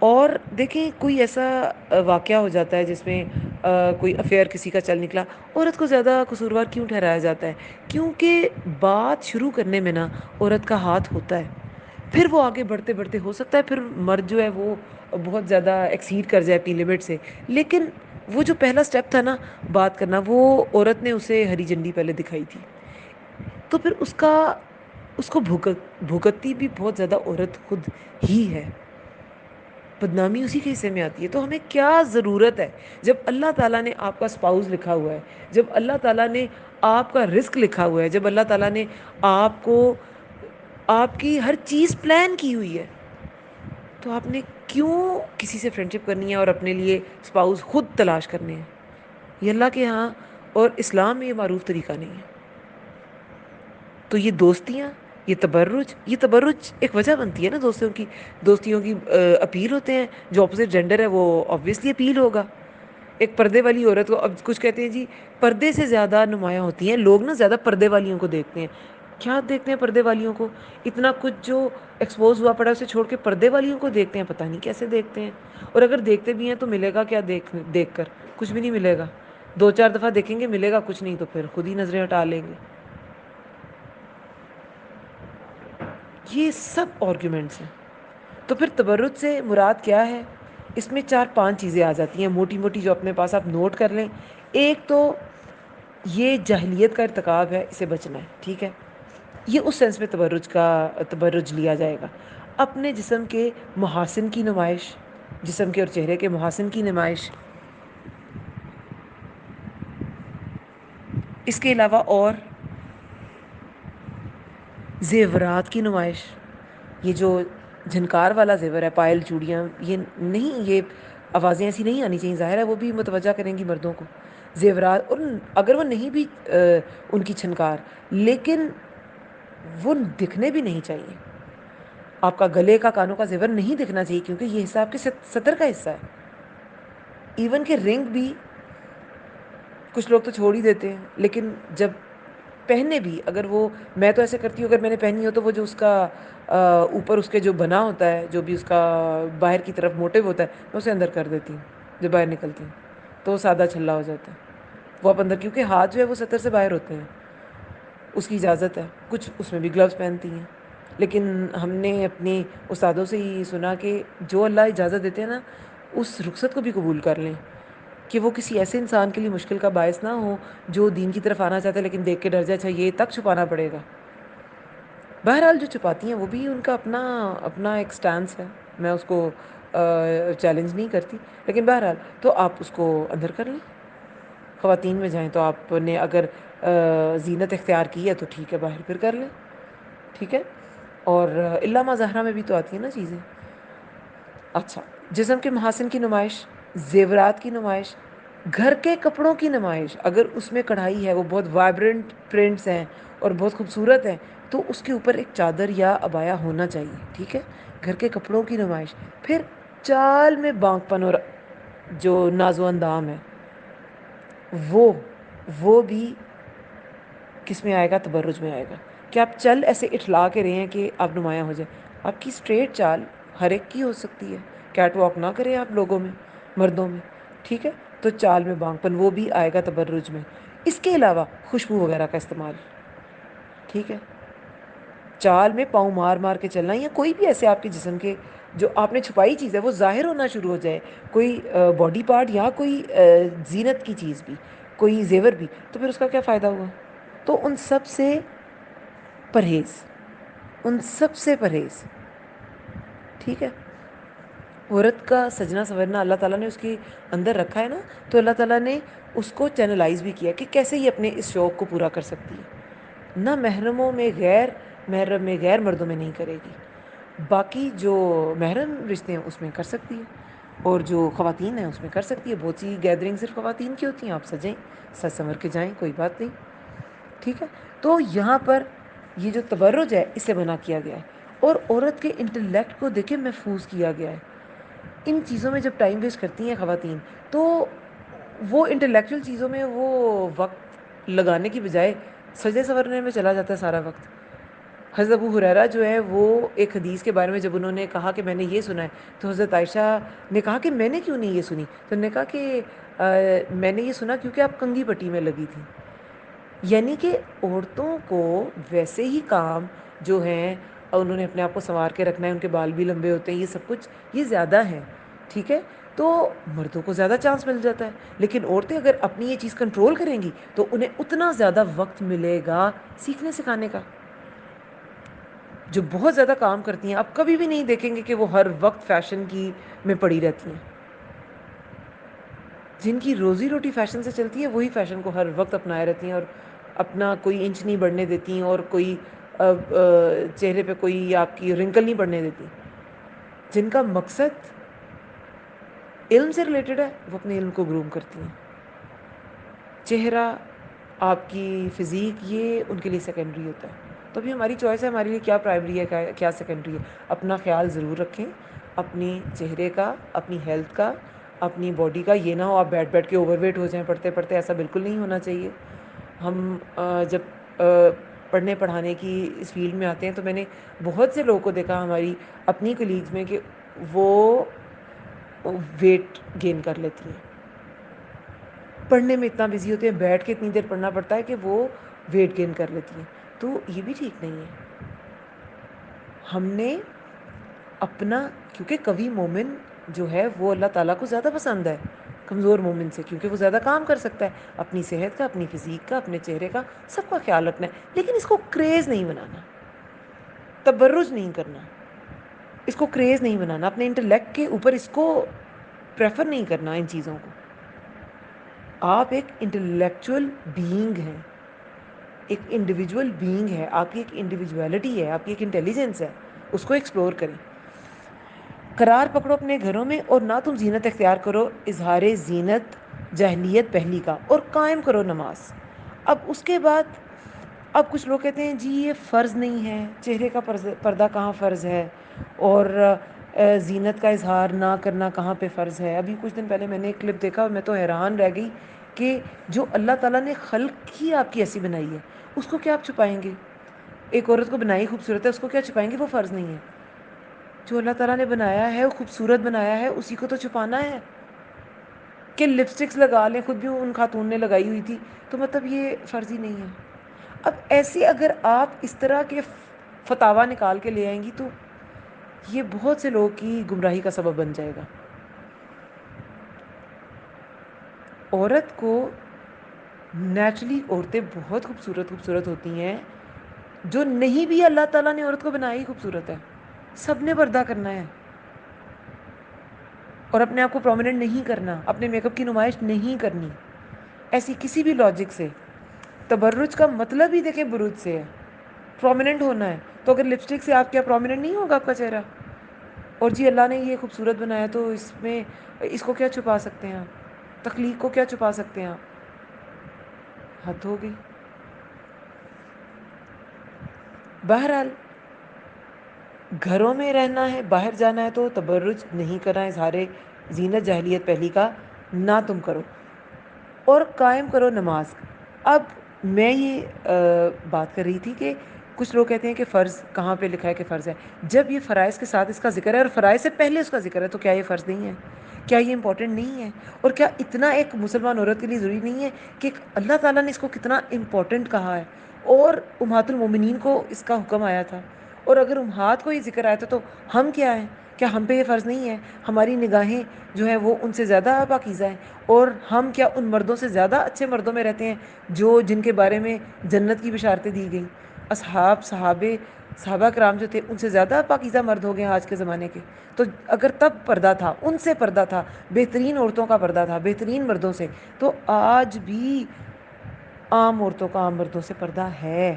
اور دیکھیں کوئی ایسا واقعہ ہو جاتا ہے جس میں کوئی افیئر کسی کا چل نکلا، عورت کو زیادہ قصوروار کیوں ٹھہرایا جاتا ہے؟ کیونکہ بات شروع کرنے میں نا عورت کا ہاتھ ہوتا ہے. پھر وہ آگے بڑھتے بڑھتے ہو سکتا ہے پھر مرد جو ہے وہ بہت زیادہ ایکسیڈ کر جائے اپنی لمٹ سے، لیکن وہ جو پہلا سٹیپ تھا نا بات کرنا، وہ عورت نے اسے ہری جھنڈی پہلے دکھائی تھی. تو پھر اس کو بھگتتی بھی بہت زیادہ عورت خود ہی ہے. بدنامی اسی کے حصے میں آتی ہے. تو ہمیں کیا ضرورت ہے جب اللہ تعالیٰ نے آپ کا اسپاؤز لکھا ہوا ہے، جب اللہ تعالیٰ نے آپ کا رزق لکھا ہوا ہے، جب اللہ تعالیٰ نے آپ کو آپ کی ہر چیز پلان کی ہوئی ہے، تو آپ نے کیوں کسی سے فرینڈ شپ کرنی ہے اور اپنے لیے اسپاؤز خود تلاش کرنے ہیں؟ یہ اللہ کے ہاں اور اسلام میں یہ معروف طریقہ نہیں ہے. تو یہ دوستیاں، یہ تبرج ایک وجہ بنتی ہے نا دوستیوں کی اپیل ہوتے ہیں. جو اپوزٹ جینڈر ہے وہ آبویسلی اپیل ہوگا. ایک پردے والی عورت کو اب کچھ کہتے ہیں جی پردے سے زیادہ نمایاں ہوتی ہیں، لوگ نا زیادہ پردے والیوں کو دیکھتے ہیں. کیا دیکھتے ہیں پردے والیوں کو؟ اتنا کچھ جو ایکسپوز ہوا پڑا ہے اسے چھوڑ کے پردے والیوں کو دیکھتے ہیں. پتہ نہیں کیسے دیکھتے ہیں. اور اگر دیکھتے بھی ہیں تو ملے گا کیا دیکھ کر؟ کچھ بھی نہیں ملے گا. 2-4 دفعہ دیکھیں گے، ملے گا کچھ نہیں، تو پھر خود ہی نظریں ہٹا لیں گے. یہ سب آرگومنٹس ہیں. تو پھر تبرج سے مراد کیا ہے؟ اس میں 4-5 چیزیں آ جاتی ہیں موٹی موٹی، جو اپنے پاس آپ نوٹ کر لیں. ایک تو یہ جاہلیت کا ارتکاب ہے، اسے بچنا ہے. ٹھیک ہے، یہ اس سینس میں تبرج لیا جائے گا. اپنے جسم کے محاسن کی نمائش، جسم کے اور چہرے کے محاسن کی نمائش. اس کے علاوہ اور زیورات کی نمائش. یہ جو جھنکار والا زیور ہے، پائل، چوڑیاں، یہ نہیں، یہ آوازیں ایسی نہیں آنی چاہیے. ظاہر ہے وہ بھی متوجہ کریں گی مردوں کو. زیورات، اور اگر وہ نہیں بھی ان کی چھنکار، لیکن وہ دکھنے بھی نہیں چاہیے. آپ کا گلے کا، کانوں کا زیور نہیں دکھنا چاہیے، کیونکہ یہ حصہ آپ کے سطر کا حصہ ہے. ایون کہ رنگ بھی کچھ لوگ تو چھوڑ ہی دیتے ہیں، لیکن جب پہنے بھی، اگر وہ، میں تو ایسے کرتی ہوں اگر میں نے پہنی ہو تو وہ جو اس کا اوپر اس کے جو بنا ہوتا ہے، جو بھی اس کا باہر کی طرف موٹو ہوتا ہے، میں اسے اندر کر دیتی ہوں جب باہر نکلتی ہوں. تو وہ سادہ چھلا ہو جاتا ہے. وہ آپ اندر، کیونکہ ہاتھ جو ہے وہ سطر سے باہر ہوتے ہیں، اس کی اجازت ہے. کچھ اس میں بھی گلوز پہنتی ہیں. لیکن ہم نے اپنے استادوں سے ہی سنا کہ جو اللہ اجازت دیتے ہیں نا، اس رخصت کو بھی قبول کر لیں، کہ وہ کسی ایسے انسان کے لیے مشکل کا باعث نہ ہو جو دین کی طرف آنا چاہتا ہے لیکن دیکھ کے ڈر جائے. اچھا یہ تک چھپانا پڑے گا. بہرحال جو چھپاتی ہیں وہ بھی ان کا اپنا ایک سٹانس ہے، میں اس کو چیلنج نہیں کرتی. لیکن بہرحال تو آپ اس کو اندر کر لیں. خواتین میں جائیں تو آپ نے اگر زینت اختیار کی ہے تو ٹھیک ہے، باہر پھر کر لیں. ٹھیک ہے. اور علامہ زہرا میں بھی تو آتی ہیں نا چیزیں. اچھا، جسم کے محاسن کی نمائش، زیورات کی نمائش، گھر کے کپڑوں کی نمائش. اگر اس میں کڑھائی ہے، وہ بہت وائبرنٹ پرنٹس ہیں اور بہت خوبصورت ہیں، تو اس کے اوپر ایک چادر یا عبایا ہونا چاہیے. ٹھیک ہے. گھر کے کپڑوں کی نمائش. پھر چال میں بانک پن اور جو ناز و اندام ہے، وہ بھی کس میں آئے گا؟ تبرج میں آئے گا کہ آپ چل ایسے اٹھلا کے رہے ہیں کہ آپ نمایاں ہو جائیں. آپ کی اسٹریٹ چال ہر ایک کی ہو سکتی ہے. کیٹ واک نہ کریں آپ لوگوں میں، مردوں میں، ٹھیک ہے؟ تو چال میں بانگ پن وہ بھی آئے گا تبرج میں. اس کے علاوہ خوشبو وغیرہ کا استعمال، ٹھیک ہے؟ چال میں پاؤں مار مار کے چلنا، یا کوئی بھی ایسے آپ کے جسم کے جو آپ نے چھپائی چیز ہے وہ ظاہر ہونا شروع ہو جائے، کوئی باڈی پارٹ یا کوئی زینت کی چیز بھی، کوئی زیور بھی، تو پھر اس کا کیا فائدہ ہوا؟ تو ان سب سے پرہیز، ان سب سے پرہیز، ٹھیک ہے؟ عورت کا سجنا سنورنا اللہ تعالیٰ نے اس کے اندر رکھا ہے نا، تو اللہ تعالیٰ نے اس کو چینلائز بھی کیا کہ کیسے یہ اپنے اس شوق کو پورا کر سکتی ہے. نہ محرموں میں غیر محرم میں غیر مردوں میں نہیں کرے گی. باقی جو محرم رشتے ہیں اس میں کر سکتی ہے، اور جو خواتین ہیں اس میں کر سکتی ہے. بہت سی گیدرنگ صرف خواتین کی ہوتی ہیں. آپ سجیں، سج سنور کے جائیں، کوئی بات نہیں، ٹھیک ہے؟ تو یہاں پر یہ جو تبرج ہے اسے منع کیا گیا ہے، اور عورت کے انٹلیکٹ کو دیکھیں محفوظ کیا گیا ہے. ان چیزوں میں جب ٹائم ویسٹ کرتی ہیں خواتین، تو وہ انٹلیکچوئل چیزوں میں وہ وقت لگانے کی بجائے سجے سنورنے میں چلا جاتا ہے سارا وقت. حضرت ابو ہریرہ جو ہے وہ ایک حدیث کے بارے میں جب انہوں نے کہا کہ میں نے یہ سنا ہے، تو حضرت عائشہ نے کہا کہ میں نے کیوں نہیں یہ سنی؟ تو انہوں نے کہا کہ میں نے یہ سنا کیونکہ آپ کنگھی پٹی میں لگی تھی. یعنی کہ عورتوں کو ویسے ہی کام جو ہیں، انہوں نے اپنے آپ کو سنوار کے رکھنا ہے، ان کے بال بھی لمبے ہوتے ہیں، یہ سب کچھ یہ زیادہ ہے، ٹھیک ہے؟ تو مردوں کو زیادہ چانس مل جاتا ہے. لیکن عورتیں اگر اپنی یہ چیز کنٹرول کریں گی تو انہیں اتنا زیادہ وقت ملے گا سیکھنے سکھانے کا. جو بہت زیادہ کام کرتی ہیں آپ کبھی بھی نہیں دیکھیں گے کہ وہ ہر وقت فیشن کی میں پڑی رہتی ہیں. جن کی روزی روٹی فیشن سے چلتی ہے وہی فیشن کو ہر وقت اپنائے رہتی ہیں، اور اپنا کوئی انچ نہیں بڑھنے دیتی ہیں، اور کوئی چہرے پہ کوئی آپ کی رنکل نہیں بڑھنے دیتی. جن کا مقصد علم سے ریلیٹڈ ہے وہ اپنے علم کو گروم کرتی ہیں. چہرہ، آپ کی فزیک، یہ ان کے لیے سیکنڈری ہوتا ہے. تو بھی ہماری چوائس ہے ہمارے لیے کیا پرائمری ہے کیا سیکنڈری ہے. اپنا خیال ضرور رکھیں، اپنی چہرے کا، اپنی ہیلتھ کا، اپنی باڈی کا. یہ نہ ہو آپ بیٹھ بیٹھ کے اوور ویٹ ہو جائیں پڑھتے پڑھتے، ایسا بالکل نہیں ہونا چاہیے. ہم جب پڑھنے پڑھانے کی اس فیلڈ میں آتے ہیں تو میں نے بہت سے لوگوں کو دیکھا ہماری اپنی کلیگز میں کہ وہ ویٹ گین کر لیتی ہیں. پڑھنے میں اتنا بزی ہوتے ہیں، بیٹھ کے اتنی دیر پڑھنا پڑتا ہے کہ وہ ویٹ گین کر لیتی ہیں. تو یہ بھی ٹھیک نہیں ہے. ہم نے اپنا، کیونکہ قوی مومن جو ہے وہ اللہ تعالیٰ کو زیادہ پسند ہے کمزور مومن سے، کیونکہ وہ زیادہ کام کر سکتا ہے. اپنی صحت کا، اپنی فزیک کا، اپنے چہرے کا، سب کا خیال رکھنا ہے. لیکن اس کو کریز نہیں بنانا، تبرج نہیں کرنا، اس کو کریز نہیں بنانا، اپنے انٹلیکٹ کے اوپر اس کو پریفر نہیں کرنا ان چیزوں کو. آپ ایک انٹلیکچوئل بینگ ہیں، ایک انڈیویجول بینگ ہے، آپ کی ایک انڈیویجویلٹی ہے، آپ کی ایک انٹیلیجنس ہے. اس کو ایکسپلور کریں. قرار پکڑو اپنے گھروں میں، اور نہ تم زینت اختیار کرو اظہار زینت جاہلیت پہلی کا، اور قائم کرو نماز. اب اس کے بعد اب کچھ لوگ کہتے ہیں جی یہ فرض نہیں ہے، چہرے کا پردہ کہاں فرض ہے، اور زینت کا اظہار نہ کرنا کہاں پہ فرض ہے. ابھی کچھ دن پہلے میں نے ایک کلپ دیکھا اور میں تو حیران رہ گئی کہ جو اللہ تعالیٰ نے خلق ہی آپ کی ایسی بنائی ہے، اس کو کیا آپ چھپائیں گے؟ ایک عورت کو بنائی خوبصورت ہے، اس کو کیا چھپائیں گے؟ وہ فرض نہیں ہے. جو اللہ تعالیٰ نے بنایا ہے، وہ خوبصورت بنایا ہے، اسی کو تو چھپانا ہے. کہ لپسٹکس لگا لیں، خود بھی ان خاتون نے لگائی ہوئی تھی، تو مطلب یہ فرض ہی نہیں ہے. اب ایسے اگر آپ اس طرح کے فتاویٰ نکال کے لے آئیں گی تو یہ بہت سے لوگوں کی گمراہی کا سبب بن جائے گا. عورت کو نیچرلی عورتیں بہت خوبصورت خوبصورت ہوتی ہیں. جو نہیں بھی اللہ تعالیٰ نے عورت کو بنایا ہی خوبصورت ہے. سب نے پردہ کرنا ہے، اور اپنے آپ کو پرومیننٹ نہیں کرنا، اپنے میک اپ کی نمائش نہیں کرنی ایسی کسی بھی لاجک سے. تبرج کا مطلب ہی دیکھیں بروج سے ہے، پرومیننٹ ہونا ہے. تو اگر لپسٹک سے آپ کیا پرومیننٹ نہیں ہوگا آپ کا چہرہ؟ اور جی اللہ نے یہ خوبصورت بنایا تو اس میں اس کو کیا چھپا سکتے ہیں آپ؟ تخلیق کو کیا چھپا سکتے ہیں آپ؟ حد ہو گئی. بہرحال گھروں میں رہنا ہے، باہر جانا ہے تو تبرج نہیں کرنا، اظہار زینت جاہلیت پہلی کا نہ تم کرو. اور قائم کرو نماز. اب میں یہ بات کر رہی تھی کہ کچھ لوگ کہتے ہیں کہ فرض کہاں پہ لکھا ہے کہ فرض ہے. جب یہ فرائض کے ساتھ اس کا ذکر ہے اور فرائض سے پہلے اس کا ذکر ہے تو کیا یہ فرض نہیں ہے؟ کیا یہ امپورٹنٹ نہیں ہے؟ اور کیا اتنا ایک مسلمان عورت کے لیے ضروری نہیں ہے کہ اللہ تعالیٰ نے اس کو کتنا امپورٹنٹ کہا ہے اور امہات المومنین کو اس کا حکم آیا تھا؟ اور اگر امہات کو یہ ذکر آیا تھا تو ہم کیا ہیں؟ کیا ہم پہ یہ فرض نہیں ہے؟ ہماری نگاہیں جو ہیں وہ ان سے زیادہ پاکیزہ ہیں، اور ہم کیا ان مردوں سے زیادہ اچھے مردوں میں رہتے ہیں جو جن کے بارے میں جنت کی بشارتیں دی گئیں؟ صحابہ کرام جو تھے ان سے زیادہ پاکیزہ مرد ہو گئے ہیں آج کے زمانے کے. تو اگر تب پردہ تھا، ان سے پردہ تھا، بہترین عورتوں کا پردہ تھا بہترین مردوں سے، تو آج بھی عام عورتوں کا عام مردوں سے پردہ ہے.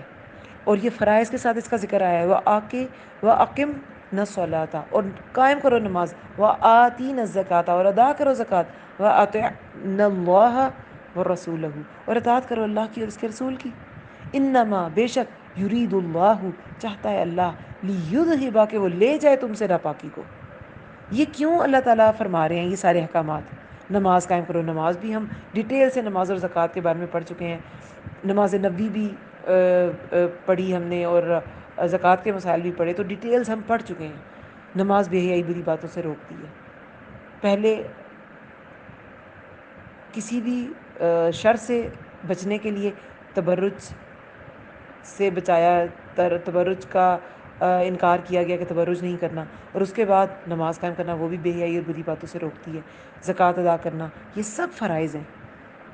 اور یہ فرائض کے ساتھ اس کا ذکر آیا ہے. وَأَقِمْ الصَّلَاةَ، اور قائم کرو نماز. وَآتِينَ الزَّكَاةَ، اور ادا کرو زکوٰۃ. وَأَطِعْنَ اللَّهَ وَرَسُولَهُ، اور اطاعت کرو اللہ کی اور اس کے رسول کی. انما، بے شک، یرید اللہ، چاہتا ہے اللہ، لیذہبا، کہ وہ لے جائے تم سے ناپاکی کو. یہ کیوں اللہ تعالیٰ فرما رہے ہیں یہ سارے احکامات؟ نماز قائم کرو. نماز بھی ہم ڈیٹیل سے نماز اور زکوٰۃ کے بارے میں پڑھ چکے ہیں. نماز نبی بھی پڑھی ہم نے، اور زکوٰۃ کے مسائل بھی پڑھے، تو ڈیٹیلز ہم پڑھ چکے ہیں. نماز بے حیائی بری باتوں سے روکتی ہے. پہلے کسی بھی شر سے بچنے کے لیے تبرج سے بچایا، تبرج کا انکار کیا گیا کہ تبرج نہیں کرنا، اور اس کے بعد نماز قائم کرنا، وہ بھی بے حیائی اور بری باتوں سے روکتی ہے. زکوٰۃ ادا کرنا، یہ سب فرائض ہیں.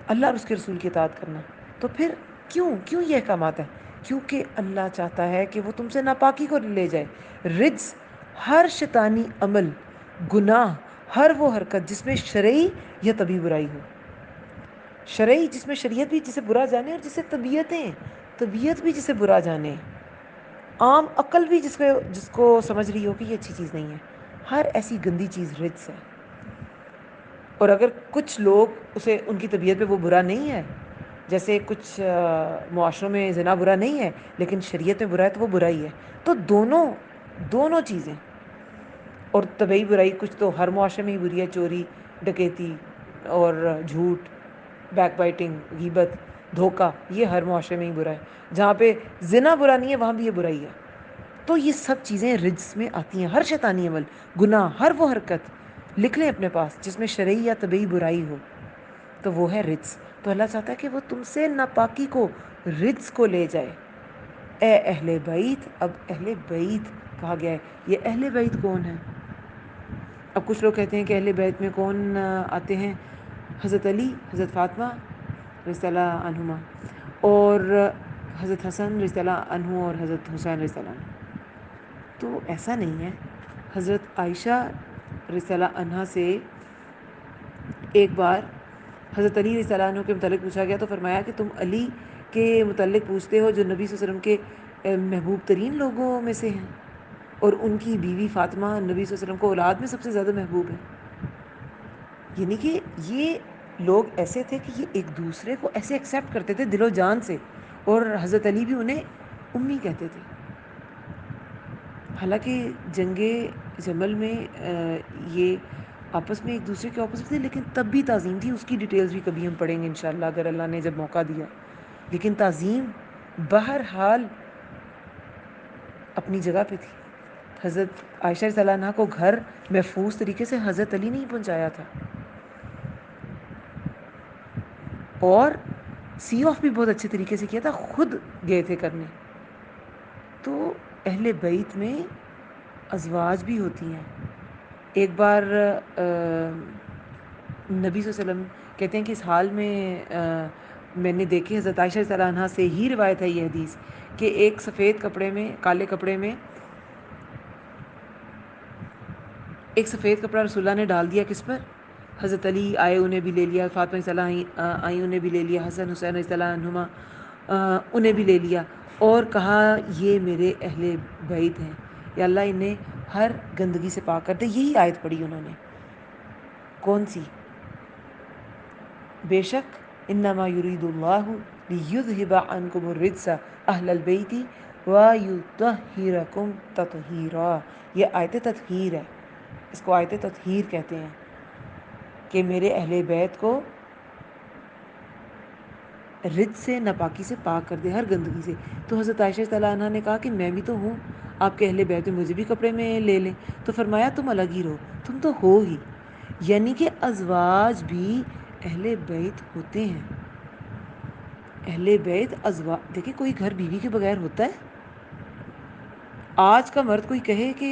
اللہ اور اس کے رسول کی اطاعت کرنا. تو پھر کیوں یہ احکامات ہیں؟ کیونکہ اللہ چاہتا ہے کہ وہ تم سے ناپاکی کو لے جائے. رجس، ہر شیطانی عمل، گناہ، ہر وہ حرکت جس میں شرعی یا طبعی برائی ہو. شرعی جس میں شریعت بھی جسے برا جانے، اور جسے طبیعت بھی جسے برا جانے، عام عقل بھی جس کو سمجھ رہی ہو کہ یہ اچھی چیز نہیں ہے. ہر ایسی گندی چیز رجس ہے. اور اگر کچھ لوگ اسے، ان کی طبیعت پہ وہ برا نہیں ہے، جیسے کچھ معاشروں میں زنا برا نہیں ہے لیکن شریعت میں برا ہے، تو وہ برائی ہے. تو دونوں چیزیں. اور طبعی برائی کچھ تو ہر معاشرے میں ہی بری ہے. چوری، ڈکیتی اور جھوٹ، بیک بائٹنگ، غیبت، دھوکہ، یہ ہر معاشرے میں ہی برا ہے. جہاں پہ زنا برا نہیں ہے وہاں بھی یہ برائی ہے. تو یہ سب چیزیں رجس میں آتی ہیں. ہر شیطانی عمل، گناہ، ہر وہ حرکت، لکھ لیں اپنے پاس، جس میں شرعی یا طبعی برائی ہو، تو وہ ہے رجس. تو اللہ چاہتا ہے کہ وہ تم سے ناپاکی کو، رجس کو لے جائے. اے اہل بیت، اب اہل بیت کہا گیا ہے. یہ اہل بیت کون ہیں؟ اب کچھ لوگ کہتے ہیں کہ اہل بیت میں کون آتے ہیں؟ حضرت علی، حضرت فاطمہ رضی اللہ عنہما، اور حضرت حسن رضی اللہ عنہ، اور حضرت حسین رضی اللہ عنہ. تو ایسا نہیں ہے. حضرت عائشہ رضی اللہ عنہا سے ایک بار حضرت علی رضی اللہ عنہ کے متعلق پوچھا گیا، تو فرمایا کہ تم علی کے متعلق پوچھتے ہو جو نبی صلی اللہ علیہ وسلم کے محبوب ترین لوگوں میں سے ہیں، اور ان کی بیوی فاطمہ نبی صلی اللہ علیہ وسلم کو اولاد میں سب سے زیادہ محبوب ہے. یعنی کہ یہ لوگ ایسے تھے کہ یہ ایک دوسرے کو ایسے ایکسیپٹ کرتے تھے دل و جان سے، اور حضرت علی بھی انہیں امی کہتے تھے. حالانکہ جنگ جمل میں یہ آپس میں ایک دوسرے کے اپوزٹ تھے، لیکن تب بھی تعظیم تھی. اس کی ڈیٹیلز بھی کبھی ہم پڑھیں گے انشاءاللہ اگر اللہ نے جب موقع دیا. لیکن تعظیم بہرحال اپنی جگہ پہ تھی. حضرت عائشہ رضی اللہ عنہا کو گھر محفوظ طریقے سے حضرت علی نے ہی پہنچایا تھا، اور سی آف بھی بہت اچھے طریقے سے کیا تھا، خود گئے تھے کرنے. تو اہل بیت میں ازواج بھی ہوتی ہیں. ایک بار نبی صلی اللہ علیہ وسلم کہتے ہیں کہ اس حال میں نے دیکھی، حضرت عائشہ رضی اللہ عنہا سے ہی روایت ہے یہ حدیث، کہ ایک سفید کپڑے میں، کالے کپڑے میں ایک سفید کپڑا رسول اللہ نے ڈال دیا. کس پر؟ حضرت علی آئے، انہیں بھی لے لیا. فاطمہ رضی اللہ آئی، انہیں بھی لے لیا. حسن حسین رضی اللہ عنہما انہیں بھی لے لیا، اور کہا یہ میرے اہل بیت ہیں، یا اللہ انہیں ہر گندگی سے پاک کر دے. یہی آیت پڑھی انہوں نے. کون سی؟ بے شک انما یرید اللہ لیذہب عنکم الرجس اہل البیت ویطہرکم تطہیرا. یہ آیت تطہیر ہے. اس کو آیت تطہیر کہتے ہیں، کہ میرے اہل بیت کو رج سے ناپاکی سے پاک کر دے، ہر گندگی سے۔ تو حضرت عائشہ تعالیٰ عنہ نے کہا کہ میں بھی تو ہوں، آپ کے اہل بیت میں مجھے بھی کپڑے میں لے لیں۔ تو فرمایا تم الگ ہی رہو، تم تو ہو ہی، یعنی کہ ازواج بھی اہل بیت ہوتے ہیں۔ اہل بیت ازواج، دیکھیں کوئی گھر بیوی کے بغیر ہوتا ہے؟ آج کا مرد کوئی کہے کہ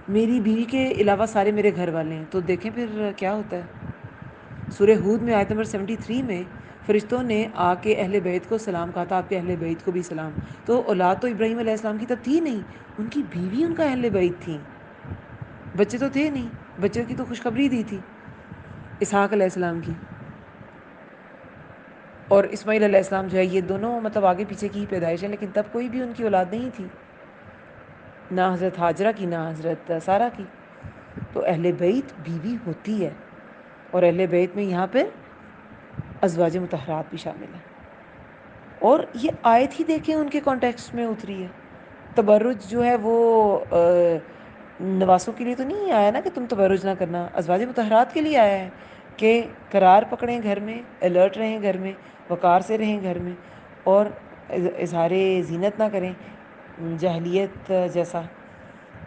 میری بیوی کے علاوہ سارے میرے گھر والے ہیں، تو دیکھیں پھر کیا ہوتا ہے۔ سورہ ہود میں آیت نمبر 73 میں فرشتوں نے آ کے اہل بیت کو سلام کہا تھا، آپ کے اہل بیت کو بھی سلام۔ تو اولاد تو ابراہیم علیہ السلام کی تب تھی نہیں، ان کی بیوی ان کا اہل بیت تھیں، بچے تو تھے نہیں، بچوں کی تو خوشخبری دی تھی اسحاق علیہ السلام کی، اور اسماعیل علیہ السلام جو ہے یہ دونوں مطلب آگے پیچھے کی ہی پیدائش ہے، لیکن تب کوئی بھی ان کی اولاد نہیں تھی، نہ حضرت ہاجرہ کی، نہ حضرت سارہ کی۔ تو اہل بیت بیوی ہوتی ہے، اور اہل بیت میں یہاں پہ ازواج مطہرات بھی شامل ہیں۔ اور یہ آیت ہی دیکھیں ان کے کانٹیکسٹ میں اتری ہے۔ تبرج جو ہے وہ نواسوں کے لیے تو نہیں آیا نا کہ تم تبرج نہ کرنا، ازواج مطہرات کے لیے آیا ہے کہ قرار پکڑیں گھر میں، الرٹ رہیں گھر میں، وقار سے رہیں گھر میں، اور اظہار زینت نہ کریں جاہلیت جیسا،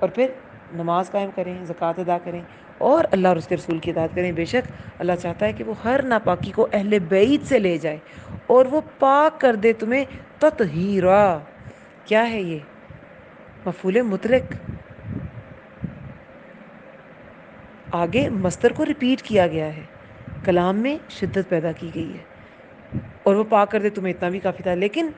اور پھر نماز قائم کریں، زکوٰۃ ادا کریں، اور اللہ اور اس کے رسول کی اطاعت کریں۔ بے شک اللہ چاہتا ہے کہ وہ ہر ناپاکی کو اہل بیت سے لے جائے اور وہ پاک کر دے تمہیں تطہیرا۔ کیا ہے یہ؟ مفعول مطلق، آگے مصدر کو ریپیٹ کیا گیا ہے، کلام میں شدت پیدا کی گئی ہے، اور وہ پاک کر دے تمہیں اتنا بھی کافی تھا۔ لیکن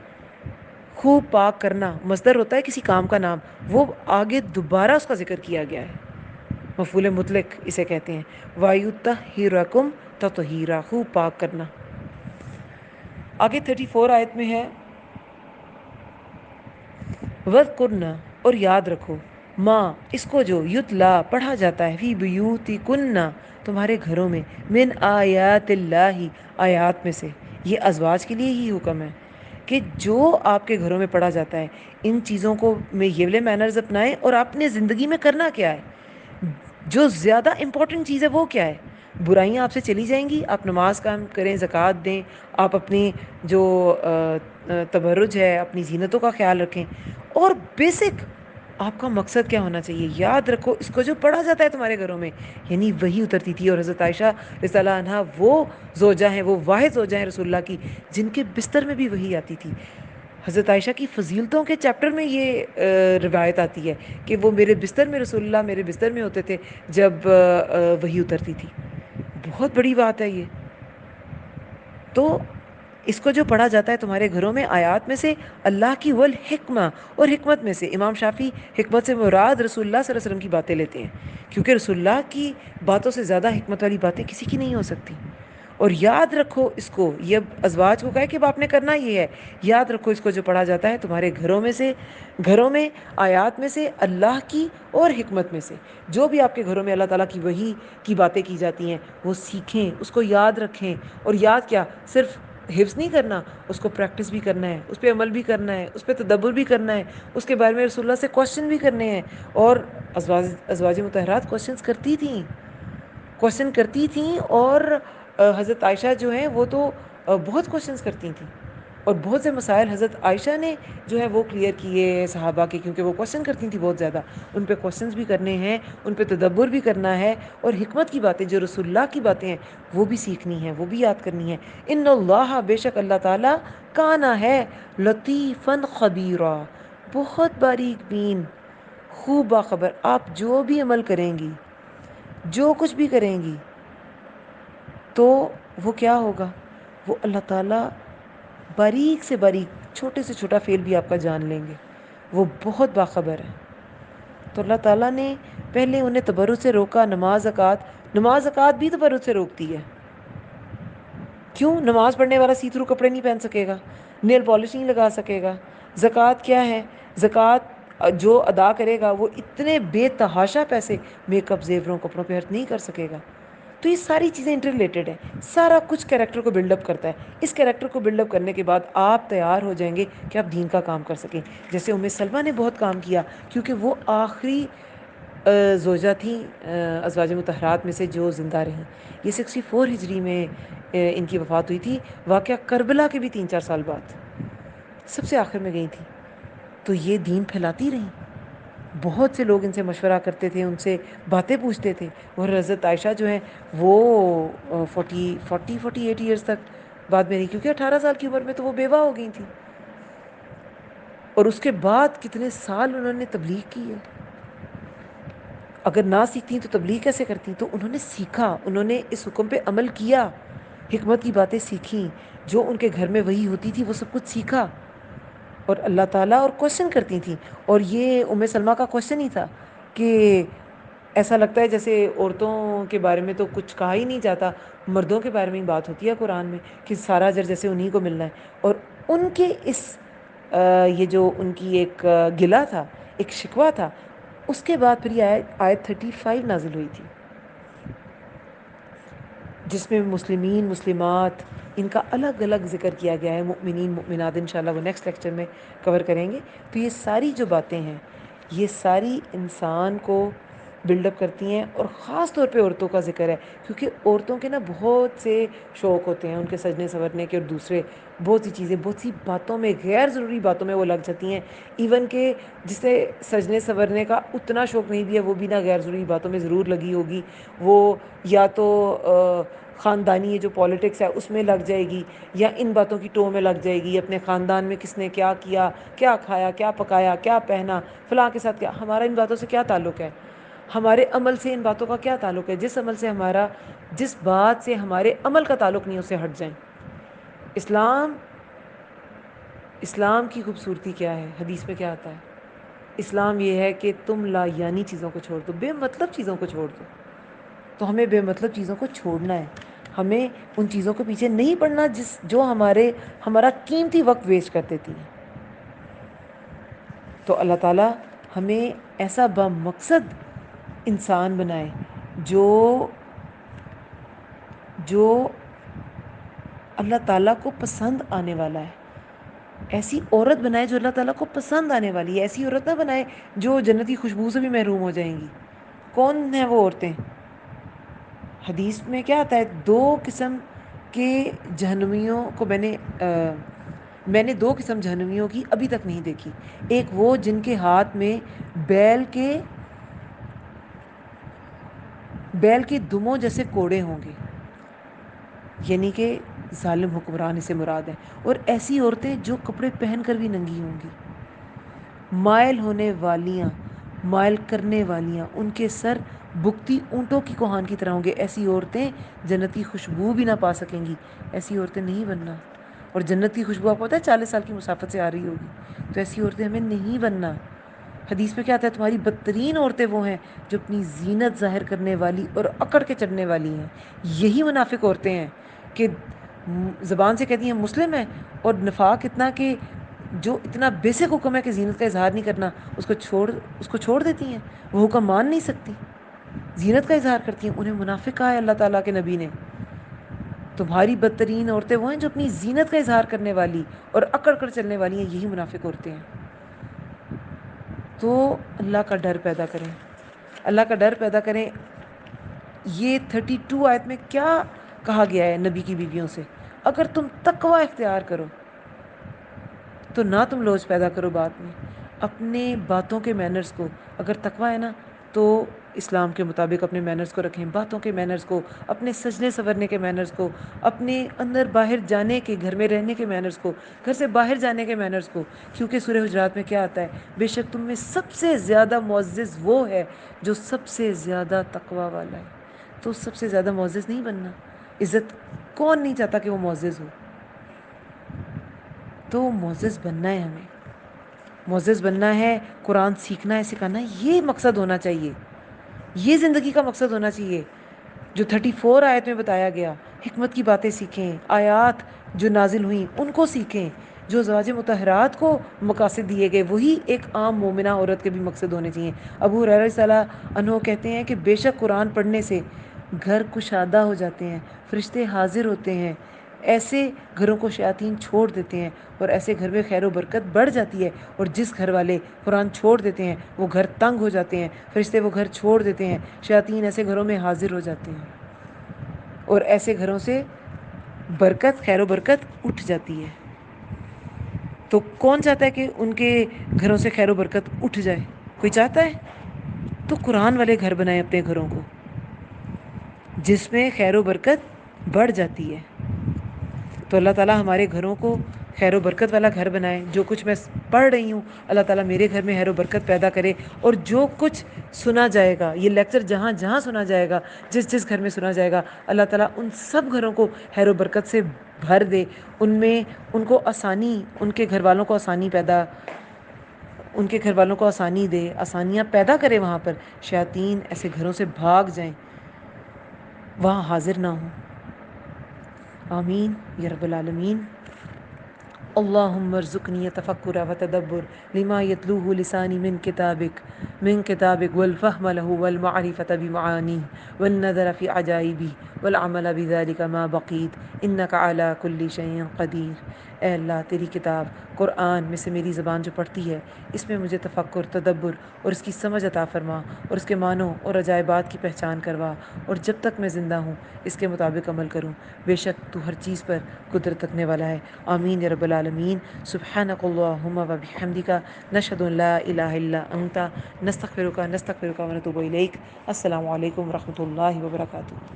خوب پاک کرنا مصدر ہوتا ہے کسی کام کا نام، وہ آگے دوبارہ اس کا ذکر کیا گیا ہے، مفعول مطلق اسے کہتے ہیں۔ وَيُطَهِّرَكُمْ تَطْهِيرًا، خوب پاک کرنا۔ آگے 34 آیت میں ہے وَاذْكُرْنَ، اور یاد رکھو، ماں اس کو جو یتلا پڑھا جاتا ہے، فی بیوتکن تمہارے گھروں میں، من آیات اللہ آیات میں سے۔ یہ ازواج کے لیے ہی حکم ہے کہ جو آپ کے گھروں میں پڑھا جاتا ہے ان چیزوں کو میں یہ والے مینرز اپنائیں، اور آپ نے زندگی میں کرنا کیا ہے، جو زیادہ امپورٹنٹ چیز ہے وہ کیا ہے۔ برائیاں آپ سے چلی جائیں گی، آپ نماز قائم کریں، زکوٰۃ دیں، آپ اپنی جو تبرج ہے اپنی زینتوں کا خیال رکھیں، اور بیسک آپ کا مقصد کیا ہونا چاہیے، یاد رکھو اس کو جو پڑھا جاتا ہے تمہارے گھروں میں، یعنی وہی اترتی تھی۔ اور حضرت عائشہ رضی اللہ عنہا وہ زوجہ ہیں، وہ واحد زوجہ ہیں رسول اللہ کی جن کے بستر میں بھی وہی آتی تھی۔ حضرت عائشہ کی فضیلتوں کے چیپٹر میں یہ روایت آتی ہے کہ وہ میرے بستر میں، رسول اللہ میرے بستر میں ہوتے تھے جب وہی اترتی تھی۔ بہت بڑی بات ہے یہ۔ تو اس کو جو پڑھا جاتا ہے تمہارے گھروں میں آیات میں سے، اللہ کی والحکمہ، اور حکمت میں سے۔ امام شافعی حکمت سے مراد رسول اللہ صلی اللہ علیہ وسلم کی باتیں لیتے ہیں، کیونکہ رسول اللہ کی باتوں سے زیادہ حکمت والی باتیں کسی کی نہیں ہو سکتی۔ اور یاد رکھو اس کو، یہ ازواج کو کہے کہ آپ نے کرنا یہ ہے، یاد رکھو اس کو جو پڑھا جاتا ہے تمہارے گھروں میں سے، گھروں میں آیات میں سے، اللہ کی اور حکمت میں سے۔ جو بھی آپ کے گھروں میں اللہ تعالیٰ کی وحی کی باتیں کی جاتی ہیں وہ سیکھیں، اس کو یاد رکھیں، اور یاد کیا صرف حفظ نہیں کرنا، اس کو پریکٹس بھی کرنا ہے، اس پہ عمل بھی کرنا ہے، اس پہ تدبر بھی کرنا ہے، اس کے بارے میں رسول اللہ سے کوشچن بھی کرنے ہیں۔ اور ازواج مطہرات کوشچن کرتی تھیں، اور حضرت عائشہ جو ہیں وہ تو بہت کوشچنس کرتی تھیں، اور بہت سے مسائل حضرت عائشہ نے جو ہے وہ کلیئر کیے صحابہ کے، کیونکہ وہ کوشچن کرتی تھیں بہت زیادہ۔ ان پہ کوشچنس بھی کرنے ہیں، ان پہ تدبر بھی کرنا ہے، اور حکمت کی باتیں جو رسول اللہ کی باتیں ہیں وہ بھی سیکھنی ہیں، وہ بھی یاد کرنی ہیں۔ ان اللہ، بے شک اللہ تعالیٰ، کانا ہے لطیفاً خبیرا، بہت باریک بین، خوب باخبر۔ آپ جو بھی عمل کریں گی، جو کچھ بھی کریں گی، تو وہ کیا ہوگا، وہ اللہ تعالیٰ باریک سے باریک، چھوٹے سے چھوٹا فعل بھی آپ کا جان لیں گے، وہ بہت باخبر ہے۔ تو اللہ تعالیٰ نے پہلے انہیں تبرج سے روکا، نماز زکوٰۃ بھی تبرج سے روکتی ہے۔ کیوں؟ نماز پڑھنے والا سی تھرو کپڑے نہیں پہن سکے گا، نیل پالش نہیں لگا سکے گا۔ زکوٰۃ کیا ہے؟ زکوٰۃ جو ادا کرے گا وہ اتنے بے تحاشا پیسے میک اپ، زیوروں، کپڑوں پہ خرچ نہیں کر سکے گا۔ تو یہ ساری چیزیں انٹر ریلیٹڈ ہیں، سارا کچھ کیریکٹر کو بلڈ اپ کرتا ہے۔ اس کیریکٹر کو بلڈ اپ کرنے کے بعد آپ تیار ہو جائیں گے کہ آپ دین کا کام کر سکیں۔ جیسے سلمہ نے بہت کام کیا، کیونکہ وہ آخری زوجہ تھیں ازواج مطہرات میں سے جو زندہ رہیں. یہ 64 ہجری میں ان کی وفات ہوئی تھی. واقعہ کربلا کے بھی 3-4 سال بعد سب سے آخر میں گئی تھی. تو یہ دین پھیلاتی رہیں. بہت سے لوگ ان سے مشورہ کرتے تھے, ان سے باتیں پوچھتے تھے. اور حضرت عائشہ جو ہیں وہ 48 ایئرس تک بعد میں رہی, کیونکہ 18 سال کی عمر میں تو وہ بیوہ ہو گئی تھیں. اور اس کے بعد کتنے سال انہوں نے تبلیغ کی ہے. اگر نہ سیکھتی تو تبلیغ کیسے کرتی؟ تو انہوں نے سیکھا, انہوں نے اس حکم پہ عمل کیا, حکمت کی باتیں سیکھیں, جو ان کے گھر میں وہی ہوتی تھی وہ سب کچھ سیکھا. اور اللہ تعالیٰ اور کوشچن کرتی تھیں. اور یہ سلمہ کا کوشچن ہی تھا کہ ایسا لگتا ہے جیسے عورتوں کے بارے میں تو کچھ کہا ہی نہیں جاتا, مردوں کے بارے میں ہی بات ہوتی ہے قرآن میں کہ سارا اجر جیسے انہی کو ملنا ہے. اور ان کے یہ جو ان کی ایک گلہ تھا, ایک شکوہ تھا, اس کے بعد پھر یہ آیت 35 نازل ہوئی تھی, جس میں مسلمین مسلمات ان کا الگ الگ ذکر کیا گیا ہے. مؤمنین مؤمنات انشاءاللہ وہ نیکسٹ لیکچر میں کور کریں گے. تو یہ ساری جو باتیں ہیں یہ ساری انسان کو بلڈ اپ کرتی ہیں. اور خاص طور پہ عورتوں کا ذکر ہے, کیونکہ عورتوں کے نا بہت سے شوق ہوتے ہیں, ان کے سجنے سنورنے کے, اور دوسرے بہت سی چیزیں, بہت سی باتوں میں, غیر ضروری باتوں میں وہ لگ جاتی ہیں. ایون کہ جسے سجنے سنورنے کا اتنا شوق نہیں بھی ہے, وہ بھی نہ غیر ضروری باتوں میں ضرور لگی ہوگی. وہ یا تو خاندانی جو پالیٹکس ہے اس میں لگ جائے گی, یا ان باتوں کی ٹو میں لگ جائے گی, اپنے خاندان میں کس نے کیا کیا, کیا کھایا, کیا پکایا, کیا پہنا, فلاں کے ساتھ کیا. ہمارا ان باتوں سے کیا تعلق ہے؟ ہمارے عمل سے ان باتوں کا کیا تعلق ہے؟ جس بات سے ہمارے عمل کا تعلق نہیں, اسے ہٹ جائیں. اسلام کی خوبصورتی کیا ہے؟ حدیث میں کیا آتا ہے؟ اسلام یہ ہے کہ تم لا یعنی چیزوں کو چھوڑ دو, بے مطلب چیزوں کو چھوڑ دو. تو ہمیں بے مطلب چیزوں کو چھوڑنا ہے, ہمیں ان چیزوں کے پیچھے نہیں پڑنا جو ہمارا قیمتی وقت ویسٹ کر دیتی ہیں. تو اللہ تعالیٰ ہمیں ایسا بامقصد انسان بنائے جو اللہ تعالیٰ کو پسند آنے والا ہے. ایسی عورت بنائے جو اللہ تعالیٰ کو پسند آنے والی ہے. ایسی عورت نہ بنائے جو جنت کی خوشبو سے بھی محروم ہو جائیں گی. کون ہیں وہ عورتیں؟ حدیث میں کیا آتا ہے؟ 2 قسم کے جہنمیوں کو میں نے 2 قسم جہنمیوں کی ابھی تک نہیں دیکھی. ایک وہ جن کے ہاتھ میں بیل کے دموں جیسے کوڑے ہوں گے, یعنی کہ ظالم حکمران اسے مراد ہے. اور ایسی عورتیں جو کپڑے پہن کر بھی ننگی ہوں گی, مائل ہونے والیاں, مائل کرنے والیاں, ان کے سر بکتی اونٹوں کی کوہان کی طرح ہوں گے. ایسی عورتیں جنتی خوشبو بھی نہ پا سکیں گی. ایسی عورتیں نہیں بننا. اور جنت کی خوشبو آپ کو پتہ ہے 40 سال کی مسافت سے آ رہی ہوگی. تو ایسی عورتیں ہمیں نہیں بننا. حدیث میں کیا آتا ہے؟ تمہاری بدترین عورتیں وہ ہیں جو اپنی زینت ظاہر کرنے والی اور اکڑ کے چڑھنے والی ہیں. یہی منافق عورتیں ہیں کہ زبان سے کہتی ہیں مسلم ہیں, اور نفاق اتنا کہ جو اتنا بیسک حکم ہے کہ زینت کا اظہار نہیں کرنا, اس کو چھوڑ دیتی ہیں. وہ حکم مان نہیں سکتی, زینت کا اظہار کرتی ہیں. انہیں منافق کہا ہے اللہ تعالیٰ کے نبی نے. تمہاری بدترین عورتیں وہ ہیں جو اپنی زینت کا اظہار کرنے والی اور اکڑ کر چلنے والی ہیں. یہی منافق عورتیں ہیں. تو اللہ کا ڈر پیدا کریں, اللہ کا ڈر پیدا کریں. یہ 32 آیت میں کیا کہا گیا ہے نبی کی بیویوں سے؟ اگر تم تقوی اختیار کرو تو نہ تم لوچ پیدا کرو بات میں. اپنے باتوں کے مینرز کو, اگر تقوی ہے نا تو اسلام کے مطابق اپنے مینرز کو رکھیں, باتوں کے مینرز کو, اپنے سجنے سورنے کے مینرز کو, اپنے اندر باہر جانے کے, گھر میں رہنے کے مینرز کو, گھر سے باہر جانے کے مینرز کو. کیونکہ سورہ حجرات میں کیا آتا ہے؟ بے شک تم میں سب سے زیادہ معزز وہ ہے جو سب سے زیادہ تقوی والا ہے. تو سب سے زیادہ معزز نہیں بننا. عزت کون نہیں چاہتا کہ وہ معزز ہو؟ تو معزز بننا ہے, ہمیں معزز بننا ہے. قرآن سیکھنا ہے, سکھانا ہے, یہ مقصد ہونا چاہیے, یہ زندگی کا مقصد ہونا چاہیے. جو 34 آیت میں بتایا گیا, حکمت کی باتیں سیکھیں, آیات جو نازل ہوئیں ان کو سیکھیں. جو ازواج مطہرات کو مقاصد دیے گئے وہی ایک عام مومنہ عورت کے بھی مقصد ہونے چاہیے. ابو ہریرہ رضی اللہ عنہ کہتے ہیں کہ بے شک قرآن پڑھنے سے گھر کشادہ ہو جاتے ہیں, فرشتے حاضر ہوتے ہیں, ایسے گھروں کو شیاطین چھوڑ دیتے ہیں اور ایسے گھر میں خیر و برکت بڑھ جاتی ہے، اور جس گھر والے قرآن چھوڑ دیتے ہیں وہ گھر تنگ ہو جاتے ہیں، فرشتے وہ گھر چھوڑ دیتے ہیں، شیاطین ایسے گھروں میں حاضر ہو جاتے ہیں اور ایسے گھروں سے برکت، خیر و برکت اٹھ جاتی ہے۔ تو کون چاہتا ہے کہ ان کے گھروں سے خیر و برکت اٹھ جائے؟ کوئی چاہتا ہے؟ تو قرآن والے گھر بنائیں اپنے گھروں کو، جس میں خیر و برکت بڑھ جاتی ہے۔ تو اللہ تعالیٰ ہمارے گھروں کو خیر و برکت والا گھر بنائے۔ جو کچھ میں پڑھ رہی ہوں اللہ تعالیٰ میرے گھر میں خیر و برکت پیدا کرے، اور جو کچھ سنا جائے گا، یہ لیکچر جہاں جہاں سنا جائے گا، جس جس گھر میں سنا جائے گا، اللہ تعالیٰ ان سب گھروں کو خیر و برکت سے بھر دے، ان میں ان کو آسانی، ان کے گھر والوں کو آسانی پیدا، ان کے گھر والوں کو آسانی دے، آسانیاں پیدا کرے، وہاں پر شیاطین ایسے گھروں سے بھاگ جائیں، وہاں حاضر نہ ہوں۔ آمین یا رب العالمین۔ اللہم ارزقنی تفکر و تدبر لما یتلوہ لسانی من کتابک والفہم له والمعرفة بمعانیہ والنظر فی عجائبہ والعمل بذلک ما بقیت انک علی کل شیء قدیر۔ اے اللہ، تیری کتاب قرآن میں سے میری زبان جو پڑھتی ہے، اس میں مجھے تفکر، تدبر اور اس کی سمجھ عطا فرما، اور اس کے معنوں اور عجائبات کی پہچان کروا، اور جب تک میں زندہ ہوں اس کے مطابق عمل کروں۔ بے شک تو ہر چیز پر قدرت رکھنے والا ہے۔ آمین یا رب العالمین۔ سبحانک اللہم و بحمدک، نشہد ان لا الہ الا انت، نستغفرک و نتوب الیک۔ السلام علیکم ورحمۃ اللہ وبرکاتہ۔